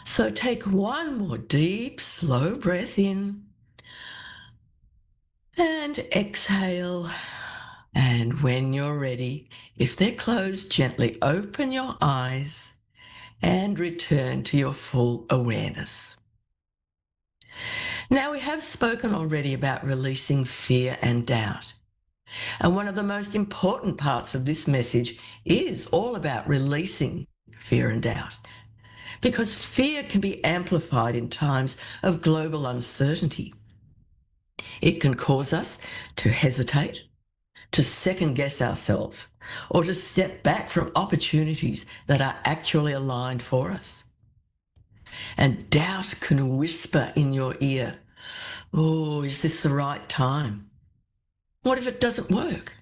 S10: So take one more deep, slow breath in and exhale. And when you're ready, if they're closed, gently open your eyes and return to your full awareness. Now, we have spoken already about releasing fear and doubt. And one of the most important parts of this message is all about releasing fear and doubt. Because fear can be amplified in times of global uncertainty. It can cause us to hesitate, to second guess ourselves, or to step back from opportunities that are actually aligned for us. And doubt can whisper in your ear, oh, is this the right time? What if it doesn't work?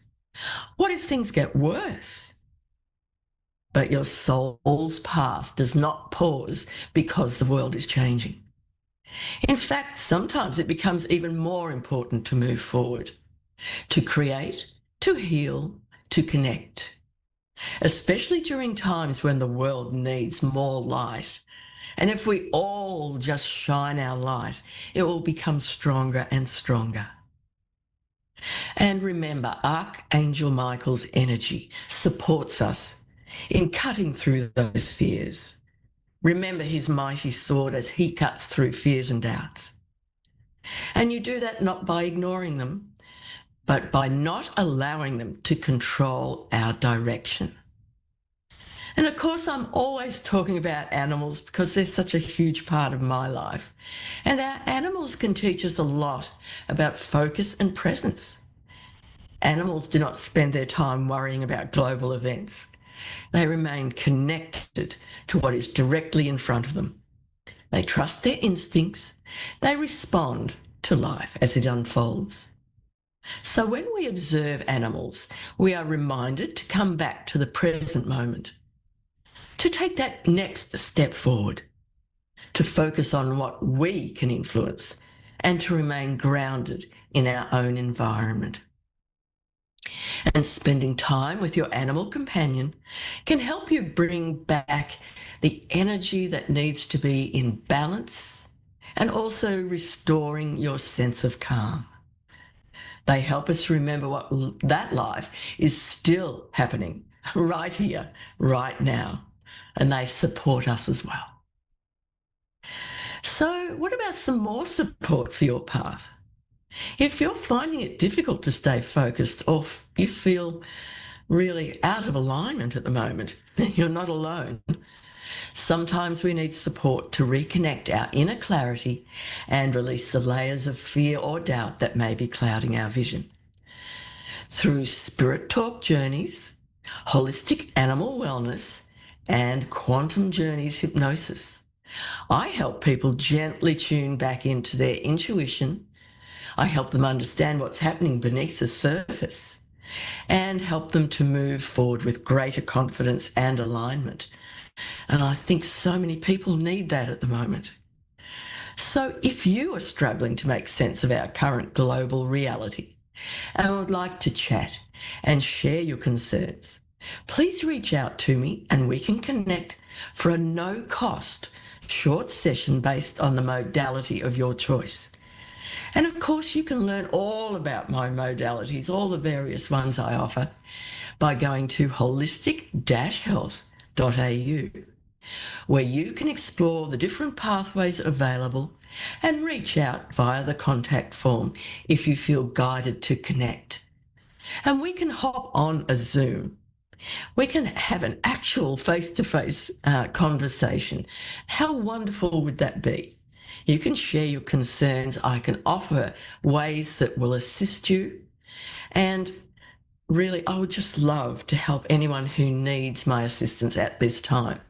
S10: What if things get worse? But your soul's path does not pause because the world is changing. In fact, sometimes it becomes even more important to move forward, to create, to heal, to connect, especially during times when the world needs more light. And if we all just shine our light, it will become stronger and stronger. And remember, Archangel Michael's energy supports us in cutting through those fears. Remember his mighty sword as he cuts through fears and doubts. And you do that not by ignoring them, but by not allowing them to control our direction. And of course, I'm always talking about animals because they're such a huge part of my life. And our animals can teach us a lot about focus and presence. Animals do not spend their time worrying about global events. They remain connected to what is directly in front of them. They trust their instincts. They respond to life as it unfolds. So when we observe animals, we are reminded to come back to the present moment, to take that next step forward, to focus on what we can influence, and to remain grounded in our own environment. And spending time with your animal companion can help you bring back the energy that needs to be in balance and also restoring your sense of calm. They help us remember that life is still happening right here, right now, and they support us as well. So what about some more support for your path? If you're finding it difficult to stay focused or you feel really out of alignment at the moment, you're not alone. Sometimes we need support to reconnect our inner clarity and release the layers of fear or doubt that may be clouding our vision. Through Spirit Talk Journeys, Holistic Animal Wellness, and Quantum Journeys Hypnosis, I help people gently tune back into their intuition. I help them understand what's happening beneath the surface and help them to move forward with greater confidence and alignment. And I think so many people need that at the moment. So if you are struggling to make sense of our current global reality and would like to chat and share your concerns, please reach out to me and we can connect for a no-cost short session based on the modality of your choice. And of course, you can learn all about my modalities, all the various ones I offer, by going to holistic-health.au, where you can explore the different pathways available and reach out via the contact form if you feel guided to connect. And we can hop on a Zoom. We can have an actual face-to-face conversation. How wonderful would that be? You can share your concerns. I can offer ways that will assist you. And really, I would just love to help anyone who needs my assistance at this time.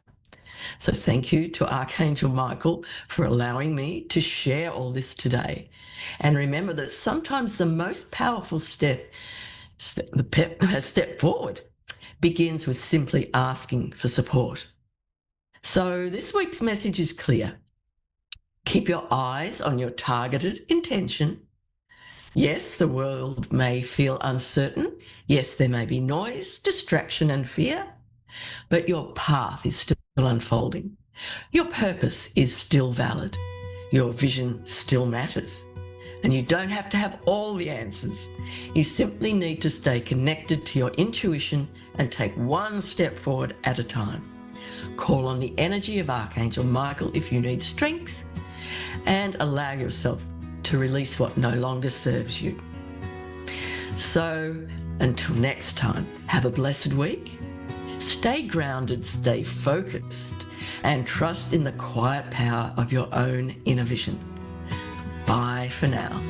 S10: So thank you to Archangel Michael for allowing me to share all this today. And remember that sometimes the most powerful step forward begins with simply asking for support. So this week's message is clear. Keep your eyes on your targeted intention. Yes, the world may feel uncertain. Yes, there may be noise, distraction, and fear, but your path is still unfolding. Your purpose is still valid. Your vision still matters. And you don't have to have all the answers. You simply need to stay connected to your intuition and take one step forward at a time. Call on the energy of Archangel Michael if you need strength, and allow yourself to release what no longer serves you. So until next time, have a blessed week. Stay grounded, stay focused, and trust in the quiet power of your own inner vision. Bye for now.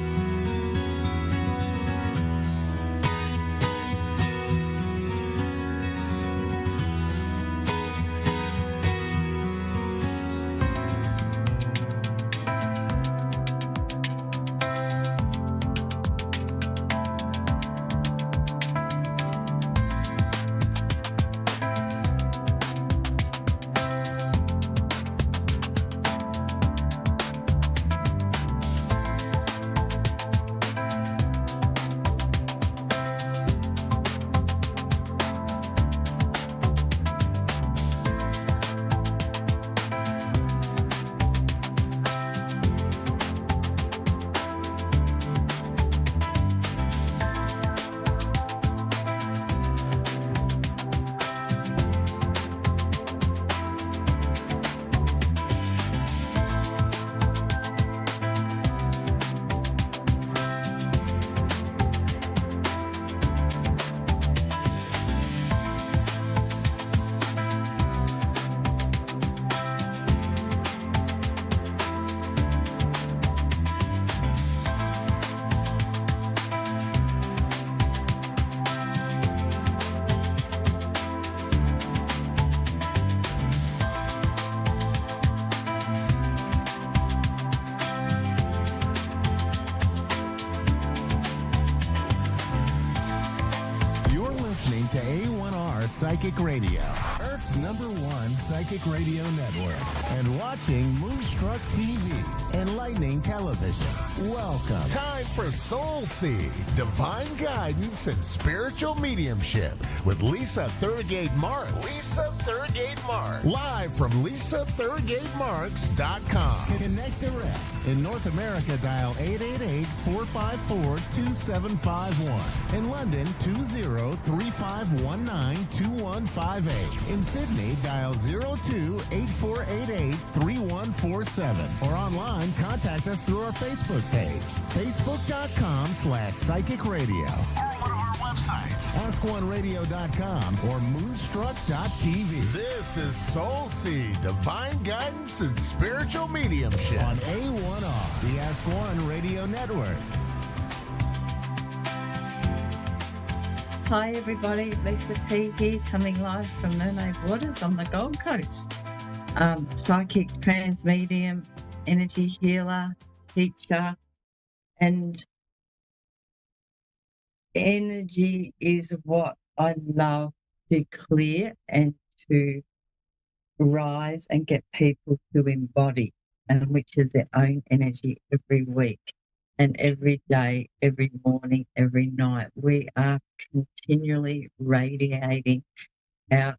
S3: listening to A1R Psychic Radio, Earth's #1 psychic radio network, and watching Moonstruck TV, Enlightening Television. Welcome. Time for Soul Seed, Divine Guidance and Spiritual Mediumship with Lisa Thurgate Marks. Lisa Thurgate Marks. Live from LisaThurgateMarks.com. Connect direct. In North America, dial 888-454-2751. In London, 20-3519-2158. In Sydney, dial 02-8488-3147. Or online, contact us through our Facebook page, facebook.com/psychic radio. Or one of our websites, askoneradio.com or moonstruck.tv. This is Soul Seed, Divine Guidance and Spiritual Mediumship on A1R, the Ask One Radio Network.
S16: Hi everybody, Lisa T here, coming live from Mermaid Waters on the Gold Coast. Psychic, trans medium, energy healer, teacher, and energy is what I love to clear and to rise and get people to embody, and which is their own energy every week and every day, every morning, every night. We are continually radiating our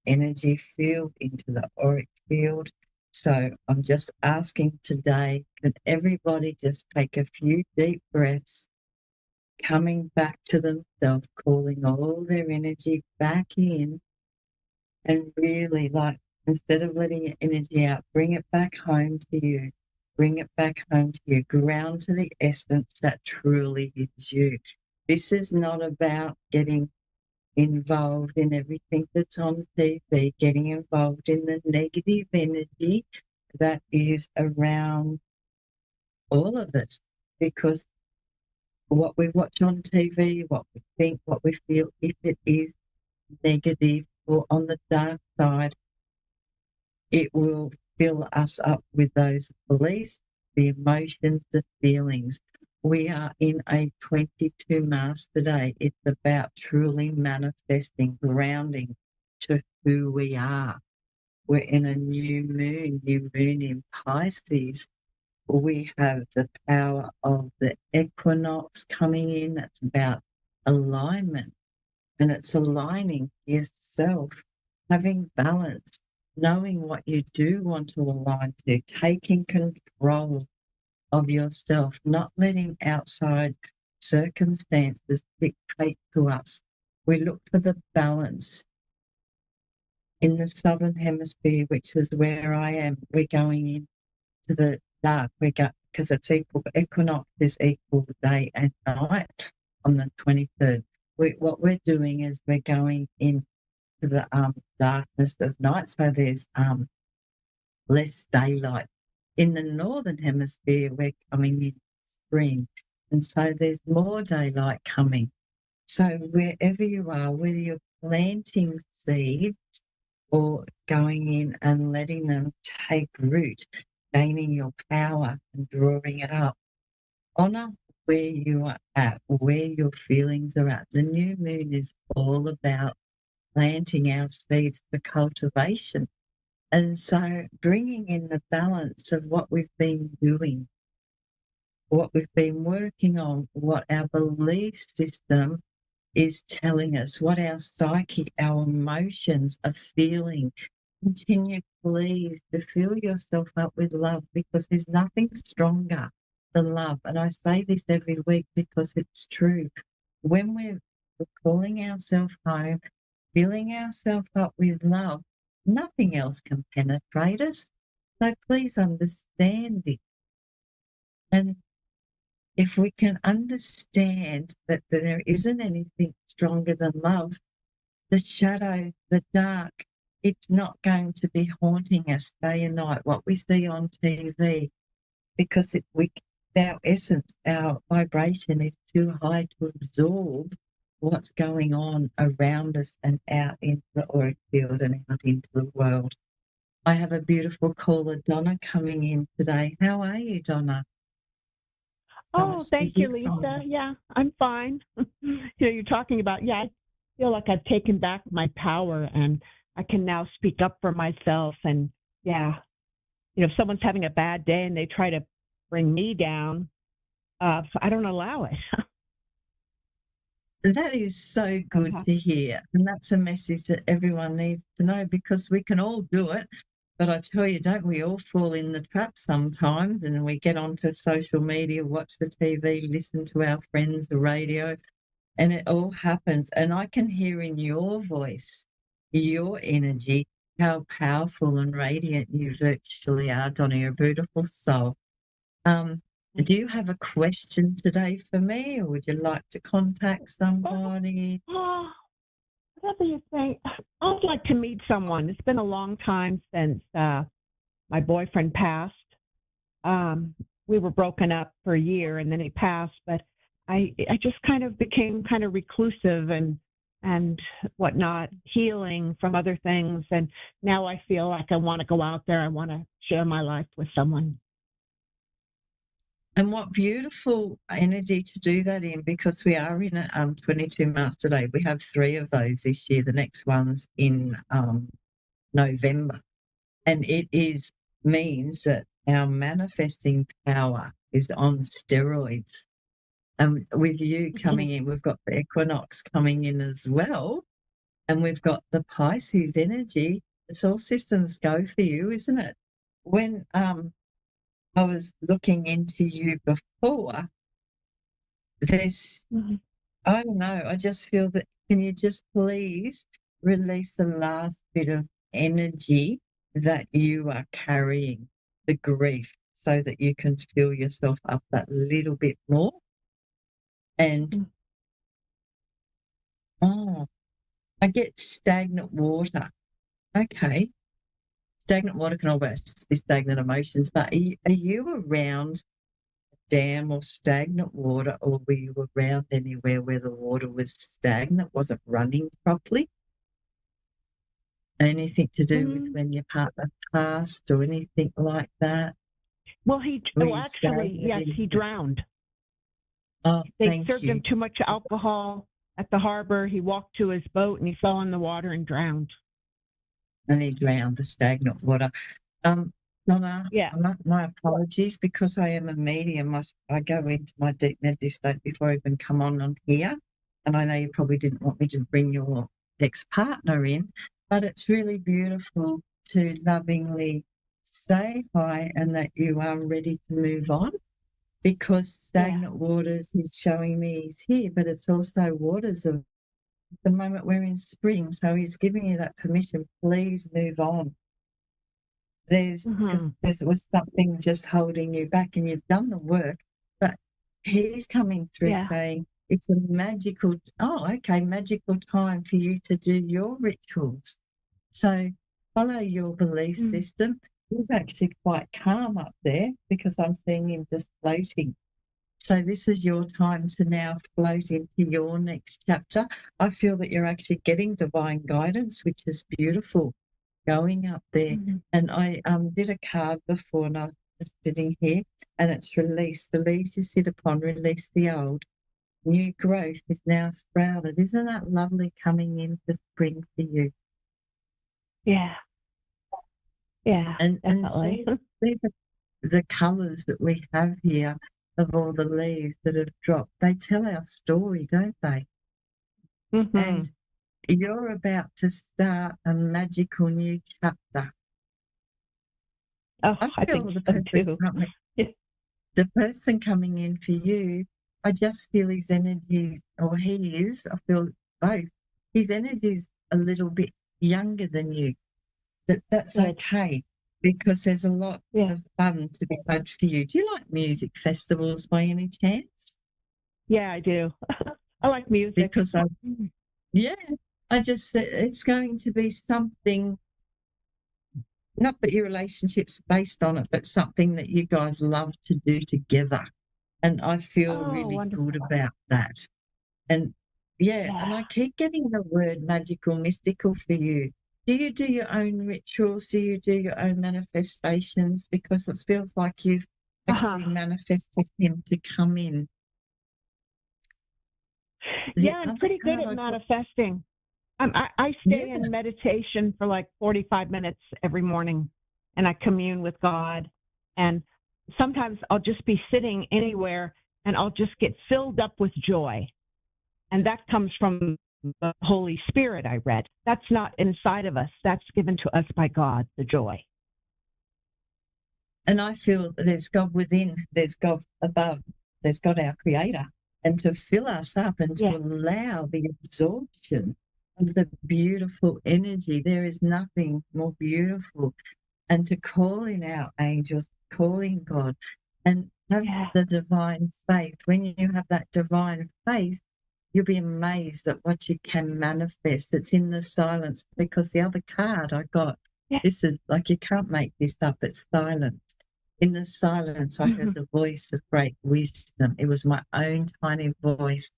S16: energy field into the auric field. So I'm just asking today, can everybody just take a few deep breaths, coming back to themselves, calling all their energy back in, and really, like, instead of letting your energy out, bring it back home to you. Bring it back home to you. Ground to the essence that truly is you. This is not about getting involved in everything that's on TV, getting involved in the negative energy that is around all of us, because what we watch on TV, what we think, what we feel, if it is negative or on the dark side, it will fill us up with those beliefs, the emotions, the feelings. We are in a 22 Mass today. It's about truly manifesting, grounding to who we are. We're in a new moon in Pisces. We have the power of the equinox coming in. That's about alignment, and it's aligning yourself, having balance, knowing what you do want to align to, taking control of yourself, not letting outside circumstances dictate to us. We look for the balance. In the southern hemisphere, which is where I am, we're going into the dark. Because it's equal, equinox is equal day and night on the 23rd. What we're doing is we're going into the darkness of night, so there's less daylight. In the northern hemisphere, we're coming in spring, and so there's more daylight coming. So wherever you are, whether you're planting seeds or going in and letting them take root, gaining your power and drawing it up, honor where you are at, where your feelings are at. The new moon is all about planting our seeds for cultivation. And so bringing in the balance of what we've been doing, what we've been working on, what our belief system is telling us, what our psyche, our emotions are feeling. Continue, please, to fill yourself up with love, because there's nothing stronger than love. And I say this every week because it's true. When we're calling ourselves home, filling ourselves up with love, nothing else can penetrate us. So please understand this. And if we can understand that there isn't anything stronger than love, the shadow, the dark, it's not going to be haunting us day and night, what we see on TV, because our essence, our vibration is too high to absorb what's going on around us and out into the auric field and out into the world. I have a beautiful caller, Donna, coming in today. How are you, Donna?
S17: Oh, thank you, Lisa. Yeah, I'm fine. You're talking about, feel like I've taken back my power and I can now speak up for myself. And yeah, if someone's having a bad day and they try to bring me down, I don't allow it.
S16: That is so good to hear. And that's a message that everyone needs to know, because we can all do it. But I tell you, don't we all fall in the trap sometimes? And we get onto social media, watch the TV, listen to our friends, the radio, and it all happens. And I can hear in your voice, your energy, how powerful and radiant you virtually are, Donna. You're a beautiful soul. Do you have a question today for me, or would you like to contact somebody?
S17: Whatever you think. I'd like to meet someone. It's been a long time since my boyfriend passed. We were broken up for a year, and then he passed. But I just kind of became kind of reclusive and whatnot, healing from other things. And now I feel like I want to go out there. I want to share my life with someone.
S16: And what beautiful energy to do that in, because we are in a 22 Master Day. We have 3 of those this year. The next one's in November. And it means that our manifesting power is on steroids. And with you coming in, we've got the equinox coming in as well. And we've got the Pisces energy. It's all systems go for you, isn't it? When I was looking into you before, there's, I don't know, I just feel that, can you just please release the last bit of energy that you are carrying, the grief, so that you can fill yourself up that little bit more? And, I get stagnant water. Okay. Stagnant water can always be stagnant emotions, but are you around a dam or stagnant water, or were you around anywhere where the water was stagnant, wasn't running properly? Anything to do with when your partner passed or anything like that?
S17: Well, actually, yes, he drowned.
S16: Oh,
S17: they served him too much alcohol at the harbor. He walked to his boat and he fell in the water and drowned. And he drowned, the stagnant water. Donna, my apologies, because I am a medium. I go into my deep meditative state before I even come on here. And I know you probably didn't want me to bring your ex-partner in, but it's really beautiful to lovingly say hi and that you are ready to move on, because stagnant waters is showing me he's here, but it's also waters of the moment we're in spring. So he's giving you that permission, please move on. Because there was something just holding you back, and you've done the work, but he's coming through saying it's a magical time for you to do your rituals. So follow your belief system. He's actually quite calm up there, because I'm seeing him just floating. So this is your time to now float into your next chapter. I feel that you're actually getting divine guidance, which is beautiful, going up there. And I did a card before, and I'm just sitting here, and it's release. The leaves you sit upon, release the old. New growth is now sprouted. Isn't that lovely, coming into spring for you? Yeah. Yeah,
S16: and
S17: definitely.
S16: see the colours that we have here of all the leaves that have dropped. They tell our story, don't they? And you're about to start a magical new chapter.
S17: Oh, I think so too.
S16: The person coming in for you, I just feel his energy, or he is, I feel both. His energy is a little bit younger than you, but that's okay, because there's a lot of fun to be had for you. Do you like music festivals by any chance?
S17: Yeah, I do. I like music.
S16: Because I just said it's going to be something, not that your relationship's based on it, but something that you guys love to do together. And I feel really good about that. And and I keep getting the word magical, mystical for you. Do you do your own rituals? Do you do your own manifestations? Because it feels like you've actually manifested him to come in.
S17: Yeah, I'm pretty good at manifesting.
S5: I stay in meditation for like 45 minutes every morning, and I commune with God. And sometimes I'll just be sitting anywhere, and I'll just get filled up with joy. And that comes from the Holy Spirit, I read. That's not inside of us. That's given to us by God, the joy.
S16: And I feel that there's God within, there's God above, there's God our Creator. And to fill us up and to allow the absorption of the beautiful energy, there is nothing more beautiful. And to call in our angels, call in God, and have the divine faith. When you have that divine faith, you'll be amazed at what you can manifest. It's in the silence, because the other card I got, this is like, you can't make this up, it's silence. In the silence, I heard the voice of great wisdom. It was my own tiny voice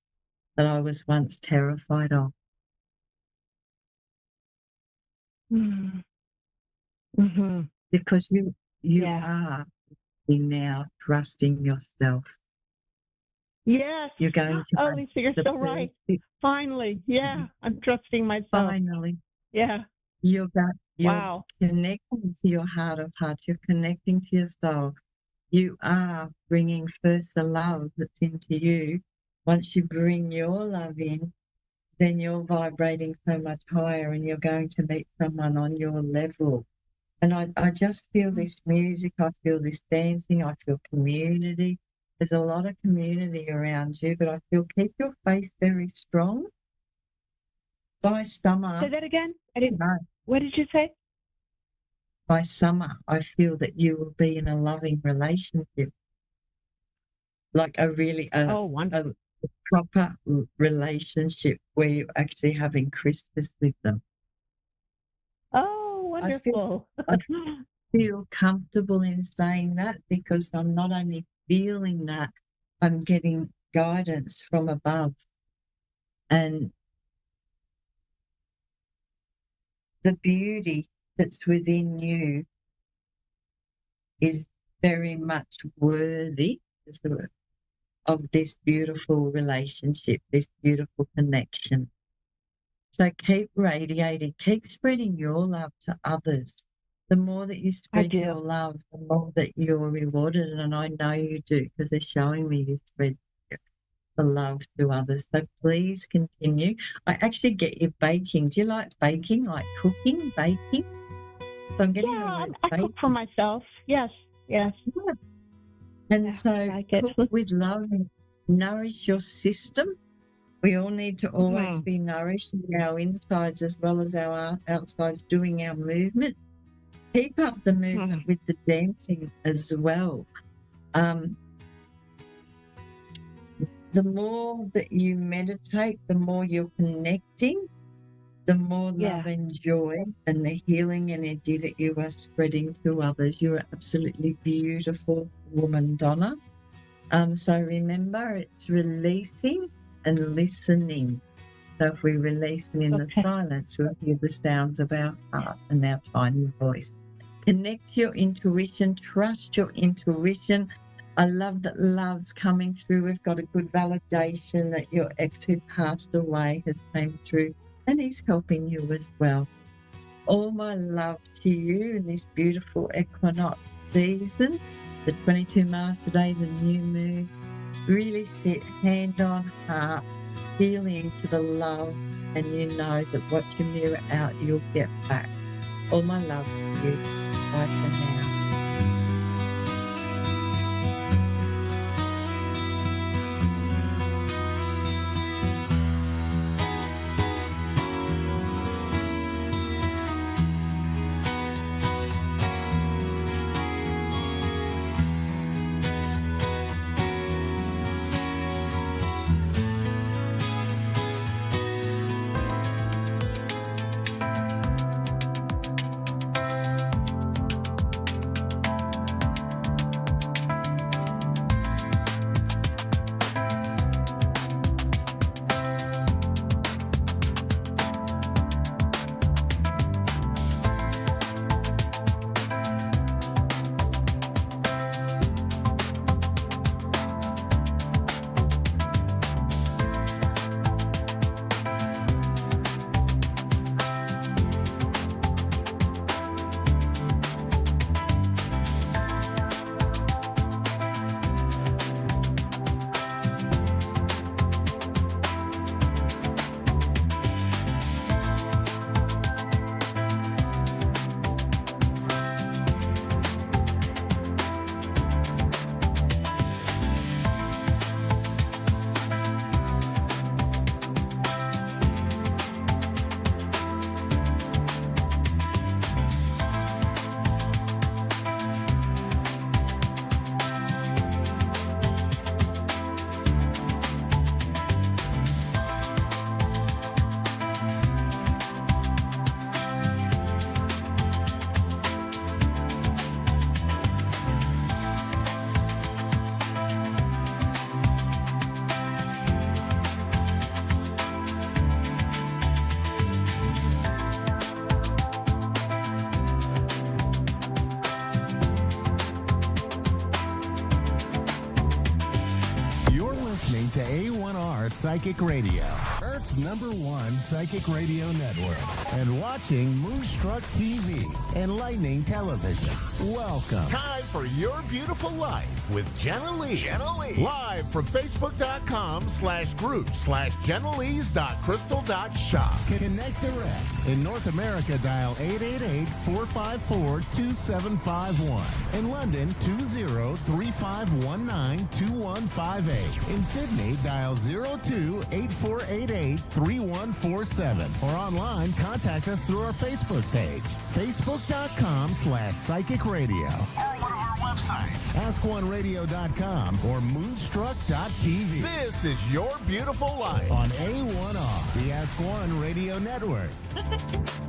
S16: that I was once terrified of. Because you are now trusting yourself.
S5: Yes.
S16: You're going to.
S5: Oh, Lisa, you're so right. Finally. Yeah. I'm trusting myself.
S16: Finally.
S5: Yeah.
S16: You're connecting to your heart of hearts. You're connecting to your soul. You are bringing first the love that's into you. Once you bring your love in, then you're vibrating so much higher, and you're going to meet someone on your level. And I just feel this music. I feel this dancing. I feel community. There's a lot of community around you, but I feel keep your faith very strong. By summer.
S5: Say that again? I didn't know. What did you say?
S16: By summer, I feel that you will be in a loving relationship. Like a really a proper relationship where you're actually having Christmas with them.
S5: Oh, wonderful.
S16: I feel comfortable in saying that, because I'm not only feeling that, I'm getting guidance from above. And the beauty that's within you is very much worthy of this beautiful relationship, this beautiful connection. So keep radiating, keep spreading your love to others. The more that you spread your love, the more that you're rewarded. And I know you do, because they're showing me you spread the love to others. So please continue. I actually get you baking. Do you like baking, like cooking, baking? So I'm getting
S5: I cook for myself. Yes.
S16: And so cook with love and nourish your system. We all need to always be nourishing our insides as well as our outsides, doing our movement. Keep up the movement with the dancing as well. The more that you meditate, the more you're connecting, the more love and joy and the healing energy that you are spreading to others. You're an absolutely beautiful woman, Donna. So remember, it's releasing and listening. So if we release them in the silence, we'll hear the sounds of our heart and our tiny voice. Connect your intuition, trust your intuition. I love that love's coming through. We've got a good validation that your ex who passed away has came through, and he's helping you as well. All my love to you in this beautiful equinox season, the 22 Mars today, the new moon. Really sit hand on heart, feeling to the love, and you know that what you mirror out, you'll get back. All my love to you. Bye for now.
S3: Psychic Radio, Earth's #1 psychic radio network, and watching Moonstruck TV, enlightening television. Welcome. Time for Your Beautiful Life with Jenna Lee. Jenna Lee. Live from Facebook.com/group/JennaLees.crystal.shop. Connect direct. In North America, dial 888-454-2751. In London, 20-3519-2158. In Sydney, dial 02-8488-3147. Or online, contact us through our Facebook page, Facebook.com/Psychic Radio. Or one of our websites, AskOneRadio.com or Moonstruck.tv. This is Your Beautiful Life on A1R, the Ask One Radio Network.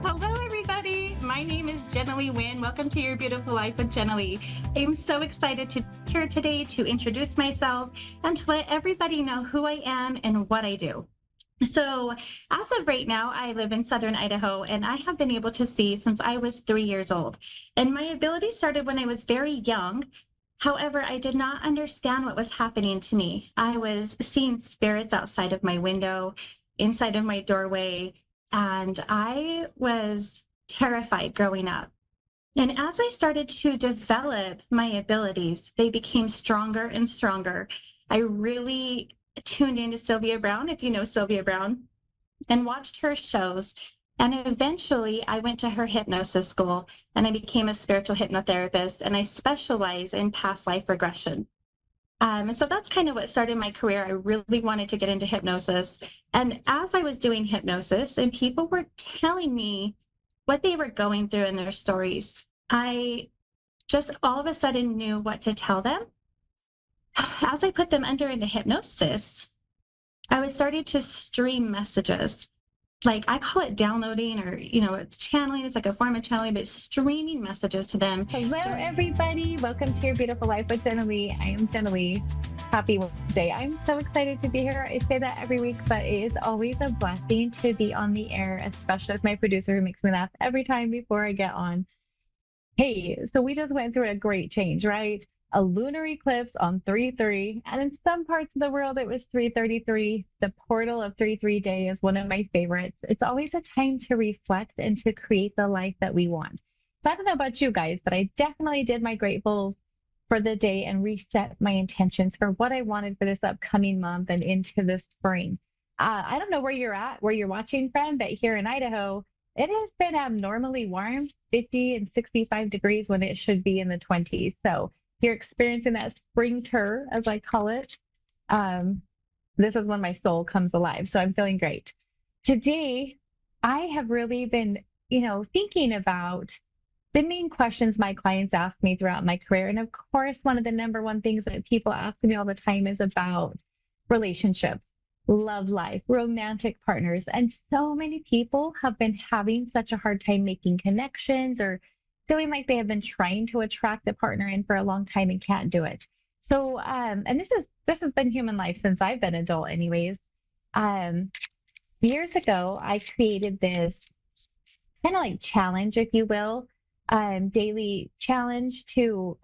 S18: Hello, everybody. My name is Jenna Lee Wynn. Welcome to Your Beautiful Life with Jenna Lee. I'm so excited to be here today to introduce myself and to let everybody know who I am and what I do. So as of right now, I live in Southern Idaho, and I have been able to see since I was 3 years old. And my ability started when I was very young. However, I did not understand what was happening to me. I was seeing spirits outside of my window, inside of my doorway, and I was terrified growing up. And as I started to develop my abilities, they became stronger and stronger. I really tuned into Sylvia Brown, if you know Sylvia Brown, and watched her shows. And eventually I went to her hypnosis school and I became a spiritual hypnotherapist, and I specialize in past life regression. So that's kind of what started my career. I really wanted to get into hypnosis. And as I was doing hypnosis and people were telling me what they were going through in their stories, I just all of a sudden knew what to tell them. As I put them into hypnosis, I was starting to stream messages. Like I call it downloading, or, it's channeling. It's like a form of channeling, but streaming messages to them. Hello, everybody. Welcome to Your Beautiful Life with Jenna Lee. I am Jenna Lee. Happy Wednesday. I'm so excited to be here. I say that every week, but it is always a blessing to be on the air, especially with my producer who makes me laugh every time before I get on. Hey, so we just went through a great change, right? A lunar eclipse on 3/3, and in some parts of the world it was 3/33. The portal of 3/3 day is one of my favorites. It's always a time to reflect and to create the life that we want. So I don't know about you guys, but I definitely did my gratefuls for the day and reset my intentions for what I wanted for this upcoming month and into the spring. I don't know where you're at, where you're watching from, but here in Idaho, it has been abnormally warm, 50 and 65 degrees when it should be in the 20s. So you're experiencing that spring tour, as I call it. This is when my soul comes alive. So I'm feeling great. Today, I have really been, thinking about the main questions my clients ask me throughout my career. And of course, one of the number one things that people ask me all the time is about relationships, love life, romantic partners. And so many people have been having such a hard time making connections or feeling like they have been trying to attract a partner in for a long time and can't do it. So, and this has been human life since I've been adult anyways. Years ago, I created this kind of like challenge, if you will, daily challenge to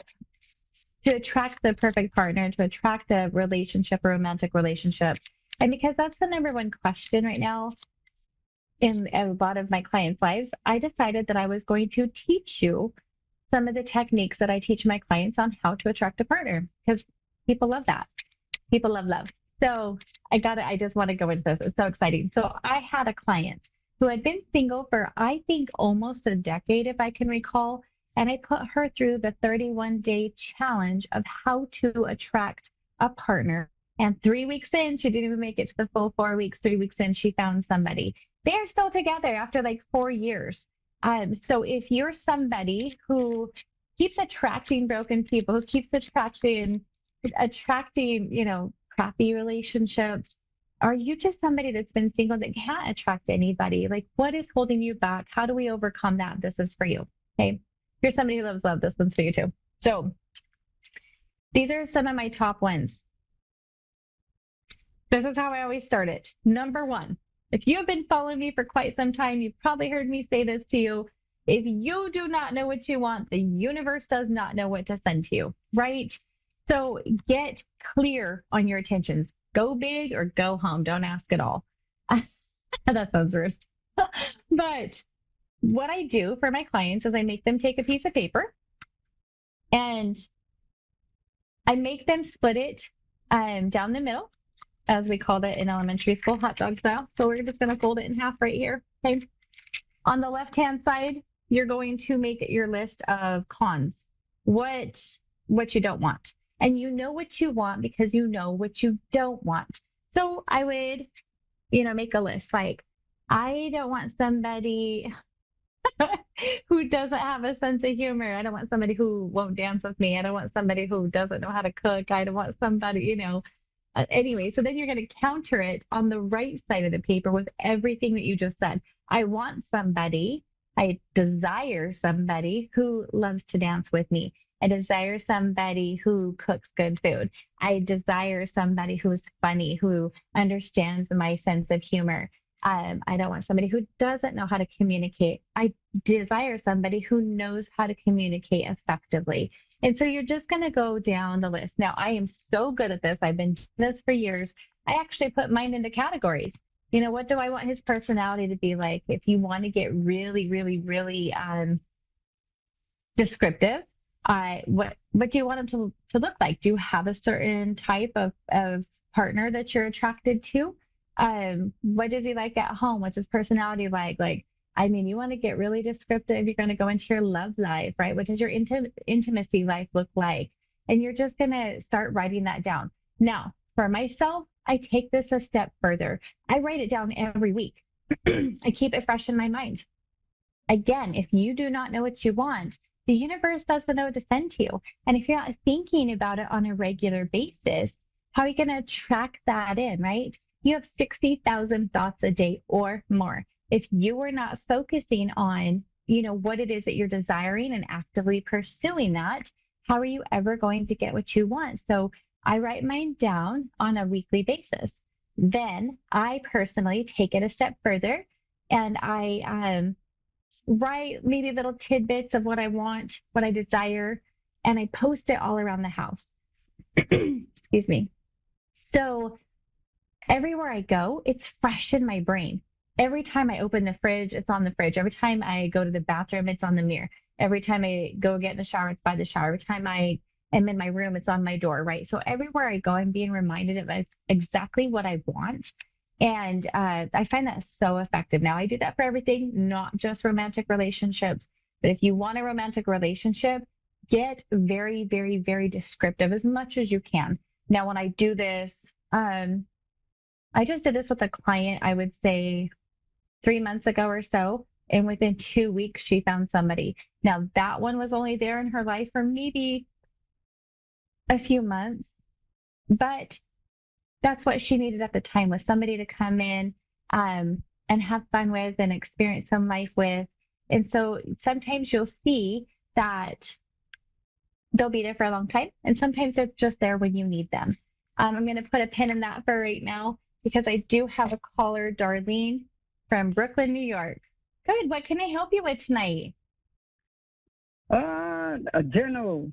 S18: attract the perfect partner, to attract a relationship, a romantic relationship. And because that's the number one question right now in a lot of my clients' lives, I decided that I was going to teach you some of the techniques that I teach my clients on how to attract a partner, because people love that. People love love. So I just want to go into this. It's so exciting. So I had a client who had been single for, I think, almost a decade, if I can recall. And I put her through the 31-day challenge of how to attract a partner. And 3 weeks in, she didn't even make it to the full 4 weeks. 3 weeks in, she found somebody. They are still together after like 4 years. So if you're somebody who keeps attracting broken people, who keeps attracting, crappy relationships, are you just somebody that's been single that can't attract anybody? Like, what is holding you back? How do we overcome that? This is for you. Okay. If you're somebody who loves love, this one's for you too. So these are some of my top ones. This is how I always start it. Number one, if you have been following me for quite some time, you've probably heard me say this to you. If you do not know what you want, the universe does not know what to send to you, right? So get clear on your intentions.
S19: go big or go home. Don't ask at all. That sounds rude. But what I do for my clients is I make them take a piece of paper and I make them split it down the middle, as we called it in elementary school, hot dog style. So we're just going to fold it in half right here. Okay. On the left-hand side, you're going to make your list of cons, what you don't want. And you know what you want because you know what you don't want. So I would, make a list like, I don't want somebody who doesn't have a sense of humor. I don't want somebody who won't dance with me. I don't want somebody who doesn't know how to cook. I don't want somebody, anyway, so then you're going to counter it on the right side of the paper with everything that you just said. I want somebody, I desire somebody who loves to dance with me. I desire somebody who cooks good food. I desire somebody who's funny, who understands my sense of humor. I don't want somebody who doesn't know how to communicate. I desire somebody who knows how to communicate effectively. And so you're just going to go down the list. Now, I am so good at this. I've been doing this for years. I actually put mine into categories. What do I want his personality to be like? If you want to get really, really, really descriptive, what do you want him to look like? Do you have a certain type of partner that you're attracted to? What does he like at home? What's his personality like? You want to get really descriptive. You're going to go into your love life, right? What does your intimacy life look like? And you're just going to start writing that down. Now, for myself, I take this a step further. I write it down every week. I keep it fresh in my mind. Again, if you do not know what you want, the universe doesn't know what to send to you. And if you're not thinking about it on a regular basis, how are you going to track that in, right? You have 60,000 thoughts a day or more. If you are not focusing on, what it is that you're desiring and actively pursuing that, how are you ever going to get what you want? So I write mine down on a weekly basis. Then I personally take it a step further and I write maybe little tidbits of what I want, what I desire, and I post it all around the house. Excuse me. So everywhere I go, it's fresh in my brain. Every time I open the fridge, it's on the fridge. Every time I go to the bathroom, it's on the mirror. Every time I go get in the shower, it's by the shower. Every time I am in my room, it's on my door, right? So everywhere I go, I'm being reminded of exactly what I want. And I find that so effective. Now, I do that for everything, not just romantic relationships. But if you want a romantic relationship, get very, very, very descriptive as much as you can. Now, when I do this, I just did this with a client, I would say 3 months ago or so. And within 2 weeks, she found somebody. Now, that one was only there in her life for maybe a few months, but that's what she needed at the time, was somebody to come in and have fun with and experience some life with. And so sometimes you'll see that they'll be there for a long time, and sometimes they're just there when you need them. I'm going to put a pin in that for right now because I do have a caller, Darlene, from Brooklyn, New York. Good. What can I help you with tonight?
S20: A general.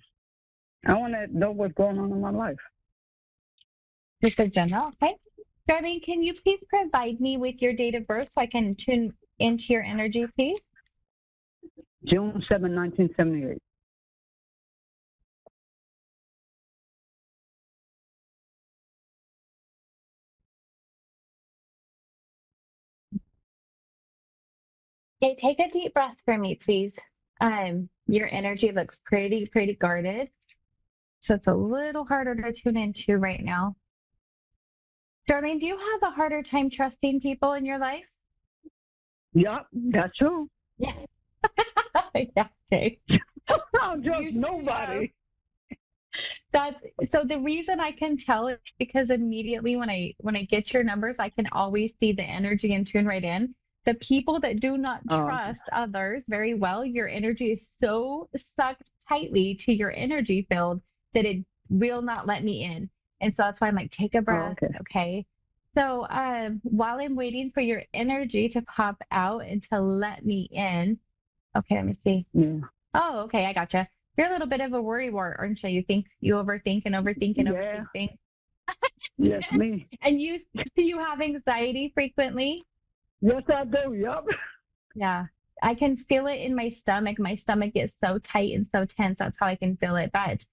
S20: I want to know what's going on in my life.
S19: Just a general, okay. Darlene, can you please provide me with your date of birth so I can tune into your energy, please?
S20: June 7, 1978.
S19: Okay, take a deep breath for me, please. Your energy looks pretty guarded. So it's a little harder to tune into right now. Darlene, do you have a harder time trusting people in your life?
S20: Yeah, that's true.
S19: Yeah. Yeah, okay.
S20: I'm just nobody.
S19: So the reason I can tell is because immediately when I get your numbers, I can always see the energy and tune right in. The people that do not trust others very well, your energy is so sucked tightly to your energy field that it will not let me in. And so that's why I'm like, take a breath, okay? So while I'm waiting for your energy to pop out and to let me in, okay, let me see.
S20: Yeah.
S19: Oh, okay, I gotcha. You're a little bit of a worrywart, aren't you? You overthink and overthink and overthink things.
S15: Yes, me.
S19: And you have anxiety frequently?
S15: Yes, I do. Yup.
S19: Yeah. I can feel it in my stomach. My stomach gets so tight and so tense. That's how I can feel it. But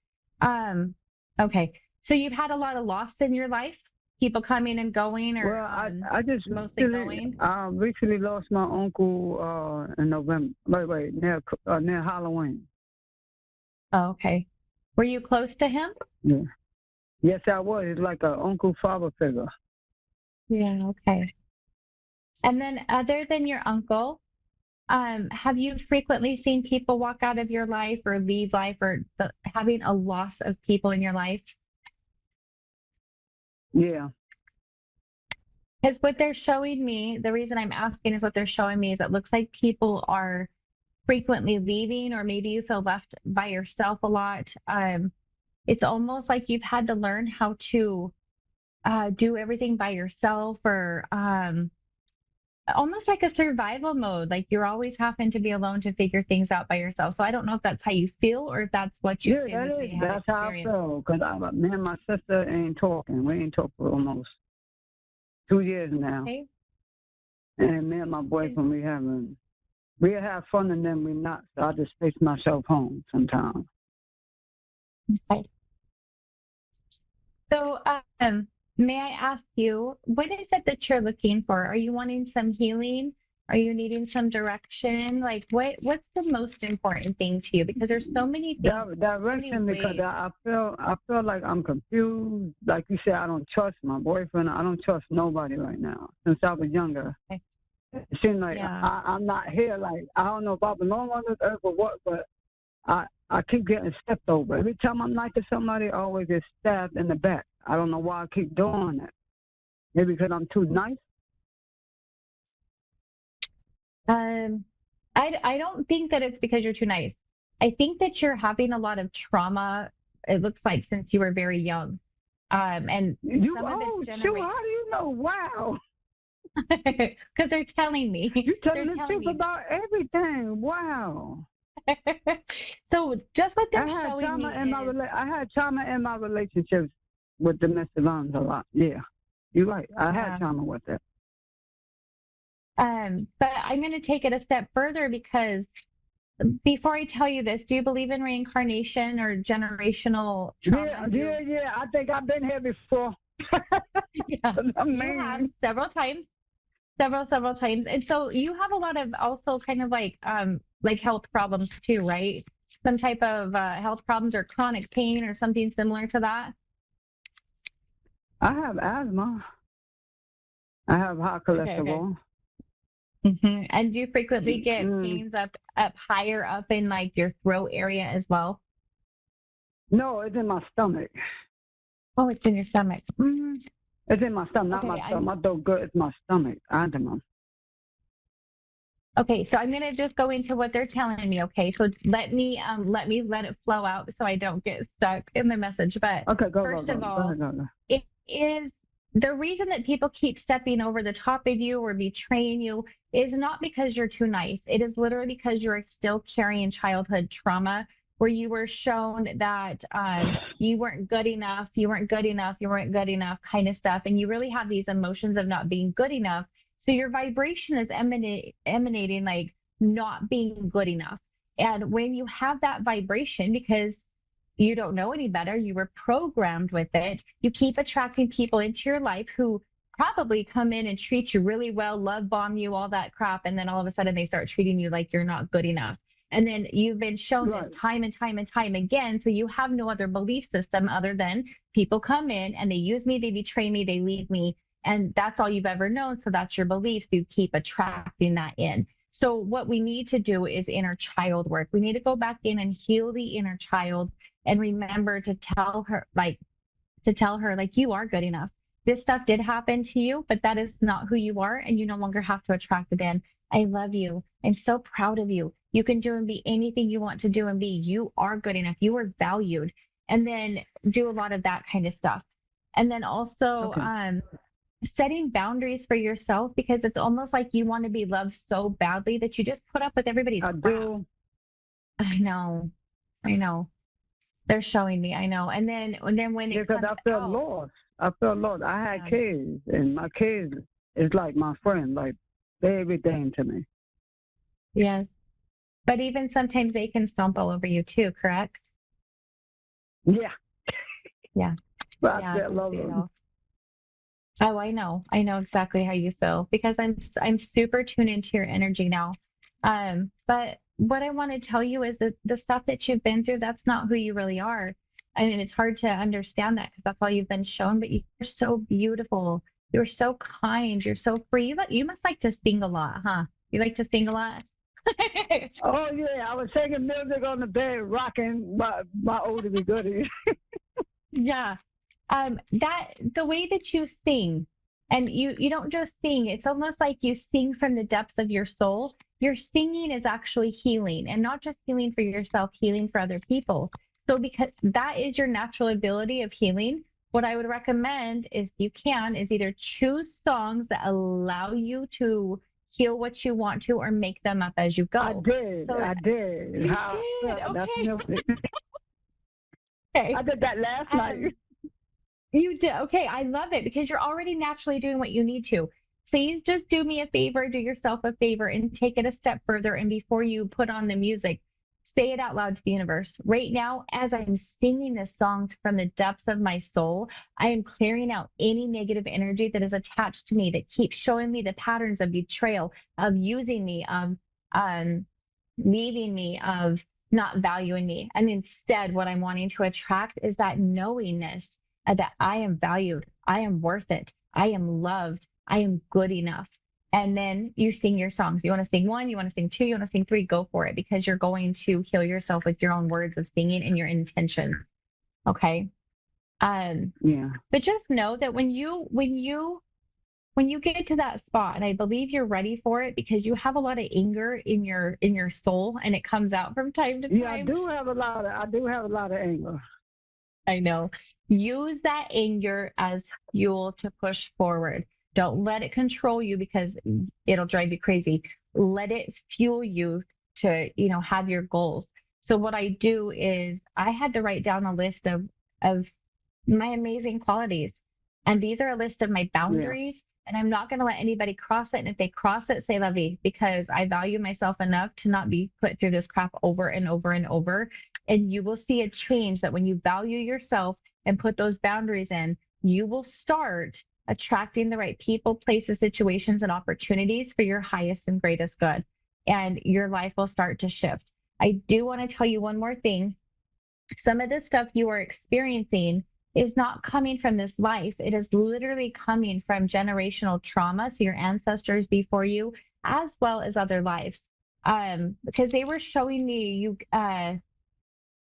S19: okay. So you've had a lot of loss in your life? People coming and going, or
S15: Well, I just
S19: mostly going?
S15: recently lost my uncle in November. Wait, near Halloween.
S19: Oh, okay. Were you close to him?
S15: Yeah. Yes, I was. It's like a uncle father figure.
S19: Yeah, okay. And then other than your uncle, have you frequently seen people walk out of your life or leave life, or having a loss of people in your life?
S15: Yeah.
S19: Because what they're showing me, the reason I'm asking is what they're showing me is it looks like people are frequently leaving, or maybe you feel left by yourself a lot. It's almost like you've had to learn how to do everything by yourself, or almost like a survival mode. Like you're always having to be alone to figure things out by yourself. So I don't know if that's how you feel or if that's what you physically have
S15: that's how I feel. Because me and my sister ain't talking. We ain't talked for almost 2 years now.
S19: Okay.
S15: And me and my boyfriend, we have fun and then we not. So I just face myself home sometimes.
S19: Okay. So, may I ask you, what is it that you're looking for? Are you wanting some healing? Are you needing some direction? Like, what's the most important thing to you? Because there's so many things.
S15: Direction, because I feel like I'm confused. Like you said, I don't trust my boyfriend. I don't trust nobody right now. Since I was younger,
S19: okay.
S15: It seems like I'm not here. Like I don't know if I belong on this earth or what, but I keep getting stepped over. Every time I'm nice to somebody, I always get stabbed in the back. I don't know why I keep doing that. Maybe because I'm too nice.
S19: I don't think that it's because you're too nice. I think that you're having a lot of trauma. It looks like since you were very young, and some of it's generated.
S15: How do you know? Wow.
S19: Because they're telling me.
S15: You're telling the truth about everything. Wow.
S19: So just what they're
S15: showing
S19: me is...
S15: I had trauma in my relationships with domestic violence a lot. Yeah, you're right. I had trauma with that.
S19: But I'm going to take it a step further, because before I tell you this, do you believe in reincarnation or generational trauma?
S15: Yeah. I think I've been here before.
S19: Yeah, you have several times. And so you have a lot of also kind of like health problems too, right? Some type of health problems or chronic pain or something similar to that?
S15: I have asthma. I have high cholesterol.
S19: Okay. Mm-hmm. And do you frequently get pains up higher up in like your throat area as well?
S15: No, it's in my stomach.
S19: Oh, it's in your stomach.
S15: Mm-hmm. It's in my stomach, not my stomach. My throat good. It's my stomach.
S19: Okay, so I'm gonna just go into what they're telling me. Okay, so let me let it flow out so I don't get stuck in the message. But first of all, it is the reason that people keep stepping over the top of you or betraying you is not because you're too nice. It is literally because you're still carrying childhood trauma where you were shown that you weren't good enough kind of stuff. And you really have these emotions of not being good enough. So your vibration is emanating like not being good enough. And when you have that vibration, because you don't know any better, you were programmed with it, you keep attracting people into your life who probably come in and treat you really well, love bomb you, all that crap. And then all of a sudden they start treating you like you're not good enough. And then you've been shown this time and time and time again. So you have no other belief system other than people come in and they use me, they betray me, they leave me. And that's all you've ever known. So that's your beliefs. You keep attracting that in. So what we need to do is inner child work. We need to go back in and heal the inner child and remember to tell her, like, you are good enough. This stuff did happen to you, but that is not who you are. And you no longer have to attract it in. I love you. I'm so proud of you. You can do and be anything you want to do and be. You are good enough. You are valued. And then do a lot of that kind of stuff. And then also, setting boundaries for yourself, because it's almost like you want to be loved so badly that you just put up with everybody's crap.
S15: Do.
S19: I know. They're showing me, I know. And then when it
S20: Because
S19: comes
S20: I felt
S19: out,
S20: lost. I felt lost. I had kids, and my kids is like my friend, like they're everything to me.
S19: yes. But even sometimes they can stumble over you too, correct?
S20: Yeah.
S19: Yeah.
S20: But
S19: Yeah,
S20: I felt love
S19: see it
S20: them.
S19: all. Oh, I know. I know exactly how you feel because I'm super tuned into your energy now. But what I want to tell you is that the stuff that you've been through, that's not who you really are. I mean, it's hard to understand that because that's all you've been shown, but you're so beautiful. You're so kind. You're so free. You must like to sing a lot, huh? You like to sing a lot?
S20: Oh yeah, I was singing music on the bed, rocking my oldie goodie.
S19: Yeah. That the way that you sing, and you don't just sing, it's almost like you sing from the depths of your soul. Your singing is actually healing, and not just healing for yourself, healing for other people. So because that is your natural ability of healing, what I would recommend is you can is either choose songs that allow you to heal what you want to or make them up as you go.
S20: I did.
S19: So
S20: I did.
S19: you
S20: How
S19: did.
S20: that's
S19: Okay.
S20: music.
S19: Okay.
S20: I did that last night.
S19: You did. Okay. I love it because you're already naturally doing what you need to. Please just do me a favor, do yourself a favor, and take it a step further. And before you put on the music, say it out loud to the universe. Right now, as I'm singing this song from the depths of my soul, I am clearing out any negative energy that is attached to me that keeps showing me the patterns of betrayal, of using me, of leaving me, of not valuing me. And instead, what I'm wanting to attract is that knowingness that I am valued, I am worth it, I am loved, I am good enough. And then you sing your songs. You want to sing one, you want to sing two, you want to sing three, go for it because you're going to heal yourself with your own words of singing and your intentions. Okay.
S20: Yeah.
S19: But just know that when you get to that spot, and I believe you're ready for it because you have a lot of anger in your soul and it comes out from time to time.
S20: Yeah, I do have a lot of anger.
S19: I know. Use that anger as fuel to push forward. Don't let it control you because it'll drive you crazy. Let it fuel you to, have your goals. So what I do is I had to write down a list of my amazing qualities. And these are a list of my boundaries. And I'm not going to let anybody cross it. And if they cross it, say la vie, because I value myself enough to not be put through this crap over and over and over. And you will see a change that when you value yourself and put those boundaries in, you will start attracting the right people, places, situations, and opportunities for your highest and greatest good. And your life will start to shift. I do want to tell you one more thing. Some of the stuff you are experiencing is not coming from this life. It is literally coming from generational trauma. So your ancestors before you, as well as other lives. Because they were showing me you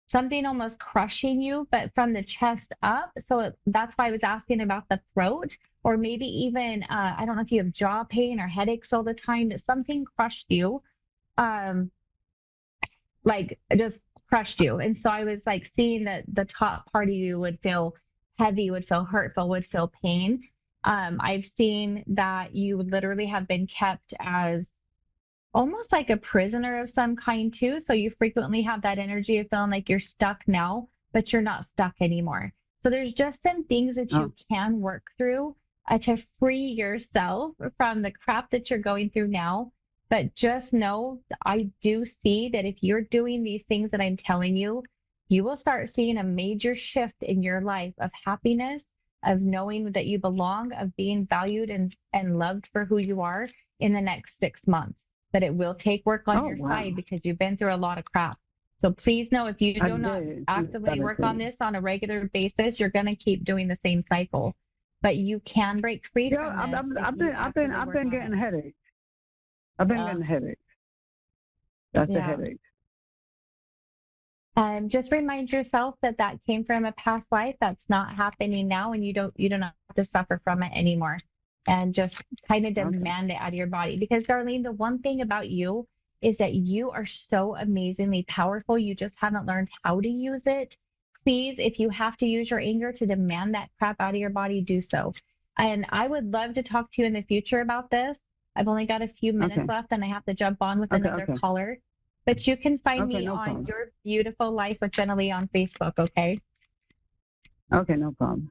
S19: something almost crushing you, but from the chest up. So that's why I was asking about the throat, or maybe even, I don't know if you have jaw pain or headaches all the time, that something crushed you, like just crushed you. And so I was like seeing that the top part of you would feel heavy, would feel hurtful, would feel pain. I've seen that you literally have been kept as almost like a prisoner of some kind too. So you frequently have that energy of feeling like you're stuck now, but you're not stuck anymore. So there's just some things that you can work through to free yourself from the crap that you're going through now. But just know, I do see that if you're doing these things that I'm telling you, you will start seeing a major shift in your life of happiness, of knowing that you belong, of being valued and loved for who you are in the next 6 months. But it will take work on your side because you've been through a lot of crap. So please know, if you do not actively work on this on a regular basis, you're going to keep doing the same cycle. But you can break free from this.
S20: I've been getting headaches. I've been getting headaches. That's a headache.
S19: Just remind yourself that came from a past life. That's not happening now, and you don't have to suffer from it anymore. And just kind of demand it out of your body. Because Darlene, the one thing about you is that you are so amazingly powerful. You just haven't learned how to use it. Please, if you have to use your anger to demand that crap out of your body, do so. And I would love to talk to you in the future about this. I've only got a few minutes left and I have to jump on with another caller. but you can find
S20: Okay,
S19: me
S20: no
S19: on
S20: problem.
S19: Your Beautiful Life with Jenna Lee on Facebook, okay?
S20: Okay, no problem.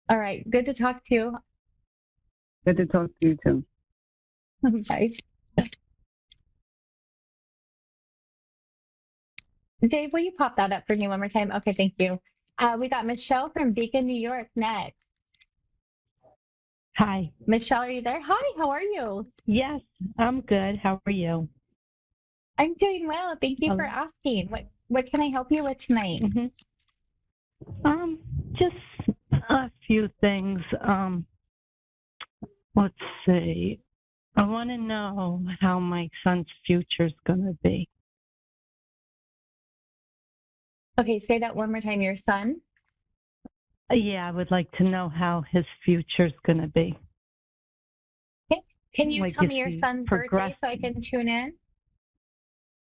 S19: All right, good to talk to you.
S20: Good to talk to you too.
S19: Bye. Dave, will you pop that up for me one more time? Okay, thank you. We got Michelle from Beacon, New York next.
S21: Hi.
S19: Michelle, are you there? Hi, how are you?
S21: Yes, I'm good. How are you?
S19: I'm doing well. Thank you for asking. What can I help you with tonight?
S21: Just a few things. Let's see. I want to know how my son's future is going to be.
S19: Okay, say that one more time. Your son?
S21: Yeah, I would like to know how his future is going to be.
S19: Okay. Can you
S21: Like,
S19: tell
S21: is
S19: me your
S21: he
S19: son's birthday so I can tune in?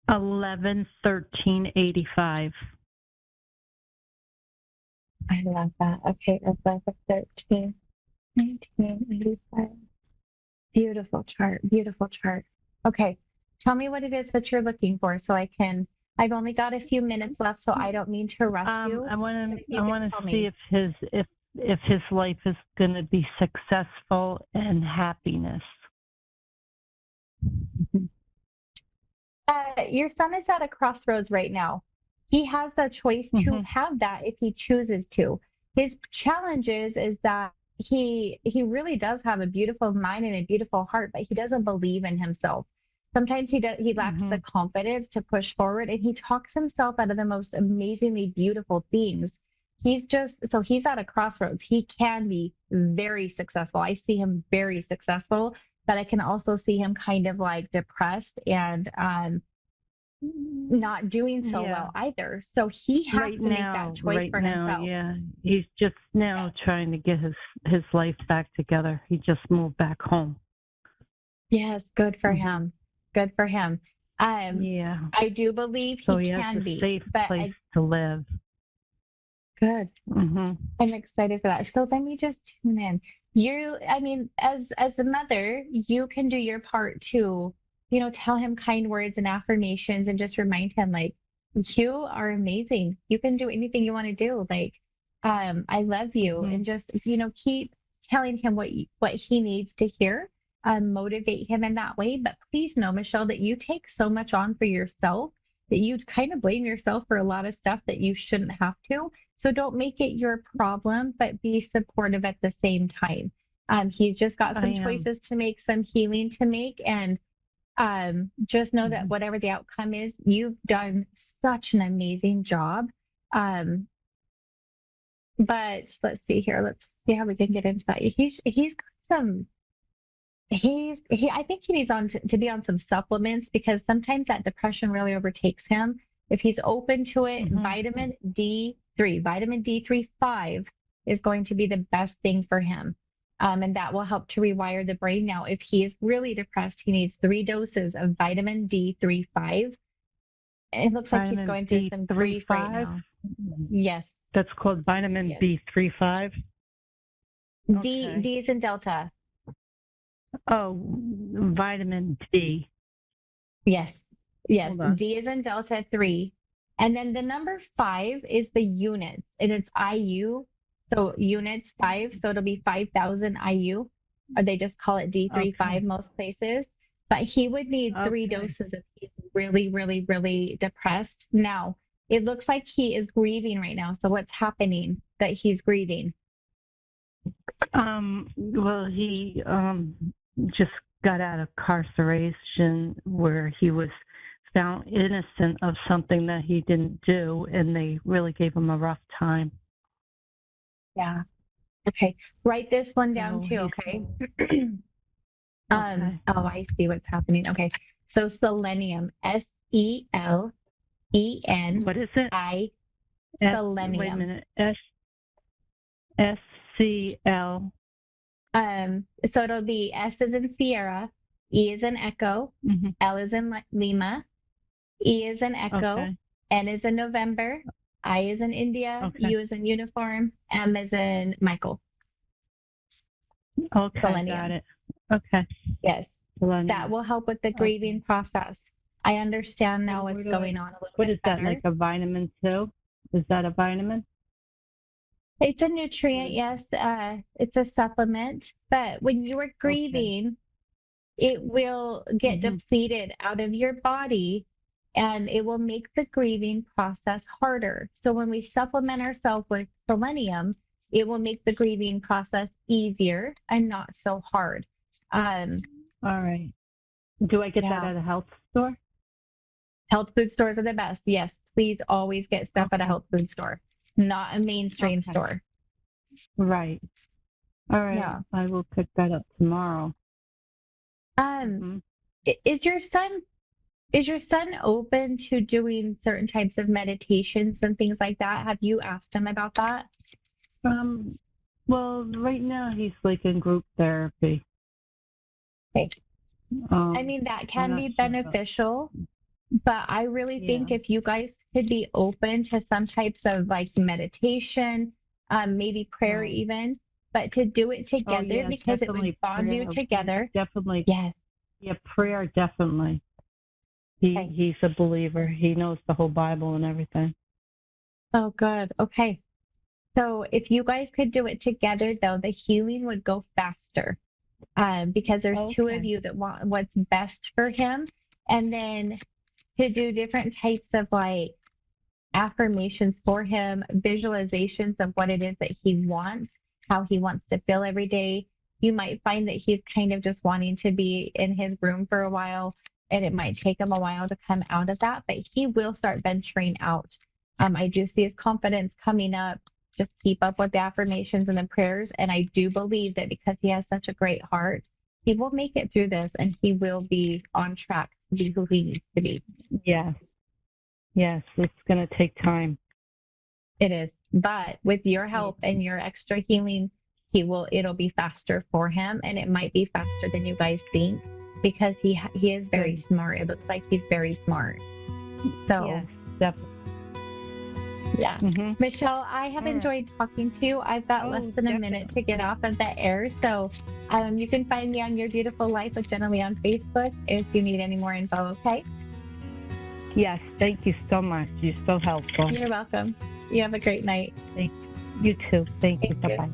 S21: 11/13/85.
S19: I love that. Okay, 11/13/1985. Beautiful chart. Beautiful chart. Okay, tell me what it is that you're looking for so I can. I've only got a few minutes left, so I don't mean to rush you.
S21: I want
S19: you
S21: to
S19: can tell
S21: see
S19: me.
S21: if his life is going to be successful and happiness.
S19: Your son is at a crossroads right now. He has the choice to have that if he chooses to. His challenge is that he really does have a beautiful mind and a beautiful heart, but he doesn't believe in himself. Sometimes he lacks the confidence to push forward, and he talks himself out of the most amazingly beautiful things. He's at a crossroads. He can be very successful. I see him very successful, but I can also see him kind of like depressed and not doing so well either. So he has to make that choice for himself.
S21: Yeah, he's just now trying to get his life back together. He just moved back home.
S19: Yes, good for him. Good for him.
S21: Yeah,
S19: I do believe he
S21: has
S19: can
S21: a
S19: be,
S21: safe
S19: but
S21: place to live.
S19: Good. I'm excited for that. So let me just tune in. As the mother, you can do your part to, tell him kind words and affirmations and just remind him, like, you are amazing. You can do anything you want to do. Like, I love you. And just, keep telling him what he needs to hear, motivate him in that way. But please know, Michelle, that you take so much on for yourself that you kind of blame yourself for a lot of stuff that you shouldn't have to. So don't make it your problem, but be supportive at the same time. He's just got some choices to make, some healing to make, and just know that whatever the outcome is, you've done such an amazing job. But let's see here. Let's see how we can get into that. He's got some. I think he needs to be on some supplements because sometimes that depression really overtakes him. If he's open to it, vitamin D3, 5 is going to be the best thing for him. And that will help to rewire the brain. Now, if he is really depressed, he needs 3 doses of vitamin D3, 5. It looks like he's going through some grief right now. Yes.
S21: That's called vitamin D3, 5?
S19: D is in Delta.
S21: Oh, vitamin D.
S19: Yes. D is in Delta 3. And then the number 5 is the units, and it's IU. So units 5, so it'll be 5,000 IU, or they just call it D3-5 most places. But he would need 3 doses if he's really, really, really depressed. Now, it looks like he is grieving right now. So what's happening that he's grieving?
S21: Well, he just got out of incarceration where he was found innocent of something that he didn't do, and they really gave him a rough time.
S19: Yeah. Okay. Write this one down too, okay? Oh, I see what's happening. Okay. So selenium, SELEN.
S21: What is it?
S19: Selenium.
S21: Wait a minute. SCL.
S19: So it'll be S is in Sierra, E is in Echo, L is in Lima, E is in Echo, N is in November, I is in India, U is in uniform, M is in Michael.
S21: Okay,
S19: Selenium.
S21: got it. Okay.
S19: Yes.
S21: Selenium.
S19: That will help with the grieving process. I understand now
S21: And
S19: what's
S21: where do
S19: going on a little
S21: What
S19: bit
S21: is that,
S19: better.
S21: like a vitamin too? Is that a vitamin?
S19: It's a nutrient, yes. It's a supplement. But when you are grieving, it will get depleted out of your body and it will make the grieving process harder. So when we supplement ourselves with selenium, it will make the grieving process easier and not so hard.
S21: All right. Do I get that at a health store?
S19: Health food stores are the best. Yes, please always get stuff at a health food store, not a mainstream store.
S21: Right. All right.
S19: Yeah.
S21: I will pick that up tomorrow.
S19: Is your son open to doing certain types of meditations and things like that? Have you asked him about that?
S21: Well, right now he's like in group therapy.
S19: Okay. I mean, that can be beneficial, but I really think if you guys could be open to some types of like meditation, maybe prayer even, but to do it together because it would bond you together.
S21: Definitely.
S19: Yes.
S21: Yeah, prayer, definitely. He's a believer. He knows the whole Bible and everything.
S19: Oh, good. Okay. So if you guys could do it together, though, the healing would go faster because there's two of you that want what's best for him. And then to do different types of like affirmations for him, visualizations of what it is that he wants, how he wants to feel every day. You might find that he's kind of just wanting to be in his room for a while, and it might take him a while to come out of that, but he will start venturing out. I do see his confidence coming up. Just keep up with the affirmations and the prayers. And I do believe that because he has such a great heart, he will make it through this and he will be on track to be who he needs to be.
S21: Yes. Yes, it's going to take time.
S19: It is. But with your help and your extra healing, it'll be faster for him, and it might be faster than you guys think because he is very smart. It looks like he's very smart. So
S21: yes, definitely.
S19: Yeah. Michelle, I have enjoyed talking to you. I've got less than a minute to get off of the air. So you can find me on Your Beautiful Life with Jenna Lee on Facebook if you need any more info, okay?
S21: Yes, thank you so much. You're so helpful.
S19: You're welcome. You have a great night.
S21: Thank you. You too. Thank you. Bye-bye.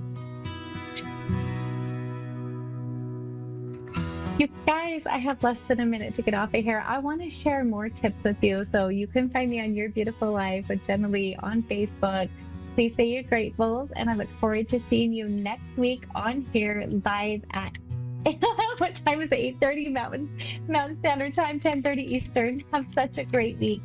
S19: You guys, I have less than a minute to get off of here. I want to share more tips with you. So you can find me on Your Beautiful Life with Jenna Lee on Facebook. Please say you're gratefuls, and I look forward to seeing you next week on here live at what time is it? 8:30 Mountain Standard Time, 10:30 Eastern. Have such a great week.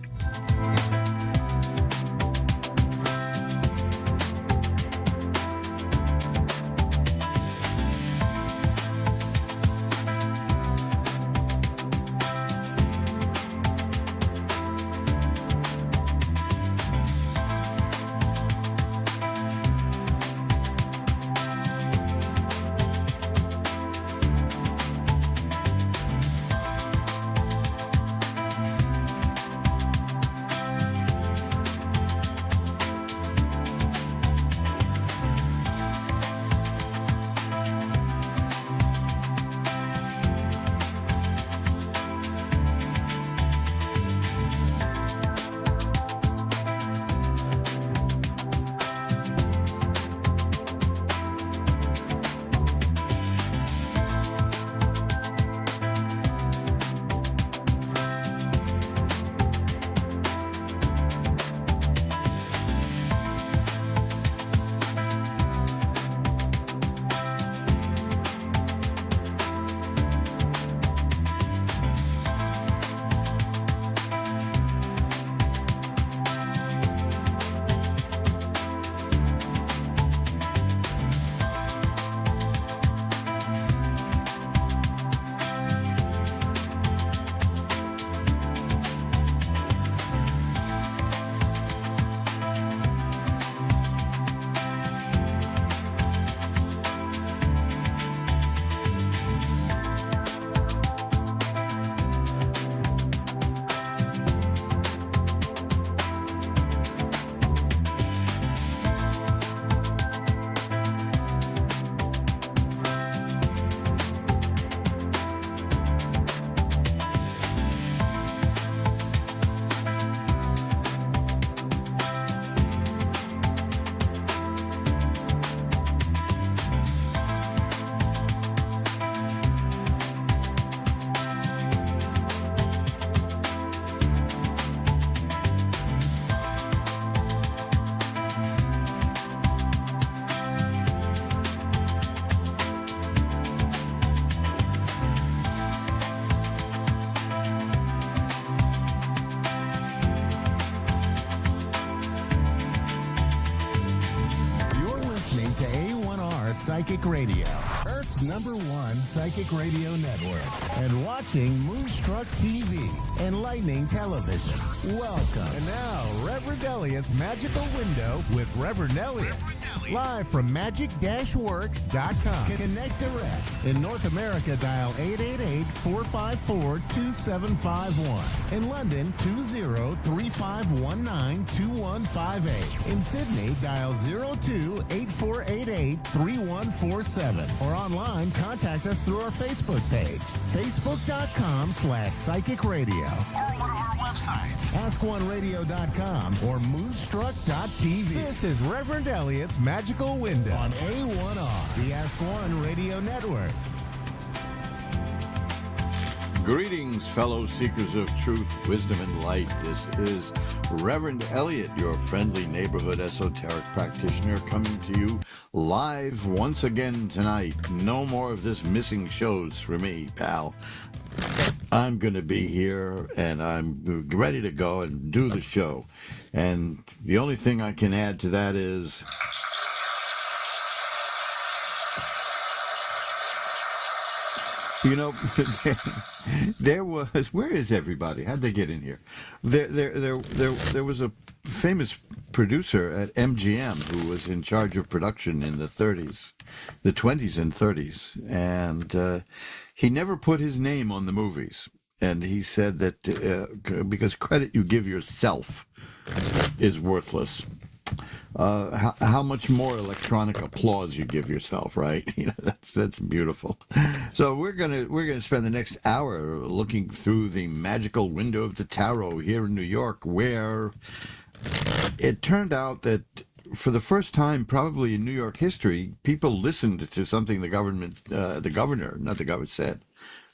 S3: Psychic Radio, Earth's #1 psychic radio network, and watching Moonstruck TV, enlightening television. Welcome. And now, Reverend Elliot's Magical Window with Reverend Elliot. Live from magic-works.com. Connect direct. In North America, dial 888-454-2751. In London, 20-3519-2158. In Sydney, dial 02-8488-3147. Or online, contact us through our Facebook page, facebook.com/psychic radio. Or one of our websites, askoneradio.com or moonstruck.tv. This is Reverend Elliot's Magical Window on A1R, the Ask One Radio Network.
S6: Greetings, fellow seekers of truth, wisdom, and light. This is Reverend Elliot, your friendly neighborhood esoteric practitioner, coming to you live once again tonight. No more of this missing shows for me, pal. I'm going to be here, and I'm ready to go and do the show. And the only thing I can add to that is... You know, there was. Where is everybody? How'd they get in here? There was a famous producer at MGM who was in charge of production in the 20s and 30s, and he never put his name on the movies. And he said that because credit you give yourself is worthless. How much more electronic applause you give yourself, right? You know, that's beautiful. So we're gonna spend the next hour looking through the magical window of the tarot here in New York, where it turned out that for the first time, probably in New York history, people listened to something the governor said.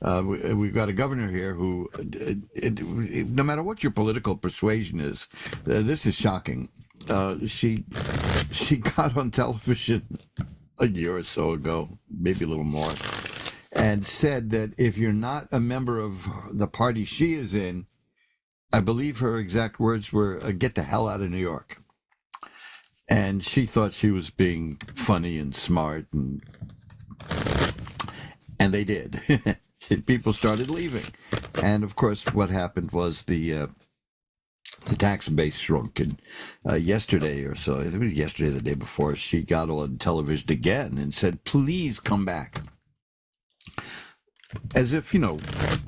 S6: We've got a governor here who, no matter what your political persuasion is, this is shocking. She got on television a year or so ago, maybe a little more, and said that if you're not a member of the party she is in, I believe her exact words were, get the hell out of New York. And she thought she was being funny and smart, and they did. People started leaving. And of course, what happened was the tax base shrunk, and yesterday or so, I think it was yesterday or the day before, she got on television again and said, please come back. As if, you know,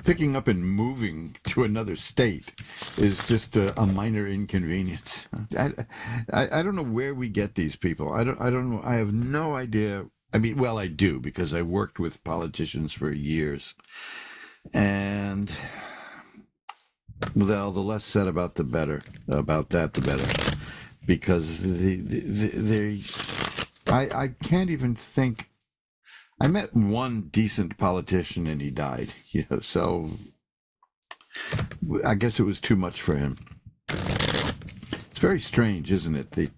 S6: picking up and moving to another state is just a minor inconvenience. I don't know where we get these people. I don't know. I have no idea. I mean, well, I do, because I worked with politicians for years, and... Well, the less said about the better. About that, the better, because I can't even think. I met one decent politician and he died. You know, so I guess it was too much for him. It's very strange, isn't it? The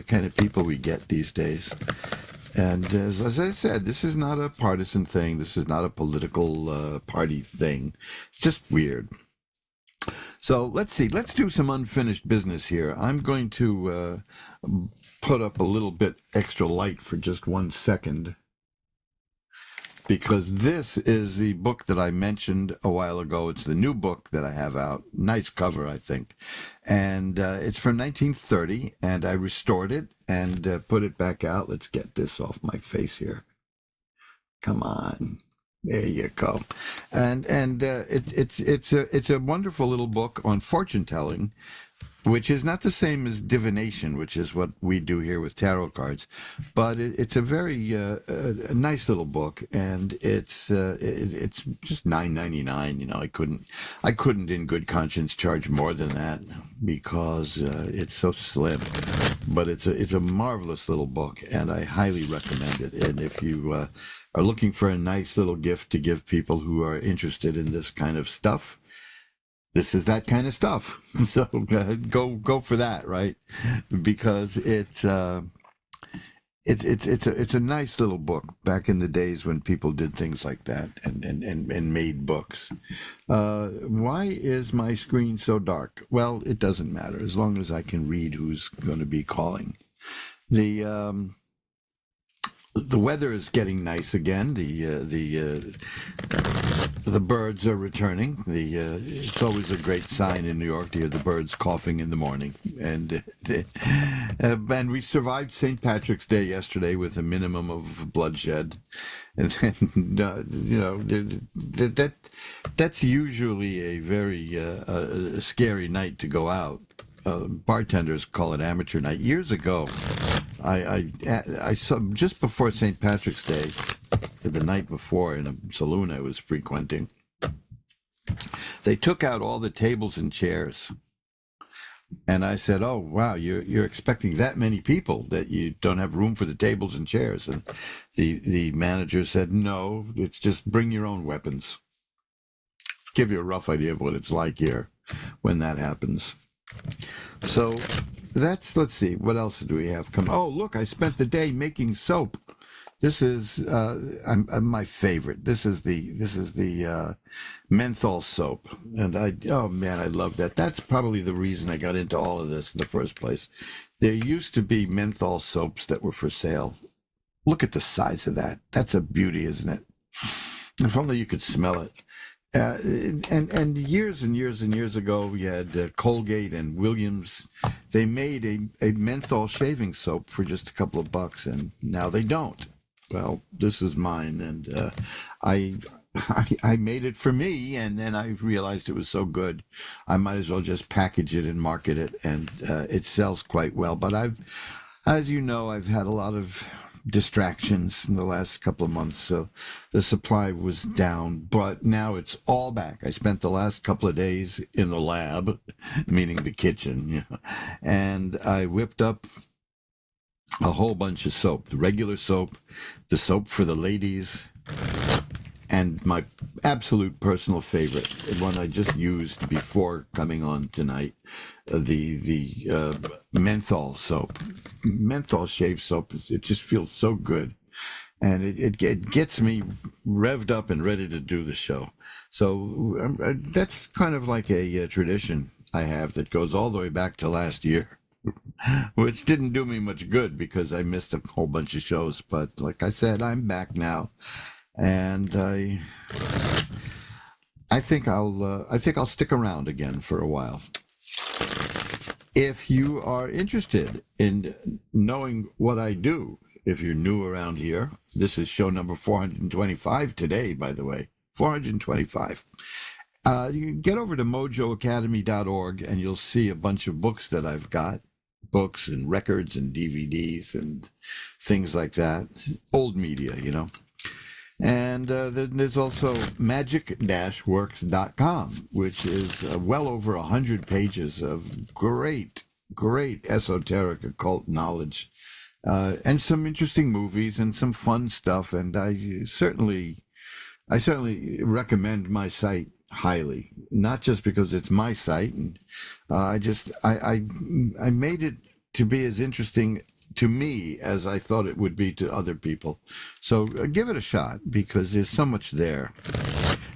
S6: kind of people we get these days. And as I said, this is not a partisan thing. This is not a political party thing. It's just weird. So let's see. Let's do some unfinished business here. I'm going to put up a little bit extra light for just 1 second, because this is the book that I mentioned a while ago. It's the new book that I have out. Nice cover, I think. And it's from 1930, and I restored it and put it back out. Let's get this off my face here. Come on. There you go. And it's a wonderful little book on fortune telling, which is not the same as divination, which is what we do here with tarot cards, but it's a very a nice little book, and it's just $9.99. You know, I couldn't in good conscience charge more than that, because it's so slim, but it's a marvelous little book, and I highly recommend it. And if you are looking for a nice little gift to give people who are interested in this kind of stuff, this is that kind of stuff. So go for that, right? Because it's a nice little book. Back in the days when people did things like that and made books. Why is my screen so dark? Well, it doesn't matter as long as I can read who's going to be calling. the weather is getting nice again. The birds are returning. It's always a great sign in New York to hear the birds coughing in the morning. And we survived St. Patrick's Day yesterday with a minimum of bloodshed. And then, that's usually a very scary night to go out. Bartenders call it amateur night. Years ago, I saw just before St. Patrick's Day, the night before, in a saloon I was frequenting, they took out all the tables and chairs. And I said, "Oh, wow, you're expecting that many people that you don't have room for the tables and chairs?" And the manager said, "No, it's just bring your own weapons." Give you a rough idea of what it's like here when that happens. So let's see, what else do we have come? Oh, look, I spent the day making soap. This is my favorite. This is the menthol soap, and oh man, I love that. That's probably the reason I got into all of this in the first place. There used to be menthol soaps that were for sale. Look at the size of that. That's a beauty, isn't it? If only you could smell it. And years and years and years ago, we had Colgate and Williams. They made a menthol shaving soap for just a couple of bucks, and now they don't. Well, this is mine, and I made it for me, and then I realized it was so good, I might as well just package it and market it, and it sells quite well. But as you know, I've had a lot of distractions in the last couple of months, so the supply was down, but now it's all back. I spent the last couple of days in the lab, meaning the kitchen, and I whipped up a whole bunch of soap, the regular soap, the soap for the ladies, and my absolute personal favorite, the one I just used before coming on tonight, the menthol soap. Menthol shave soap, it just feels so good. And it gets me revved up and ready to do the show. So that's kind of like a tradition I have that goes all the way back to last year, which didn't do me much good because I missed a whole bunch of shows. But like I said, I'm back now. And I think I'll stick around again for a while. If you are interested in knowing what I do, if you're new around here, this is show number 425 today, by the way, 425. You get over to mojoacademy.org and you'll see a bunch of books that I've got, books and records and DVDs and things like that, old media, And there's also magic-works.com, which is well over 100 pages of great esoteric occult knowledge, and some interesting movies and some fun stuff. And I certainly recommend my site highly, not just because it's my site. And I made it to be as interesting to me as I thought it would be to other people. So give it a shot because there's so much there.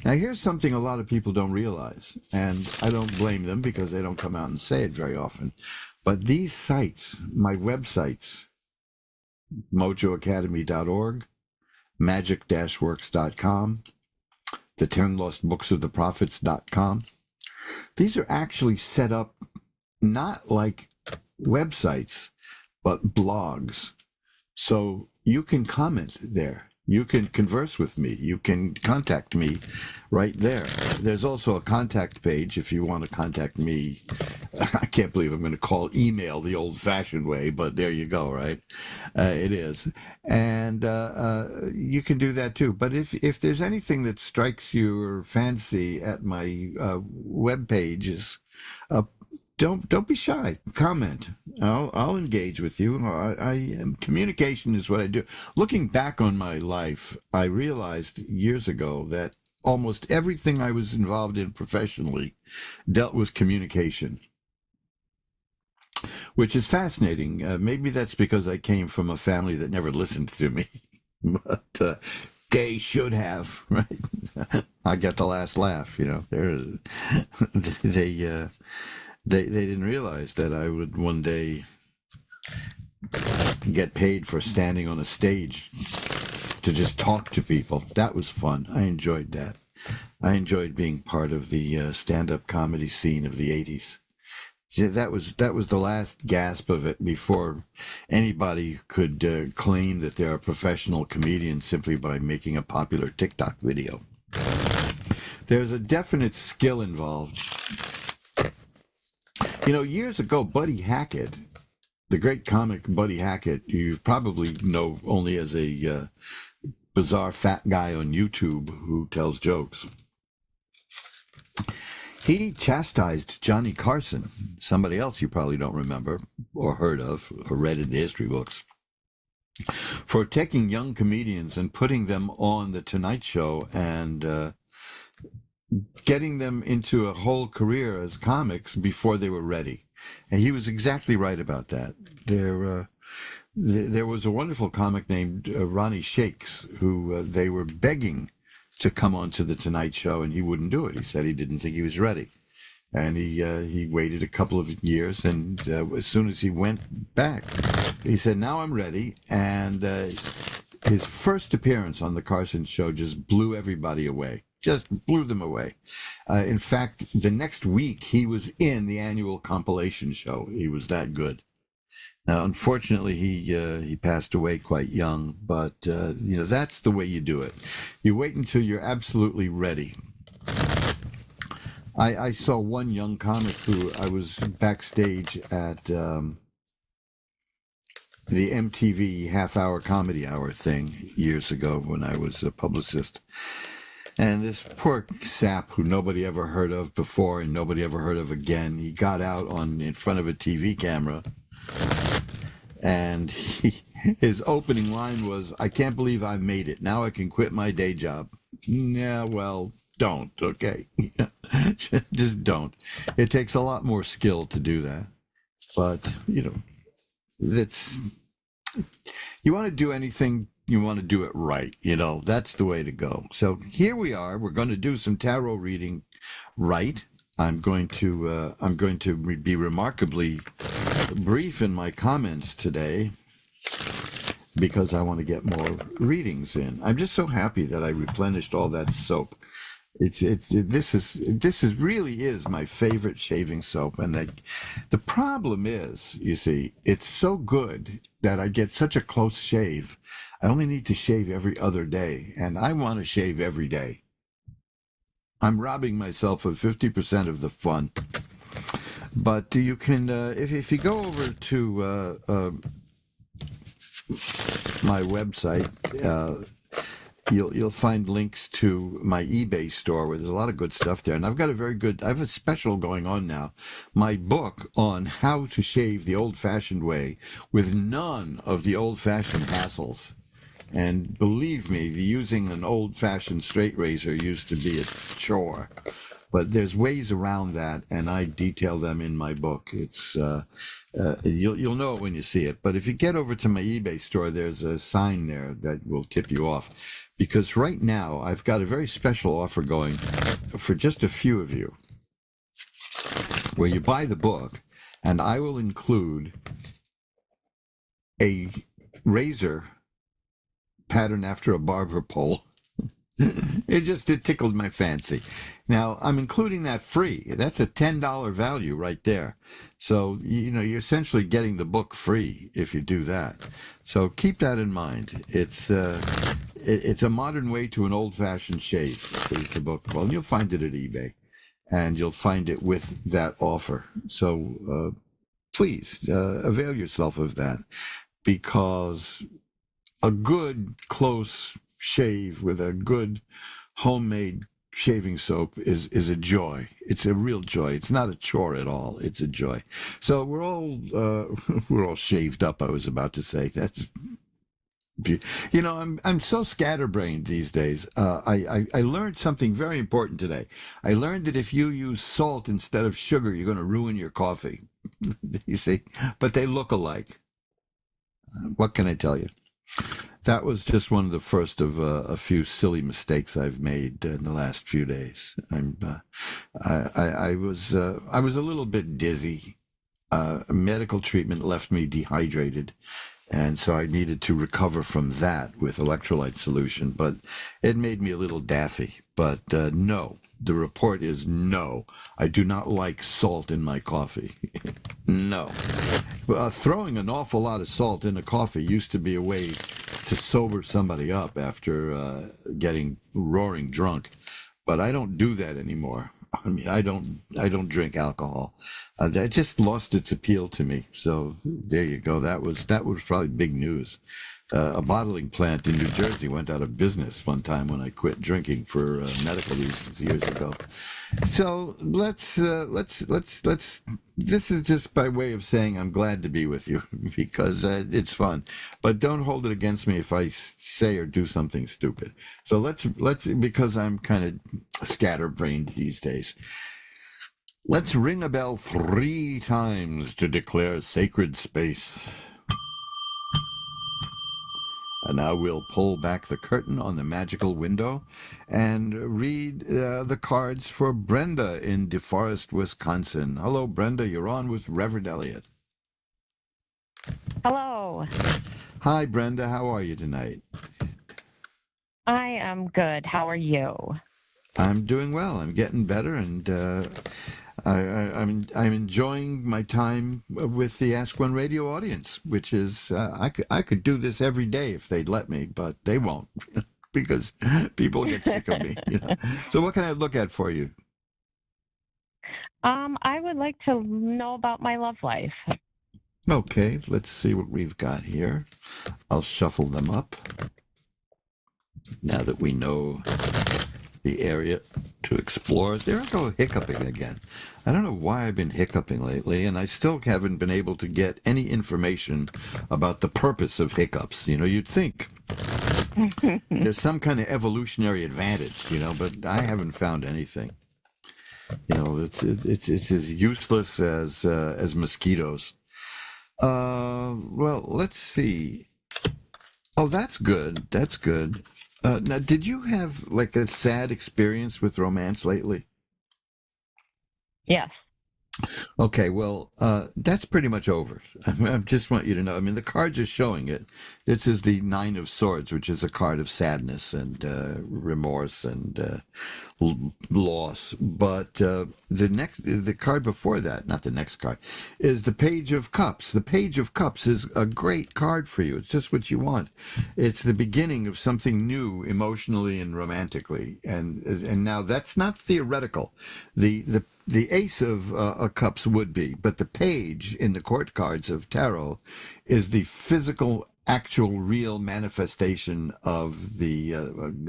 S6: Now here's something a lot of people don't realize, and I don't blame them because they don't come out and say it very often. But these sites, my websites, mojoacademy.org, magic-works.com, the 10 Lost Books of the Prophets.com, these are actually set up not like websites, but blogs. So you can comment there. You can converse with me. You can contact me right there. There's also a contact page if you want to contact me. I can't believe I'm going to call email the old-fashioned way, but there you go, right? It is. And you can do that too. But if there's anything that strikes your fancy at my web pages, don't be shy. Comment. I'll engage with you. Communication is what I do. Looking back on my life, I realized years ago that almost everything I was involved in professionally dealt with communication, which is fascinating. Maybe that's because I came from a family that never listened to me, but they should have, right? I got the last laugh. They didn't realize that I would one day get paid for standing on a stage to just talk to people. That was fun. I enjoyed that. I enjoyed being part of the stand-up comedy scene of the 80s. That was the last gasp of it before anybody could claim that they're a professional comedian simply by making a popular TikTok video. There's a definite skill involved. You know, years ago, Buddy Hackett, the great comic Buddy Hackett, you probably know only as a bizarre fat guy on YouTube who tells jokes. He chastised Johnny Carson, somebody else you probably don't remember or heard of or read in the history books, for taking young comedians and putting them on The Tonight Show and getting them into a whole career as comics before they were ready. And he was exactly right about that. There was a wonderful comic named Ronnie Shakes who they were begging to come on to The Tonight Show, and he wouldn't do it. He said he didn't think he was ready. And he waited a couple of years, and as soon as he went back, he said, now I'm ready. And his first appearance on The Carson Show just blew everybody away. Just blew them away. In fact, the next week, he was in the annual compilation show. He was that good. Now, unfortunately, he passed away quite young, but that's the way you do it. You wait until you're absolutely ready. I saw one young comic who I was backstage at the MTV half-hour comedy hour thing years ago when I was a publicist. And this poor sap who nobody ever heard of before and nobody ever heard of again, he got out in front of a TV camera. And his opening line was, I can't believe I made it. Now I can quit my day job. Yeah, well, don't, okay? Just don't. It takes a lot more skill to do that. But, you want to do anything, you want to do it right. That's the way to go. So here we are. We're going to do some tarot reading right. I'm going to be remarkably brief in my comments today because I want to get more readings in. I'm just so happy that I replenished all that soap. This really is my favorite shaving soap, and the problem is, you see, it's so good that I get such a close shave. I only need to shave every other day, and I want to shave every day. I'm robbing myself of 50% of the fun. But you can, if you go over to my website, you'll find links to my eBay store where there's a lot of good stuff there. And I have a special going on now. My book on how to shave the old-fashioned way with none of the old-fashioned hassles. And believe me, using an old-fashioned straight razor used to be a chore. But there's ways around that, and I detail them in my book. It's you'll know it when you see it. But if you get over to my eBay store, there's a sign there that will tip you off. Because right now, I've got a very special offer going for just a few of you, where you buy the book, and I will include a razor patterned after a barber pole. It tickled my fancy. Now, I'm including that free. That's a $10 value right there. So, you're essentially getting the book free if you do that. So keep that in mind. It's a modern way to an old-fashioned shave, is the book. Well, you'll find it at eBay, and you'll find it with that offer. So please avail yourself of that, because a good close shave with a good homemade shaving soap is a joy. It's a real joy. It's not a chore at all. It's a joy. So we're all shaved up. I was about to say that's. I'm so scatterbrained these days. I learned something very important today. I learned that if you use salt instead of sugar, you're going to ruin your coffee. You see, but they look alike. What can I tell you? That was just one of the first of a few silly mistakes I've made in the last few days. I was a little bit dizzy. Medical treatment left me dehydrated, And so I needed to recover from that with electrolyte solution, but it made me a little daffy. But no, the report is no. I do not like salt in my coffee. No. Throwing an awful lot of salt in a coffee used to be a way to sober somebody up after getting roaring drunk, but I don't do that anymore. I mean, I don't drink alcohol. That just lost its appeal to me. So there you go. That was probably big news. A bottling plant in New Jersey went out of business one time when I quit drinking for medical reasons years ago. So let's. This is just by way of saying I'm glad to be with you because it's fun, but don't hold it against me if I say or do something stupid. So let's because I'm kind of scatterbrained these days. Let's ring a bell 3 times to declare sacred space. And now we'll pull back the curtain on the magical window and read the cards for Brenda in DeForest, Wisconsin. Hello, Brenda. You're on with Reverend Elliot.
S4: Hello.
S6: Hi, Brenda. How are you tonight?
S4: I am good. How are you?
S6: I'm doing well. I'm getting better, and I'm enjoying my time with the Ask One Radio audience, which is I could do this every day if they'd let me, but they won't because people get sick of me. You know? So what can I look at for you?
S4: I would like to know about my love life.
S6: Okay, let's see what we've got here. I'll shuffle them up now that we know the area to explore. There I go hiccuping again. I don't know why I've been hiccuping lately, and I still haven't been able to get any information about the purpose of hiccups. You know, you'd think there's some kind of evolutionary advantage, you know, but I haven't found anything. You know, it's as useless as mosquitoes. Well, let's see. Oh, that's good. That's good. Now, did you have like a sad experience with romance lately?
S4: Yes.
S6: Okay, well, that's pretty much over. I just want you to know. I mean, the cards are showing it. This is the Nine of Swords, which is a card of sadness and remorse and loss. But the card before that, not the next card, is the Page of Cups. The Page of Cups is a great card for you. It's just what you want. It's the beginning of something new, emotionally and romantically. And now that's not theoretical. The Ace of Cups would be, but the Page in the court cards of tarot is the physical, actual, real manifestation of the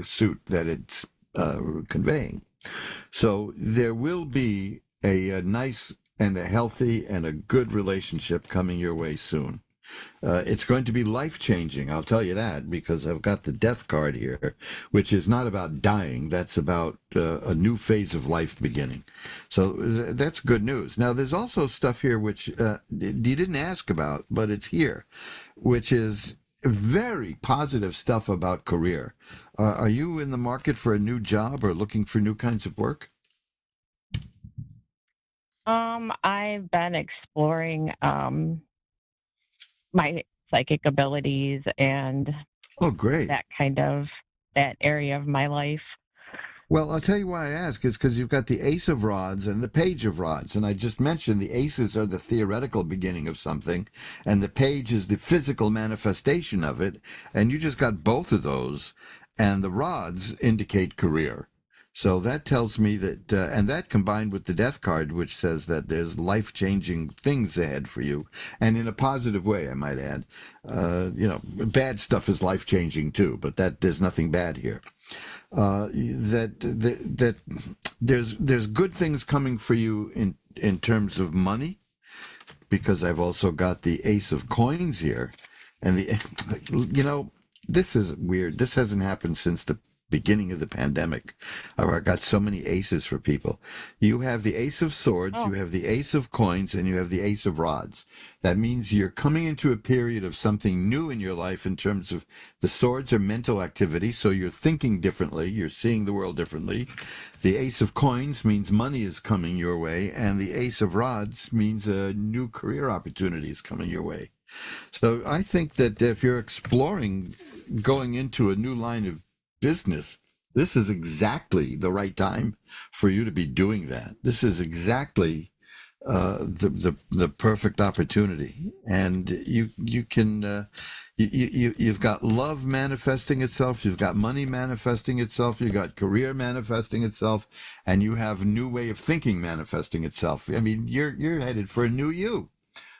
S6: suit that it's conveying. So there will be a nice and a healthy and a good relationship coming your way soon. It's going to be life-changing, I'll tell you that, because I've got the death card here, which is not about dying. That's about a new phase of life beginning. So that's good news. Now, there's also stuff here which you didn't ask about, but it's here, which is very positive stuff about career. Are you in the market for a new job or looking for new kinds of work?
S4: I've been exploring my psychic abilities and
S6: oh, great,
S4: that area of my life.
S6: Well, I'll tell you why I ask is because you've got the Ace of Rods and the Page of Rods. And I just mentioned the aces are the theoretical beginning of something, and the page is the physical manifestation of it. And you just got both of those, and the rods indicate career. So that tells me that, and that combined with the death card, which says that there's life-changing things ahead for you, and in a positive way, I might add. Bad stuff is life-changing too, but there's nothing bad here. That there's good things coming for you in terms of money, because I've also got the Ace of Coins here, and this is weird. This hasn't happened since the beginning of the pandemic. I got so many aces for people. You have the Ace of Swords, you have the Ace of Coins, and you have the Ace of Rods. That means you're coming into a period of something new in your life in terms of the swords are mental activity, so you're thinking differently, you're seeing the world differently. The Ace of Coins means money is coming your way, and the Ace of Rods means a new career opportunity is coming your way. So I think that if you're exploring going into a new line of business, this is exactly the right time for you to be doing that. This is exactly the perfect opportunity, and you can you've got love manifesting itself, you've got money manifesting itself, you've got career manifesting itself, and you have new way of thinking manifesting itself. I mean, you're headed for a new you.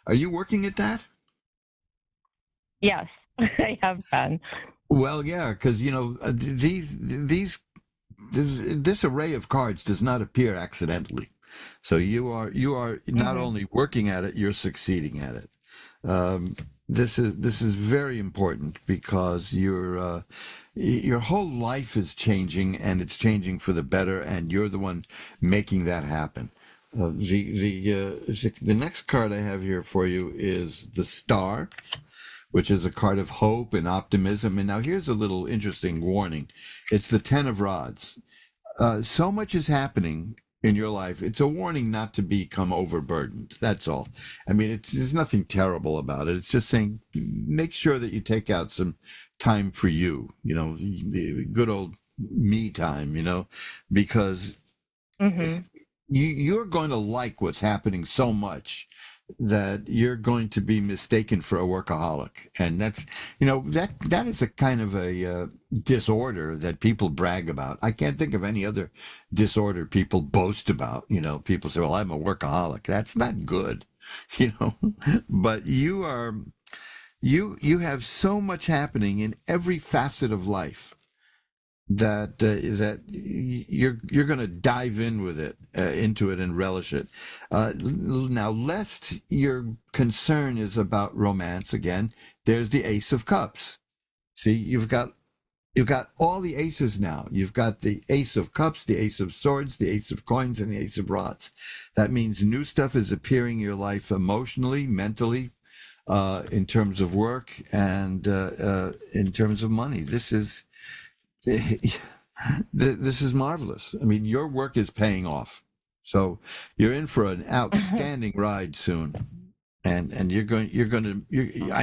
S6: Are you working at that?
S4: Yes, I have been.
S6: Well, yeah, because this array of cards does not appear accidentally. So you are not only working at it, you're succeeding at it. This is very important because your whole life is changing, and it's changing for the better, and you're the one making that happen. The next card I have here for you is the Star, which is a card of hope and optimism. And now here's a little interesting warning. It's the Ten of Rods. So much is happening in your life. It's a warning not to become overburdened. That's all. I mean, there's nothing terrible about it. It's just saying, make sure that you take out some time for you, good old me time, because you're going to like what's happening so much that you're going to be mistaken for a workaholic. And that's, that is a kind of a disorder that people brag about. I can't think of any other disorder people boast about. People say, well, I'm a workaholic. That's not good, but you have so much happening in every facet of life that you're going to dive in with it, into it, and relish it. Now, lest your concern is about romance again, there's the Ace of Cups. See, you've got all the aces now. You've got the Ace of Cups, the Ace of Swords, the Ace of Coins, and the Ace of Rods. That means new stuff is appearing in your life emotionally, mentally, in terms of work, and in terms of money. This is marvelous. I mean, your work is paying off. So you're in for an outstanding ride soon. And I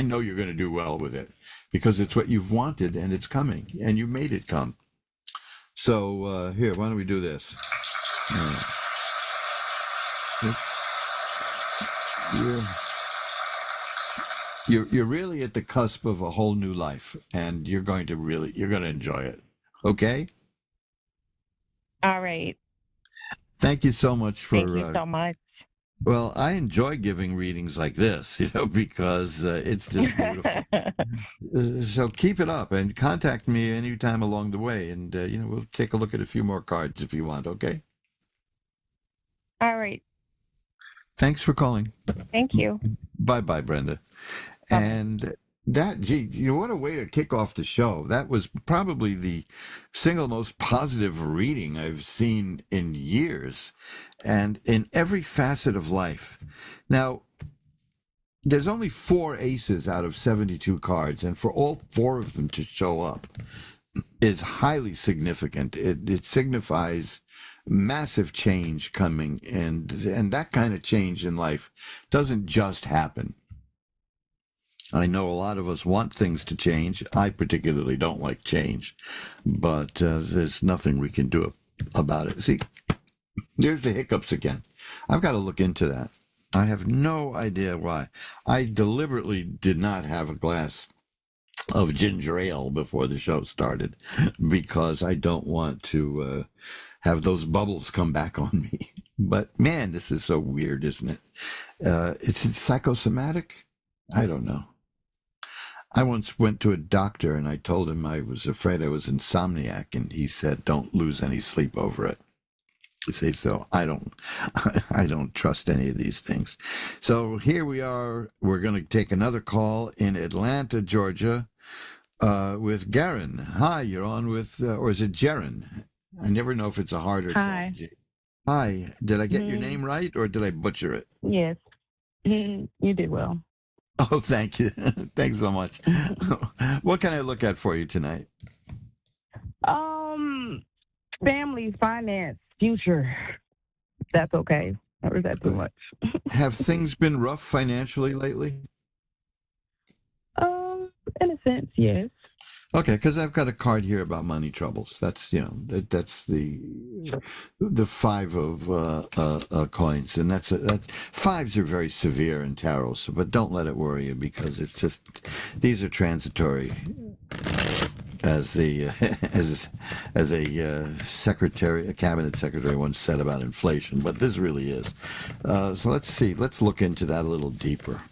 S6: know you're going to do well with it because it's what you've wanted and it's coming and you made it come. So here, why don't we do this? You're really at the cusp of a whole new life, and you're going to enjoy it. Okay?
S4: All right.
S6: Thank you so much for.
S4: Thank you so much.
S6: Well, I enjoy giving readings like this, because it's just beautiful. So keep it up and contact me anytime along the way, and we'll take a look at a few more cards if you want. Okay?
S4: All right.
S6: Thanks for calling.
S4: Thank you.
S6: Bye, Brenda. And that, what a way to kick off the show. That was probably the single most positive reading I've seen in years, and in every facet of life. Now, there's only 4 aces out of 72 cards, and for all 4 of them to show up is highly significant. It signifies massive change coming, and that kind of change in life doesn't just happen. I know a lot of us want things to change. I particularly don't like change, but there's nothing we can do about it. See, there's the hiccups again. I've got to look into that. I have no idea why. I deliberately did not have a glass of ginger ale before the show started because I don't want to have those bubbles come back on me. But man, this is so weird, isn't it? It's psychosomatic? I don't know. I once went to a doctor and I told him I was afraid I was insomniac, and he said, "Don't lose any sleep over it." You see, so I don't trust any of these things. So here we are. We're going to take another call in Atlanta, Georgia, with Garen. Hi, you're on with, or is it Jaren? I never know if it's a hard or
S21: Hi.
S6: soft G. Hi. Did I get your name right, or did I butcher it?
S21: Yes. You did well.
S6: Oh, thank you. Thanks so much. What can I look at for you tonight?
S21: Family, finance, future. That's okay. Or is that too much?
S6: Have things been rough financially lately?
S11: In a sense, yes.
S6: Okay, because I've got a card here about money troubles. That's that's the five of coins, and that's fives are very severe in tarot. So, but don't let it worry you because it's just these are transitory. As the as a secretary, a cabinet secretary once said about inflation, but this really is. So let's see. Let's look into that a little deeper.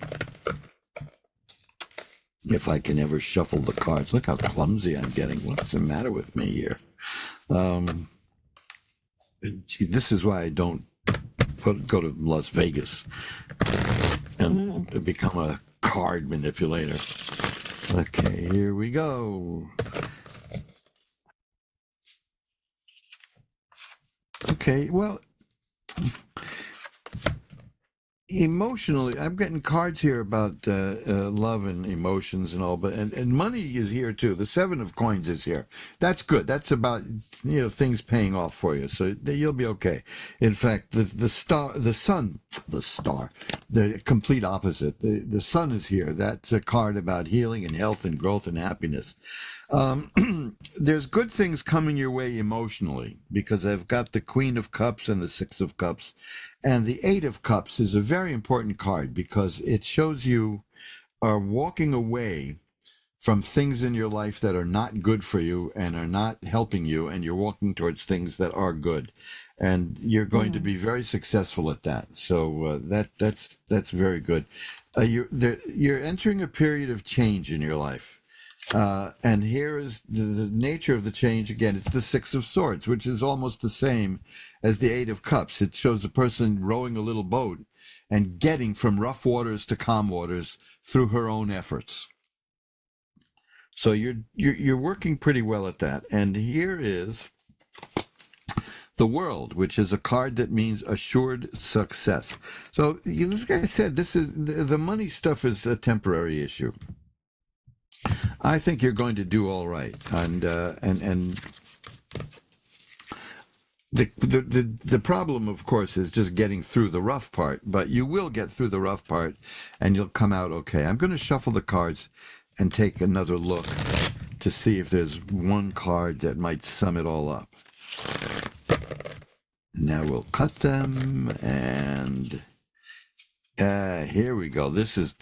S6: If I can ever shuffle the cards. Look how clumsy I'm getting. What's the matter with me here? Gee, this is why I don't go to Las Vegas and become a card manipulator. Okay, here we go. Okay, well, emotionally, I'm getting cards here about love and emotions and all, but and money is here too. The Seven of Coins is here. That's good. That's about things paying off for you, so you'll be okay. In fact, the sun, the complete opposite. The sun is here. That's a card about healing and health and growth and happiness. There's good things coming your way emotionally because I've got the Queen of Cups and the Six of Cups, and the Eight of Cups is a very important card because it shows you are walking away from things in your life that are not good for you and are not helping you, and you're walking towards things that are good, and you're going to be very successful at that. So that's very good. You're entering a period of change in your life. And here is the nature of the change. Again, it's the Six of Swords, which is almost the same as the Eight of Cups. It shows a person rowing a little boat and getting from rough waters to calm waters through her own efforts. So you're working pretty well at that. And here is the World, which is a card that means assured success. So, like I said, this is the money stuff is a temporary issue. I think you're going to do all right, and the problem, of course, is just getting through the rough part. But you will get through the rough part, and you'll come out okay. I'm going to shuffle the cards and take another look to see if there's one card that might sum it all up. Now we'll cut them, and here we go. This is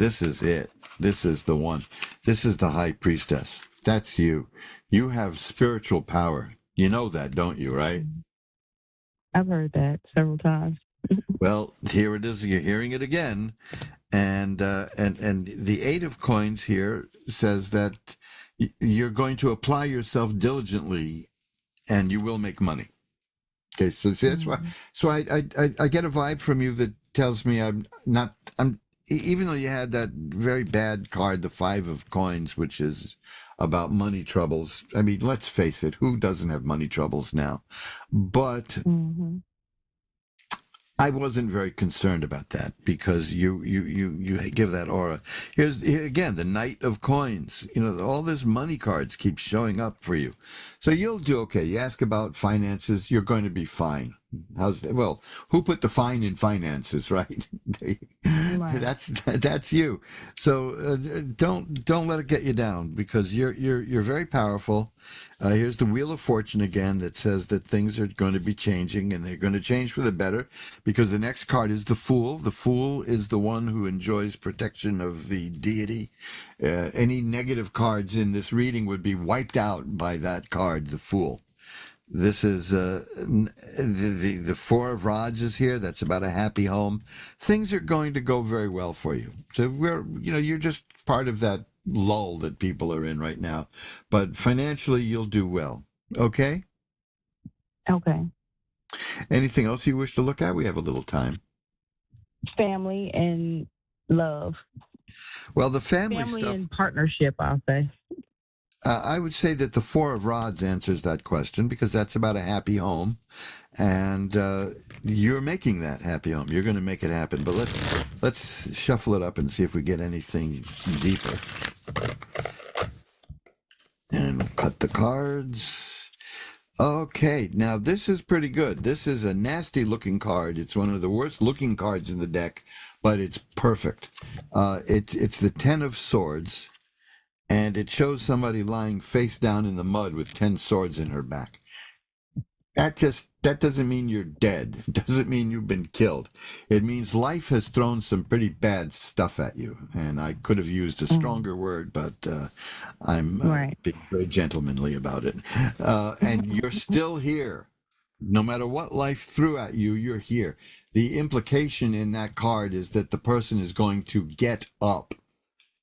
S6: it. This is the one. This is the High Priestess. That's you. You have spiritual power. You know that, don't you, right?
S11: I've heard that several times.
S6: Well, here it is. You're hearing it again. And the Eight of Coins here says that you're going to apply yourself diligently and you will make money. Okay, so see, that's why. So I get a vibe from you that tells me I'm even though you had that very bad card, the Five of Coins, which is about money troubles. I mean, let's face it, who doesn't have money troubles now? But I wasn't very concerned about that because you give that aura. Here again, the Knight of Coins. All these money cards keep showing up for you. So you'll do okay. You ask about finances, you're going to be fine. Well, who put the fine in finances, right? That's you. So don't let it get you down because you're very powerful. Here's the Wheel of Fortune again that says that things are going to be changing and they're going to change for the better because the next card is the Fool. The Fool is the one who enjoys protection of the deity. Any negative cards in this reading would be wiped out by that card, the Fool. This is the Four of Rods is here. That's about a happy home. Things are going to go very well for you. So you're just part of that lull that people are in right now. But financially, you'll do well. Okay?
S11: Okay.
S6: Anything else you wish to look at? We have a little time.
S11: Family and love.
S6: Well, the family stuff.
S11: And partnership, I'll say.
S6: I would say that the Four of Rods answers that question because that's about a happy home, and you're making that happy home. You're going to make it happen. But let's shuffle it up and see if we get anything deeper. And we'll cut the cards. Okay, now this is pretty good. This is a nasty-looking card. It's one of the worst-looking cards in the deck, but it's perfect. It's the Ten of Swords. and it shows somebody lying face down in the mud with 10 swords in her back. That doesn't mean you're dead. It doesn't mean you've been killed. It means life has thrown some pretty bad stuff at you. And I could have used a stronger word, but I'm being very gentlemanly about it. And you're still here. No matter what life threw at you, you're here. The implication in that card is that the person is going to get up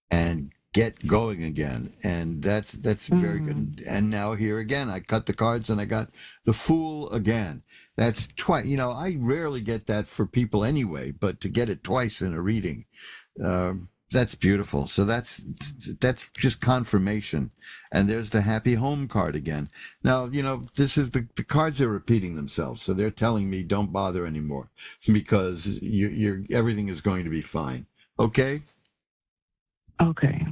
S6: and get going again, and that's very good. And now here again, I cut the cards and I got the Fool again. That's twice. I rarely get that for people anyway, but to get it twice in a reading, that's beautiful. So that's just confirmation. And there's the Happy Home card again. Now, this is the cards are repeating themselves, so they're telling me don't bother anymore because you're everything is going to be fine. Okay.
S21: Okay.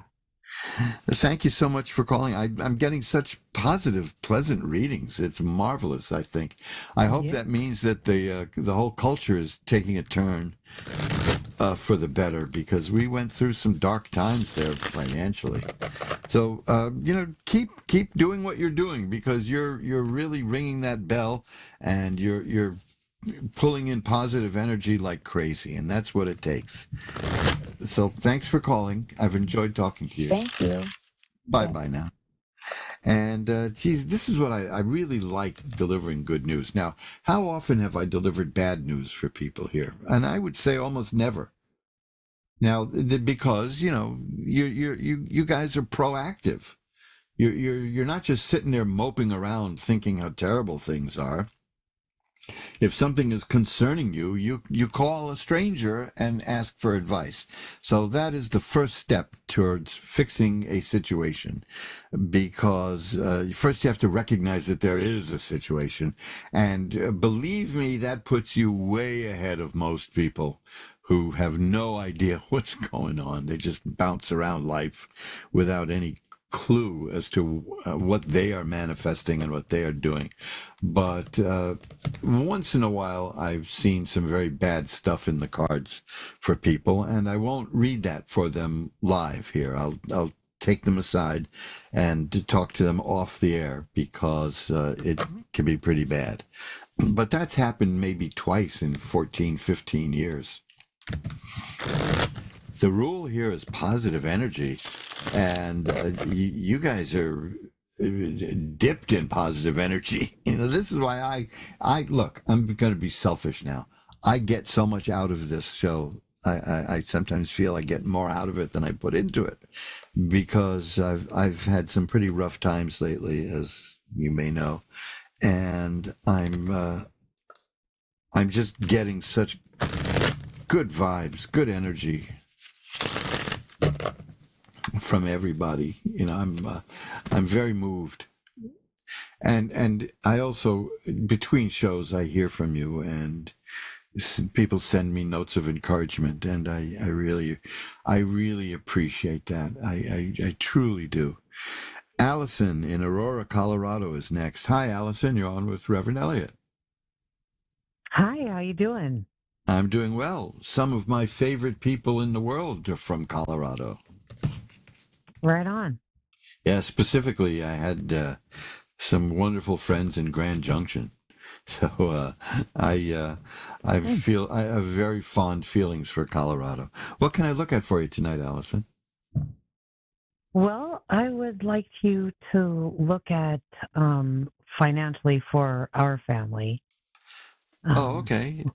S6: Thank you so much for calling. I'm getting such positive, pleasant readings. It's marvelous, I think. I hope that means that the whole culture is taking a turn for the better, because we went through some dark times there financially. So, keep doing what you're doing, because you're really ringing that bell, and you're pulling in positive energy like crazy, and that's what it takes. So thanks for calling. I've enjoyed talking to you.
S8: Thank you.
S6: Bye now. And, this is what I really like, delivering good news. Now, how often have I delivered bad news for people here? And I would say almost never. Now, because, you guys are proactive. You're not just sitting there moping around thinking how terrible things are. If something is concerning you, you call a stranger and ask for advice. So that is the first step towards fixing a situation, because first you have to recognize that there is a situation. And believe me, that puts you way ahead of most people who have no idea what's going on. They just bounce around life without any clue as to what they are manifesting and what they are doing. But once in a while, I've seen some very bad stuff in the cards for people, and I won't read that for them live here. I'll take them aside and talk to them off the air, because it can be pretty bad. But that's happened maybe twice in 14, 15 years. The rule here is positive energy, and you guys are dipped in positive energy. This is why I look, I'm going to be selfish now. I get so much out of this show. I sometimes feel I get more out of it than I put into it, because I've had some pretty rough times lately, as you may know, and I'm just getting such good vibes, good energy from everybody. I'm very moved, and I also, between shows, I hear from you, and people send me notes of encouragement, and I really appreciate that. I truly do. Allison in Aurora, Colorado is next. Hi, Allison. You're on with Reverend Elliot.
S2: Hi, how you doing?
S6: I'm doing well. Some of my favorite people in the world are from Colorado.
S2: Right on.
S6: Yeah, specifically, I had some wonderful friends in Grand Junction. So I have very fond feelings for Colorado. What can I look at for you tonight, Allison?
S2: Well, I would like you to look at financially for our family.
S6: Okay.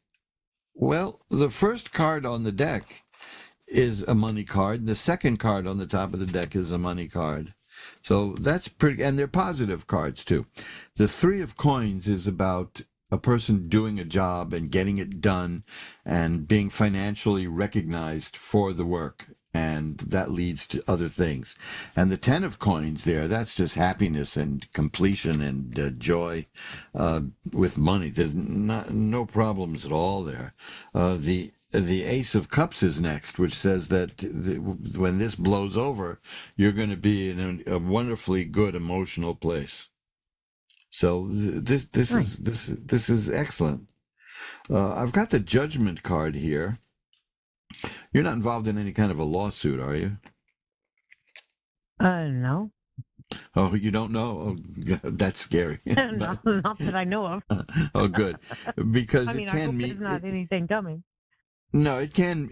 S6: Well, the first card on the deck is a money card. The second card on the top of the deck is a money card. So that's pretty, and they're positive cards too. The Three of Coins is about a person doing a job and getting it done and being financially recognized for the work. And that leads to other things. And the Ten of Coins there, that's just happiness and completion and joy with money. There's no problems at all there. The Ace of Cups is next, which says that when this blows over, you're going to be in a wonderfully good emotional place. So this is excellent. I've got the Judgment card here. You're not involved in any kind of a lawsuit, are you?
S2: No.
S6: Oh, you don't know? Oh, that's scary.
S2: not that I know of.
S6: Oh, good, because
S2: I
S6: it
S2: mean, I
S6: can
S2: hope
S6: mean
S2: there's not anything coming.
S6: no, it can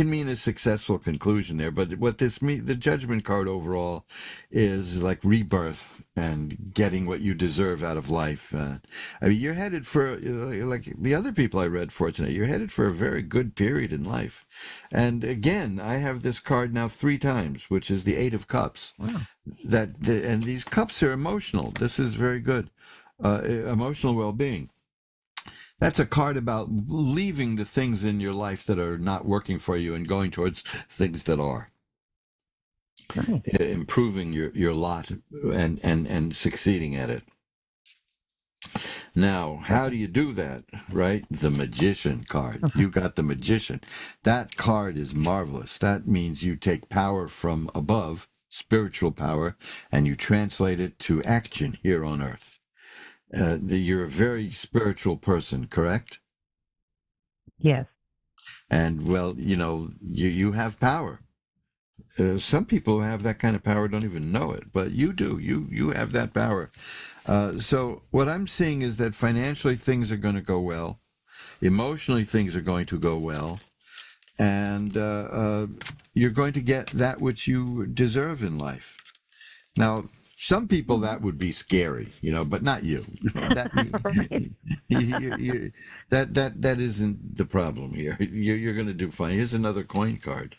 S6: mean a successful conclusion there, but what this mean the judgment card overall is like rebirth and getting what you deserve out of life. I mean, you're headed for like the other people I read. Fortunately, you're headed for a very good period in life. And again, I have this card now 3 times, which is the Eight of Cups.
S2: Wow.
S6: And these cups are emotional. This is very good, emotional well-being. That's a card about leaving the things in your life that are not working for you and going towards things that are.
S2: Nice.
S6: Improving your lot and succeeding at it. Now, how do you do that, right? The Magician card. You got the Magician. That card is marvelous. That means you take power from above, spiritual power, and you translate it to action here on Earth. You're a very spiritual person, correct?
S2: Yes.
S6: And well, you have power. Some people who have that kind of power don't even know it, but you do. You have that power. So what I'm seeing is that financially things are going to go well, emotionally things are going to go well, and you're going to get that which you deserve in life. Now, some people that would be scary, but not you. That isn't the problem here. You're going to do fine. Here's another coin card.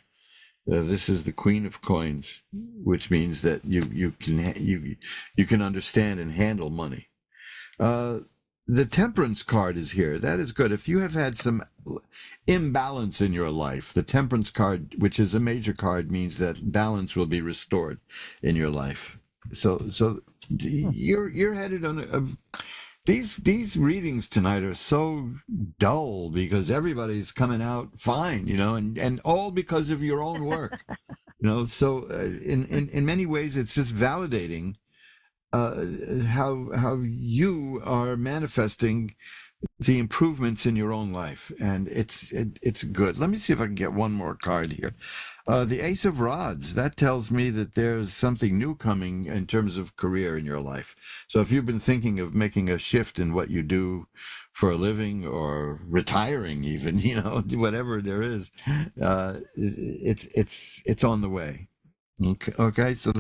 S6: This is the Queen of Coins, which means that you can understand and handle money. The Temperance card is here. That is good. If you have had some imbalance in your life, the Temperance card, which is a major card, means that balance will be restored in your life. So you're headed on these readings tonight are so dull because everybody's coming out fine, and all because of your own work, So in many ways, it's just validating how you are manifesting the improvements in your own life, and it's good. Let me see if I can get one more card here. The Ace of Rods, that tells me that there's something new coming in terms of career in your life. So if you've been thinking of making a shift in what you do for a living or retiring even, whatever there is, it's on the way. Okay, so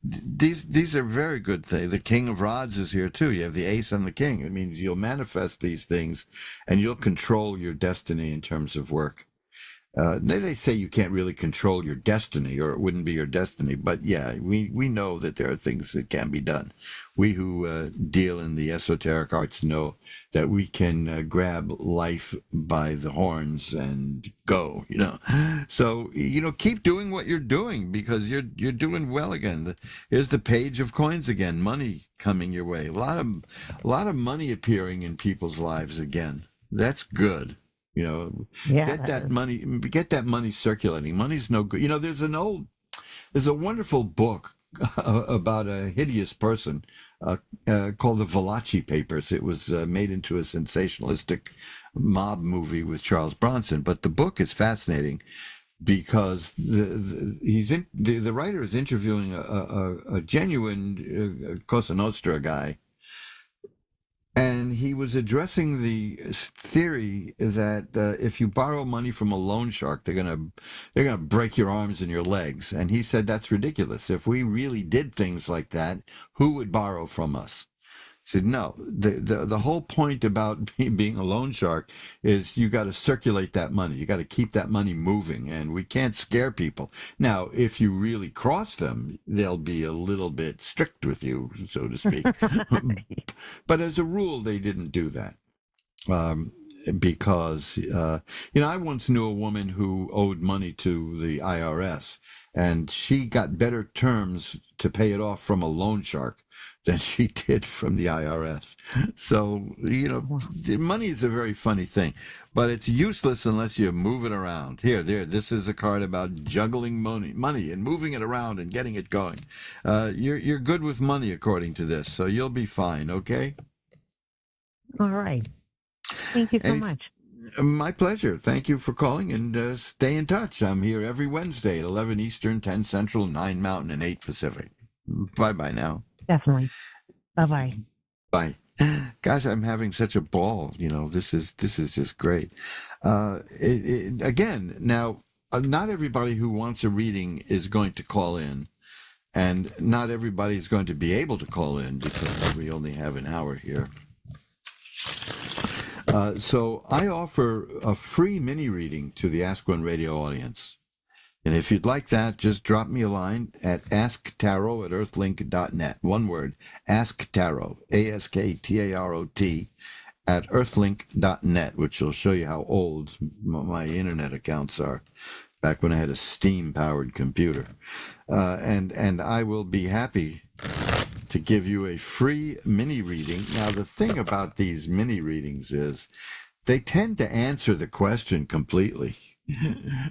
S6: these are very good things. The King of Rods is here too. You have the Ace and the King. It means you'll manifest these things, and you'll control your destiny in terms of work. They say you can't really control your destiny, or it wouldn't be your destiny. But yeah, we know that there are things that can be done. We who deal in the esoteric arts know that we can grab life by the horns and go. So keep doing what you're doing because you're doing well again. Here's the Page of Coins again. Money coming your way. A lot of money appearing in people's lives again. That's get that money circulating. Money's no good. There's a wonderful book about a hideous person called the Valachi Papers. It was made into a sensationalistic mob movie with Charles Bronson, but the book is fascinating because the writer is interviewing a genuine Cosa Nostra guy. And he was addressing the theory that if you borrow money from a loan shark, they're gonna break your arms and your legs. And he said that's ridiculous. If we really did things like that, who would borrow from us? He said no. The whole point about being a loan shark is you got to circulate that money. You got to keep that money moving, and we can't scare people. Now, if you really cross them, they'll be a little bit strict with you, so to speak. But as a rule, they didn't do that. Because I once knew a woman who owed money to the IRS, and she got better terms to pay it off from a loan shark than she did from the IRS. So, money is a very funny thing, but it's useless unless you move it around. This is a card about juggling money and moving it around and getting it going. You're good with money according to this, so you'll be fine, okay?
S2: All right. Thank you so much.
S6: My pleasure. Thank you for calling, and stay in touch. I'm here every Wednesday at 11 Eastern, 10 Central, 9 Mountain, and 8 Pacific. Bye-bye now.
S2: Definitely. Bye-bye.
S6: Bye. Gosh, I'm having such a ball. This is just great. Again, now, not everybody who wants a reading is going to call in, and not everybody's going to be able to call in because we only have an hour here. So I offer a free mini reading to the Ask One Radio audience. And if you'd like that, just drop me a line at asktarot@earthlink.net. One word, asktarot, ASKTAROT, at earthlink.net, which will show you how old my internet accounts are, back when I had a steam-powered computer. And I will be happy to give you a free mini reading. Now, the thing about these mini readings is they tend to answer the question completely,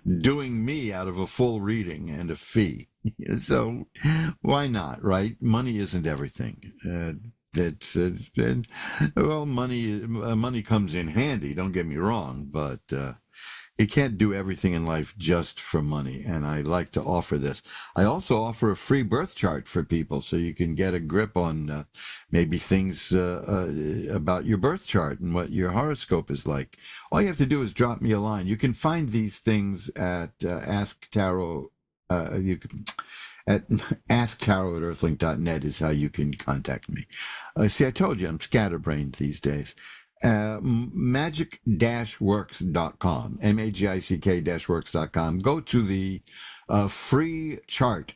S6: doing me out of a full reading and a fee. So why not, right? Money isn't everything. Money comes in handy, don't get me wrong, but you can't do everything in life just for money, and I like to offer this. I also offer a free birth chart for people so you can get a grip on maybe things about your birth chart and what your horoscope is like. All you have to do is drop me a line. You can find these things at Ask Tarot. At asktarot@earthlink.net is how you can contact me. See, I told you I'm scatterbrained these days. Magic-works.com, magick-works.com. Go to the free chart,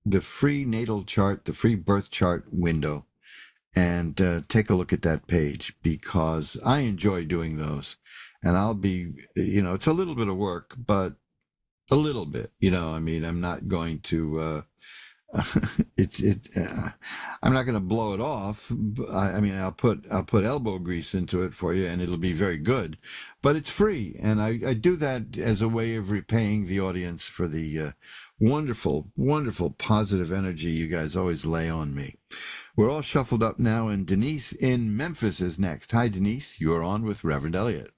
S6: the free natal chart, the free birth chart window, and take a look at that page, because I enjoy doing those. And I'll be, it's a little bit of work, but a little bit, I'm not going to, I'm not going to blow it off. I'll put elbow grease into it for you, and it'll be very good. But it's free, and I do that as a way of repaying the audience for the wonderful, wonderful positive energy you guys always lay on me. We're all shuffled up now, and Denise in Memphis is next. Hi, Denise. You're on with Reverend Elliot.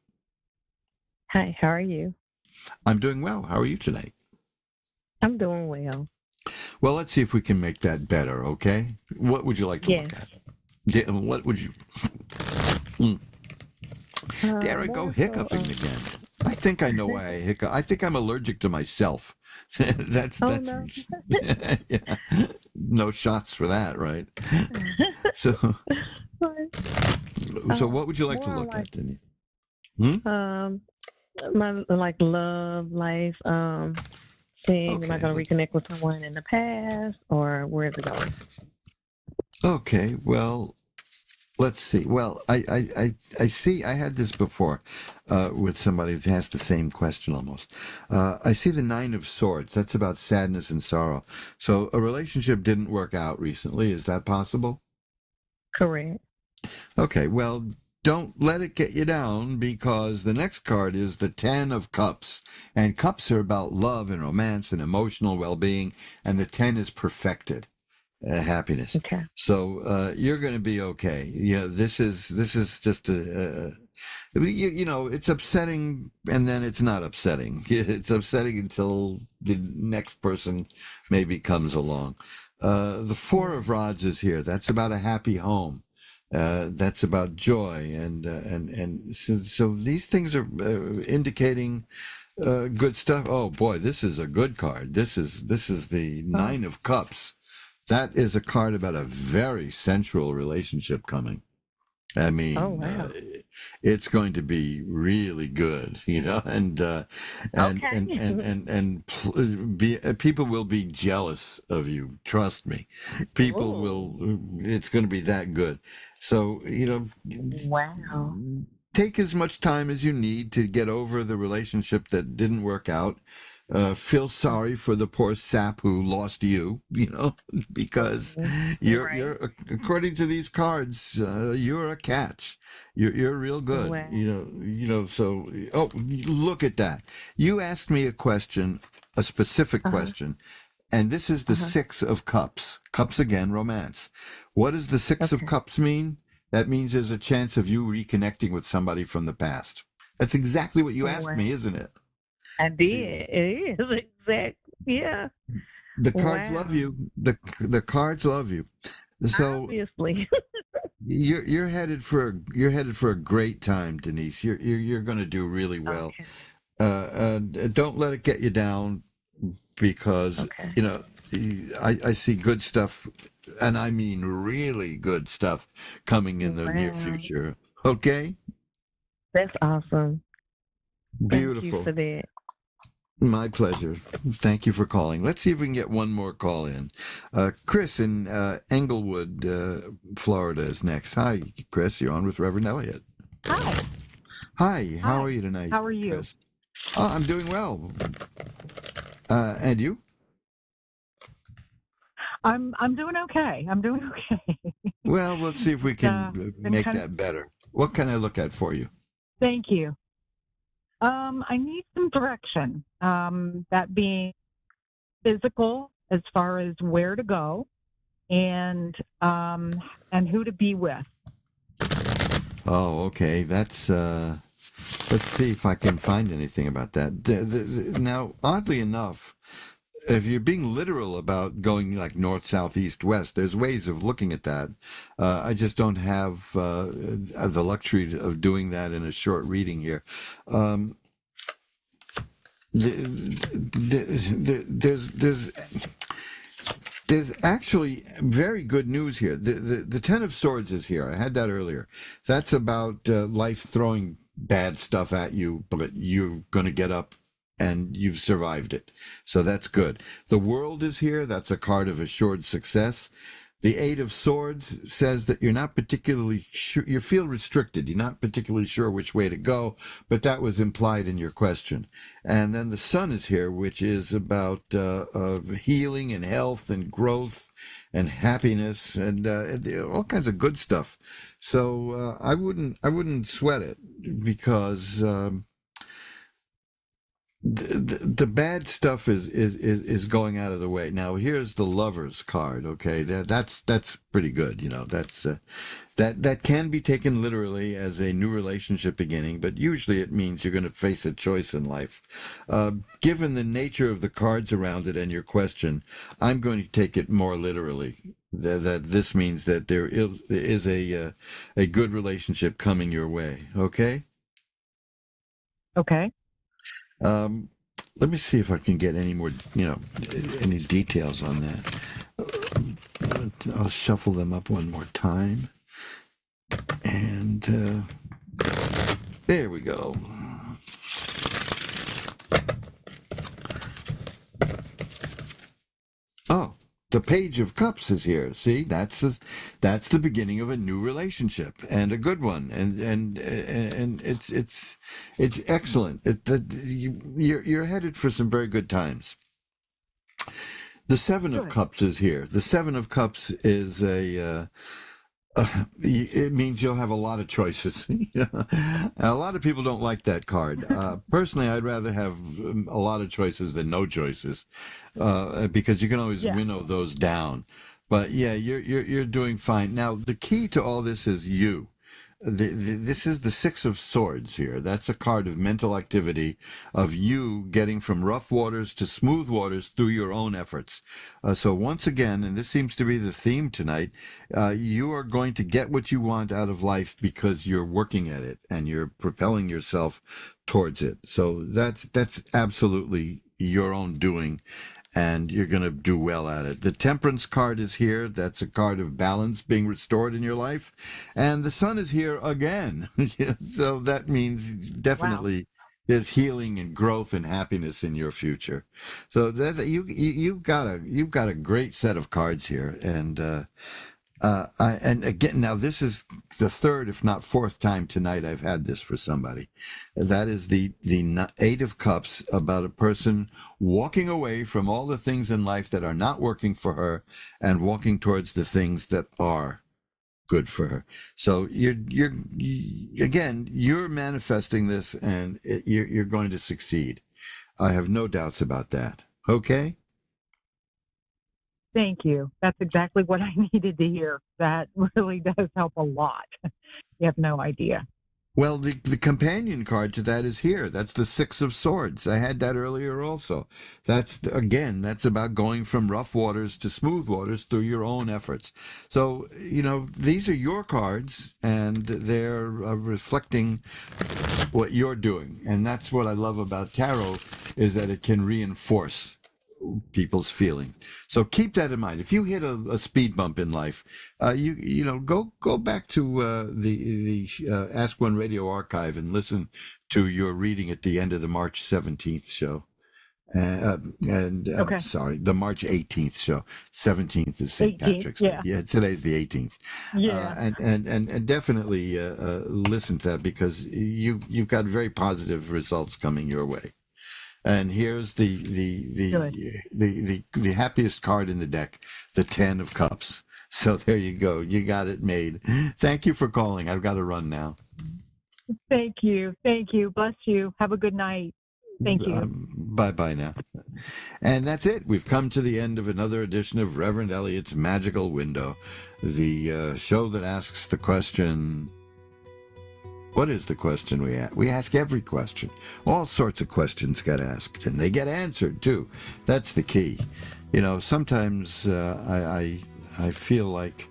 S7: Hi, how are you?
S6: I'm doing well. How are you tonight?
S7: I'm doing well.
S6: Well, let's see if we can make that better, okay? What would you like to look at? What would you... There I go, hiccuping again. I think I know why I hiccup. I think I'm allergic to myself. that's
S7: no.
S6: Yeah. No shots for that, right? So what would you like to look at, Denise?
S7: My love life. Seeing, am I going to reconnect with someone in the past, or where's it going?
S6: Okay, well, let's see. Well, I see. I had this before with somebody who asked the same question almost. I see the 9 of Swords. That's about sadness and sorrow. So a relationship didn't work out recently. Is that possible?
S7: Correct.
S6: Okay, well, don't let it get you down, because the next card is the 10 of Cups. And cups are about love and romance and emotional well-being, and the 10 is perfected. Happiness.
S7: Okay.
S6: So you're going to be okay. This is just it's upsetting, and then it's not upsetting. It's upsetting until the next person maybe comes along. The 4 of Rods is here. That's about a happy home. That's about joy, and so these things are indicating good stuff. Oh boy, this is a good card. This is the 9 of Cups. That is a card about a very sensual relationship coming. I mean,
S7: oh, wow.
S6: It's going to be really good, and people will be jealous of you. Trust me, people will. It's going to be that good. So
S7: wow.
S6: Take as much time as you need to get over the relationship that didn't work out. Feel sorry for the poor sap who lost you, because you're according to these cards, you're a catch. You're real good.
S7: Wow.
S6: So look at that. You asked me a question, a specific question, and this is the 6 of Cups. Cups again, romance. What does the 6 of Cups mean? That means there's a chance of you reconnecting with somebody from the past. That's exactly what you
S21: Oh,
S6: asked
S21: wow.
S6: me, isn't it?
S21: I did. It is exactly. Yeah.
S6: The cards love
S21: Wow.
S6: you. The cards love you. So
S21: Obviously.
S6: you're headed for a great time, Denise. You're going to do really well.
S21: Okay.
S6: Don't let it get you down because
S21: Okay.
S6: you know I see good stuff, and I mean really good stuff coming in the near
S21: Wow.
S6: future. Okay,
S21: That's awesome. Thank you
S6: beautiful.
S21: for that.
S6: My pleasure. Thank you for calling. Let's see if we can get one more call in. Chris in Englewood, Florida is next. Hi, Chris. You're on with Reverend Elliot.
S1: Hi.
S6: Hi. How
S1: Hi.
S6: are you tonight,
S1: How are you?
S6: Chris? Oh, I'm doing well. And you?
S1: I'm doing okay. I'm doing okay.
S6: Well, let's see if we can
S1: been
S6: make
S1: kind
S6: that better. What can I look at for you?
S1: Thank you. I need some direction. That being physical as far as where to go and who to be with.
S6: Oh, okay. That's let's see if I can find anything about that. Now, oddly enough, if you're being literal about going like north, south, east, west, there's ways of looking at that. I just don't have the luxury of doing that in a short reading here. There's actually very good news here. The Ten of Swords is here. I had that earlier. That's about life throwing bad stuff at you, but you're going to get up and you've survived it. So that's good. The World is here. That's a card of assured success. The Eight of Swords says that you're not particularly sure, you feel restricted. You're not particularly sure which way to go, but that was implied in your question. And then the Sun is here, which is about healing and health and growth and happiness and all kinds of good stuff. So I wouldn't sweat it because the bad stuff is going out of the way. Now here's the Lovers card. Okay, that's pretty good. You know, that's that can be taken literally as a new relationship beginning, but usually it means you're going to face a choice in life. Given the nature of the cards around it and your question, I'm going to take it more literally. That this means that there is a good relationship coming your way. Okay.
S1: Okay.
S6: Let me see if I can get any more, any details on that. I'll shuffle them up one more time. And there we go. Oh, the Page of Cups is here. See, that's the beginning of a new relationship and a good one, and it's excellent. You're headed for some very good times. The Seven of Cups is here. The Seven of Cups is it means you'll have a lot of choices. A lot of people don't like that card. Personally, I'd rather have a lot of choices than no choices, because you can always winnow those down. But yeah, you're doing fine. Now, the key to all this is you. This is the Six of Swords here. That's a card of mental activity, of you getting from rough waters to smooth waters through your own efforts. So once again, and this seems to be the theme tonight, you are going to get what you want out of life because you're working at it and you're propelling yourself towards it. So that's absolutely your own doing. And you're going to do well at it. The Temperance card is here. That's a card of balance being restored in your life. And the Sun is here again. So that means definitely there's healing and growth and happiness in your future. So that's, you've got a great set of cards here. And and again, now this is the third, if not fourth time tonight I've had this for somebody. That is the Eight of Cups, about a person walking away from all the things in life that are not working for her and walking towards the things that are good for her. So you're manifesting this, and you're going to succeed. I have no doubts about that. Okay.
S1: Thank you. That's exactly what I needed to hear. That really does help a lot. You have no idea.
S6: Well, the companion card to that is here. That's the Six of Swords. I had that earlier also. That's about going from rough waters to smooth waters through your own efforts. So, these are your cards, and they're reflecting what you're doing. And that's what I love about tarot, is that it can reinforce people's feeling. So keep that in mind. If you hit a speed bump in life, go back to the Ask One Radio archive and listen to your reading at the end of the March 17th show.
S1: Okay.
S6: Sorry, the March 18th show. 17th is St.
S1: 18th,
S6: Patrick's Day.
S1: yeah.
S6: Yeah, today's the 18th.
S1: Yeah.
S6: And definitely listen to that, because you've got very positive results coming your way. And here's the happiest card in the deck, the 10 of Cups. So there you go. You got it made. Thank you for calling. I've got to run now.
S1: Thank you. Thank you. Bless you. Have a good night. Thank you.
S6: Bye-bye now. And that's it. We've come to the end of another edition of Reverend Elliot's Magical Window, the show that asks the question... What is the question we ask? We ask every question. All sorts of questions get asked, and they get answered, too. That's the key. Sometimes I feel like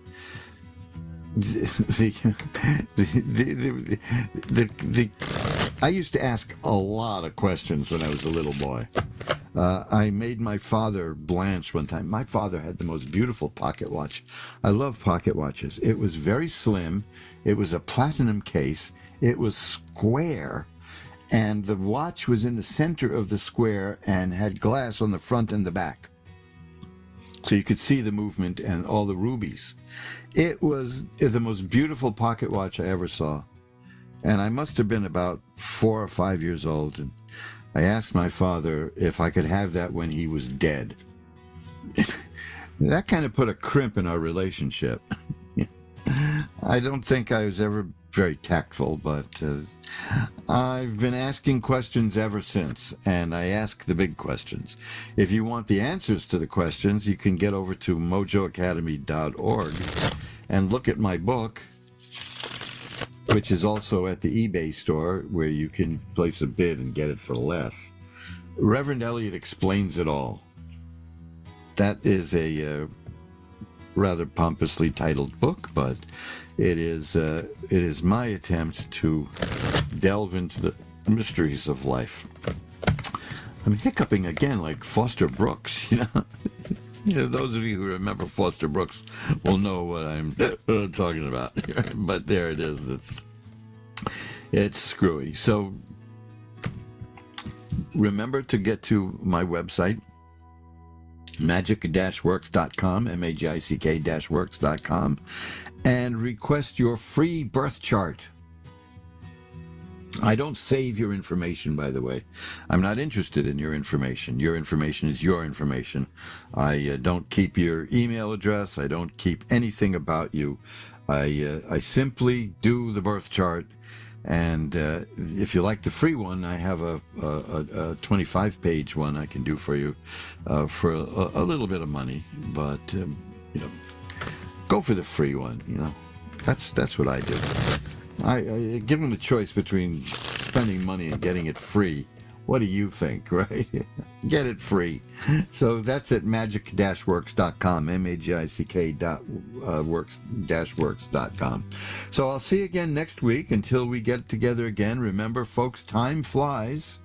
S6: I used to ask a lot of questions when I was a little boy. I made my father blanch one time. My father had the most beautiful pocket watch. I love pocket watches. It was very slim. It was a platinum case. It was square, and the watch was in the center of the square and had glass on the front and the back. So you could see the movement and all the rubies. It was the most beautiful pocket watch I ever saw. And I must have been about 4 or 5 years old, and I asked my father if I could have that when he was dead. That kind of put a crimp in our relationship. I don't think I was ever very tactful, but I've been asking questions ever since, and I ask the big questions. If you want the answers to the questions, you can get over to mojoacademy.org and look at my book, which is also at the eBay store, where you can place a bid and get it for less. Reverend Elliot Explains It All. That is a rather pompously titled book, but it is my attempt to delve into the mysteries of life. I'm hiccuping again like Foster Brooks, Those of you who remember Foster Brooks will know what I'm talking about. But there it is. It's screwy. So remember to get to my website, magic-works.com, magick-works.com, and request your free birth chart. I don't save your information, by the way. I'm not interested in your information. Your information is your information. I don't keep your email address. I don't keep anything about you. I simply do the birth chart. And if you like the free one, I have a 25-page one I can do for you for a little bit of money. But, go for the free one, That's what I do. I give them the choice between spending money and getting it free. What do you think, right? Get it free. So that's at magic-works.com, magick-works.com. So I'll see you again next week. Until we get together again, remember, folks, time flies.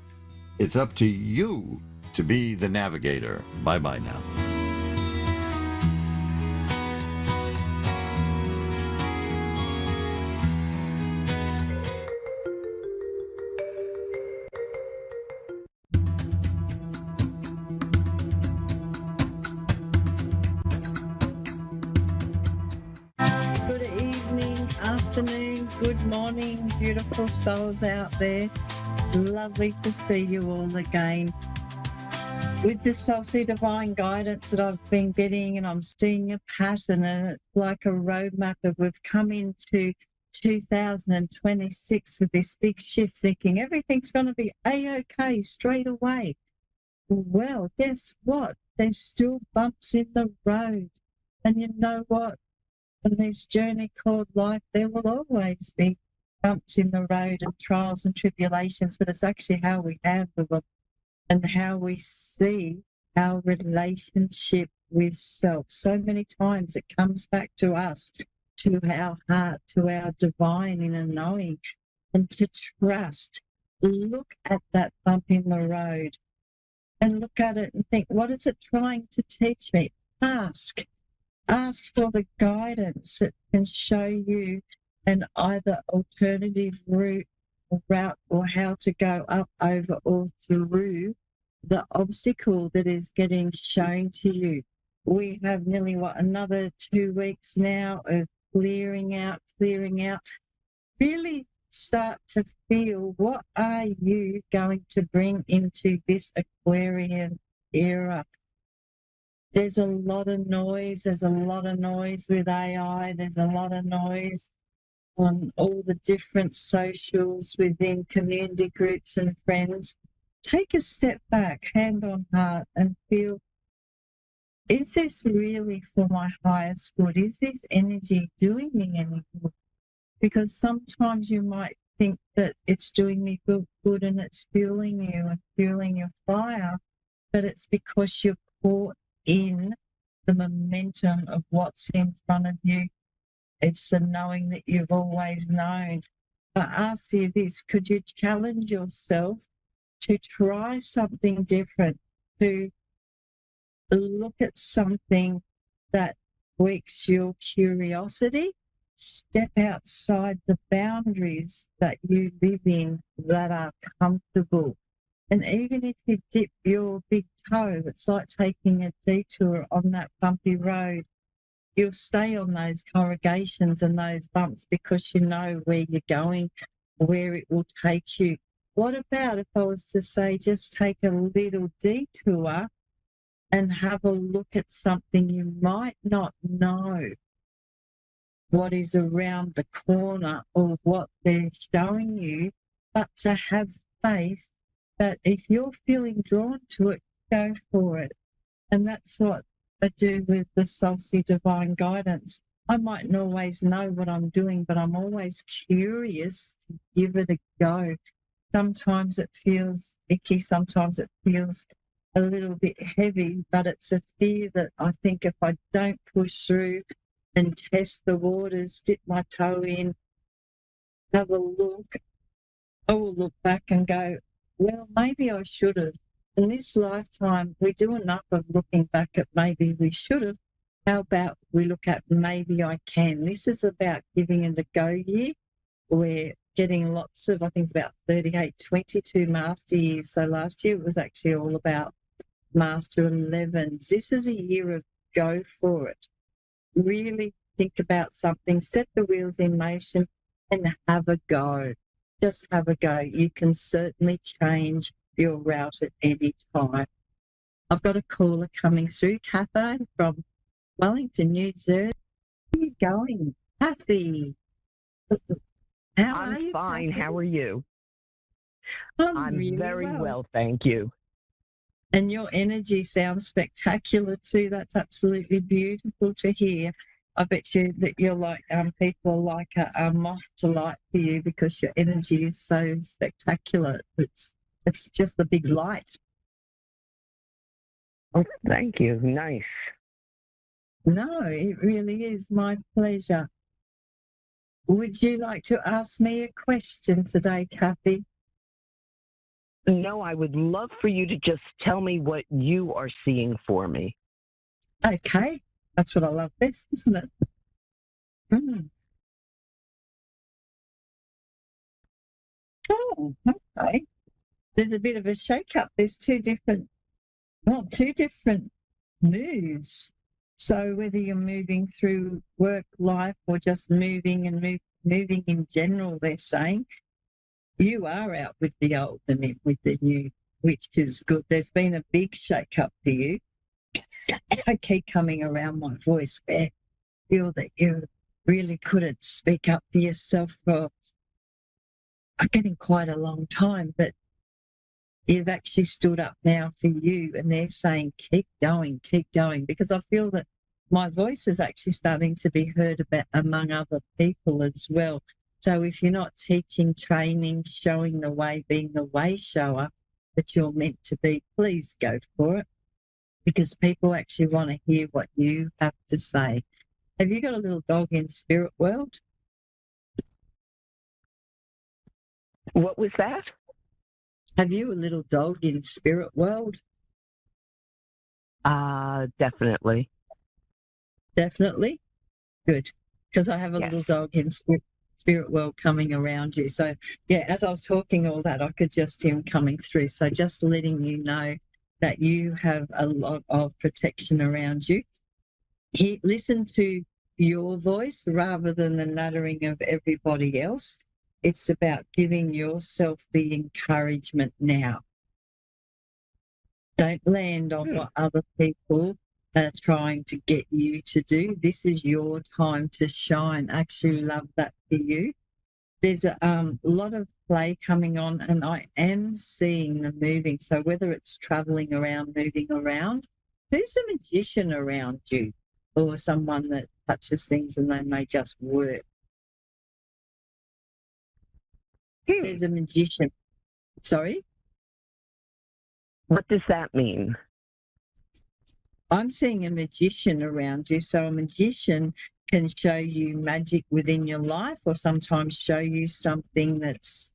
S6: It's up to you to be the navigator. Bye-bye now.
S16: Good evening, afternoon, good morning, beautiful souls out there. Lovely to see you all again. With the Saucy Divine guidance that I've been getting, and I'm seeing a pattern, and it's like a roadmap of we've come into 2026 with this big shift, thinking everything's going to be A-okay straight away. Well, guess what? There's still bumps in the road. And you know what? In this journey called life, there will always be
S17: bumps in the road and trials and tribulations, but it's actually how we handle them and how we see our relationship with self. So many times it comes back to us, to our heart, to our divine inner knowing, and to trust. Look at that bump in the road and look at it and think, what is it trying to teach me? Ask. Ask for the guidance that can show you an either alternative route or how to go up, over, or through the obstacle that is getting shown to you. We have nearly, another 2 weeks now of clearing out. Really start to feel, what are you going to bring into this Aquarian era? There's a lot of noise. There's a lot of noise with AI. There's a lot of noise on all the different socials within community groups and friends. Take a step back, hand on heart, and feel, is this really for my highest good? Is this energy doing me any good? Because sometimes you might think that it's doing me good and it's fueling you and fueling your fire, but it's because you're caught in the momentum of what's in front of you. It's the knowing that you've always known. I ask you this, could you challenge yourself to try something different, to look at something that wakes your curiosity, step outside the boundaries that you live in that are comfortable. And even if you dip your big toe, it's like taking a detour on that bumpy road. You'll stay on those corrugations and those bumps because you know where you're going, where it will take you. What about if I was to say, just take a little detour and have a look at something you might not know what is around the corner or what they're showing you, but to have faith that if you're feeling drawn to it, go for it. And that's what I do with the Salsi Divine Guidance. I mightn't always know what I'm doing, but I'm always curious to give it a go. Sometimes it feels icky, sometimes it feels a little bit heavy, but it's a fear that I think if I don't push through and test the waters, dip my toe in, have a look, I will look back and go, well, maybe I should have. In this lifetime, we do enough of looking back at maybe we should have. How about we look at maybe I can? This is about giving it a go year. We're getting lots of, I think it's about 38, 22 master years. So last year it was actually all about master 11s. This is a year of go for it. Really think about something, set the wheels in motion and have a go. Just have a go. You can certainly change your route at any time. I've got a caller coming through, Catherine from Wellington, New Jersey. Where are you going? Kathy. How are you?
S9: I'm fine.
S17: Kathy?
S9: How are you?
S17: I'm really
S9: very well, thank you.
S17: And your energy sounds spectacular too. That's absolutely beautiful to hear. I bet you that you're like people are like a moth to light for you because your energy is so spectacular. It's just a big light.
S9: Oh, thank you. Nice.
S17: No, it really is my pleasure. Would you like to ask me a question today, Kathy?
S9: No, I would love for you to just tell me what you are seeing for me.
S17: Okay, that's what I love best, isn't it? Oh, okay. There's a bit of a shake-up. There's two different moves. So whether you're moving through work life or just moving and moving in general, they're saying, you are out with the old and in with the new, which is good. There's been a big shake-up for you. I keep coming around my voice where I feel that you really couldn't speak up for yourself for getting quite a long time, but you've actually stood up now for you, and they're saying, keep going, because I feel that my voice is actually starting to be heard about among other people as well.
S16: So if you're not teaching, training, showing the way, being the way shower that you're meant to be, please go for it, because people actually want to hear what you have to say. Have you got a little dog in spirit world?
S9: What was that?
S16: Have you a little dog in spirit world?
S9: Definitely.
S16: Definitely? Good. Because I have a little dog in spirit world coming around you. So, yeah, as I was talking all that, I could just hear him coming through. So just letting you know that you have a lot of protection around you. Listen to your voice rather than the nattering of everybody else. It's about giving yourself the encouragement now. Don't land on what other people are trying to get you to do. This is your time to shine. I actually love that for you. There's a lot of play coming on, and I am seeing the moving. So whether it's traveling around, moving around, who's a magician around you, or someone that touches things and they may just work? There's a magician. Sorry?
S9: What does that mean?
S16: I'm seeing a magician around you. So a magician can show you magic within your life, or sometimes show you something that's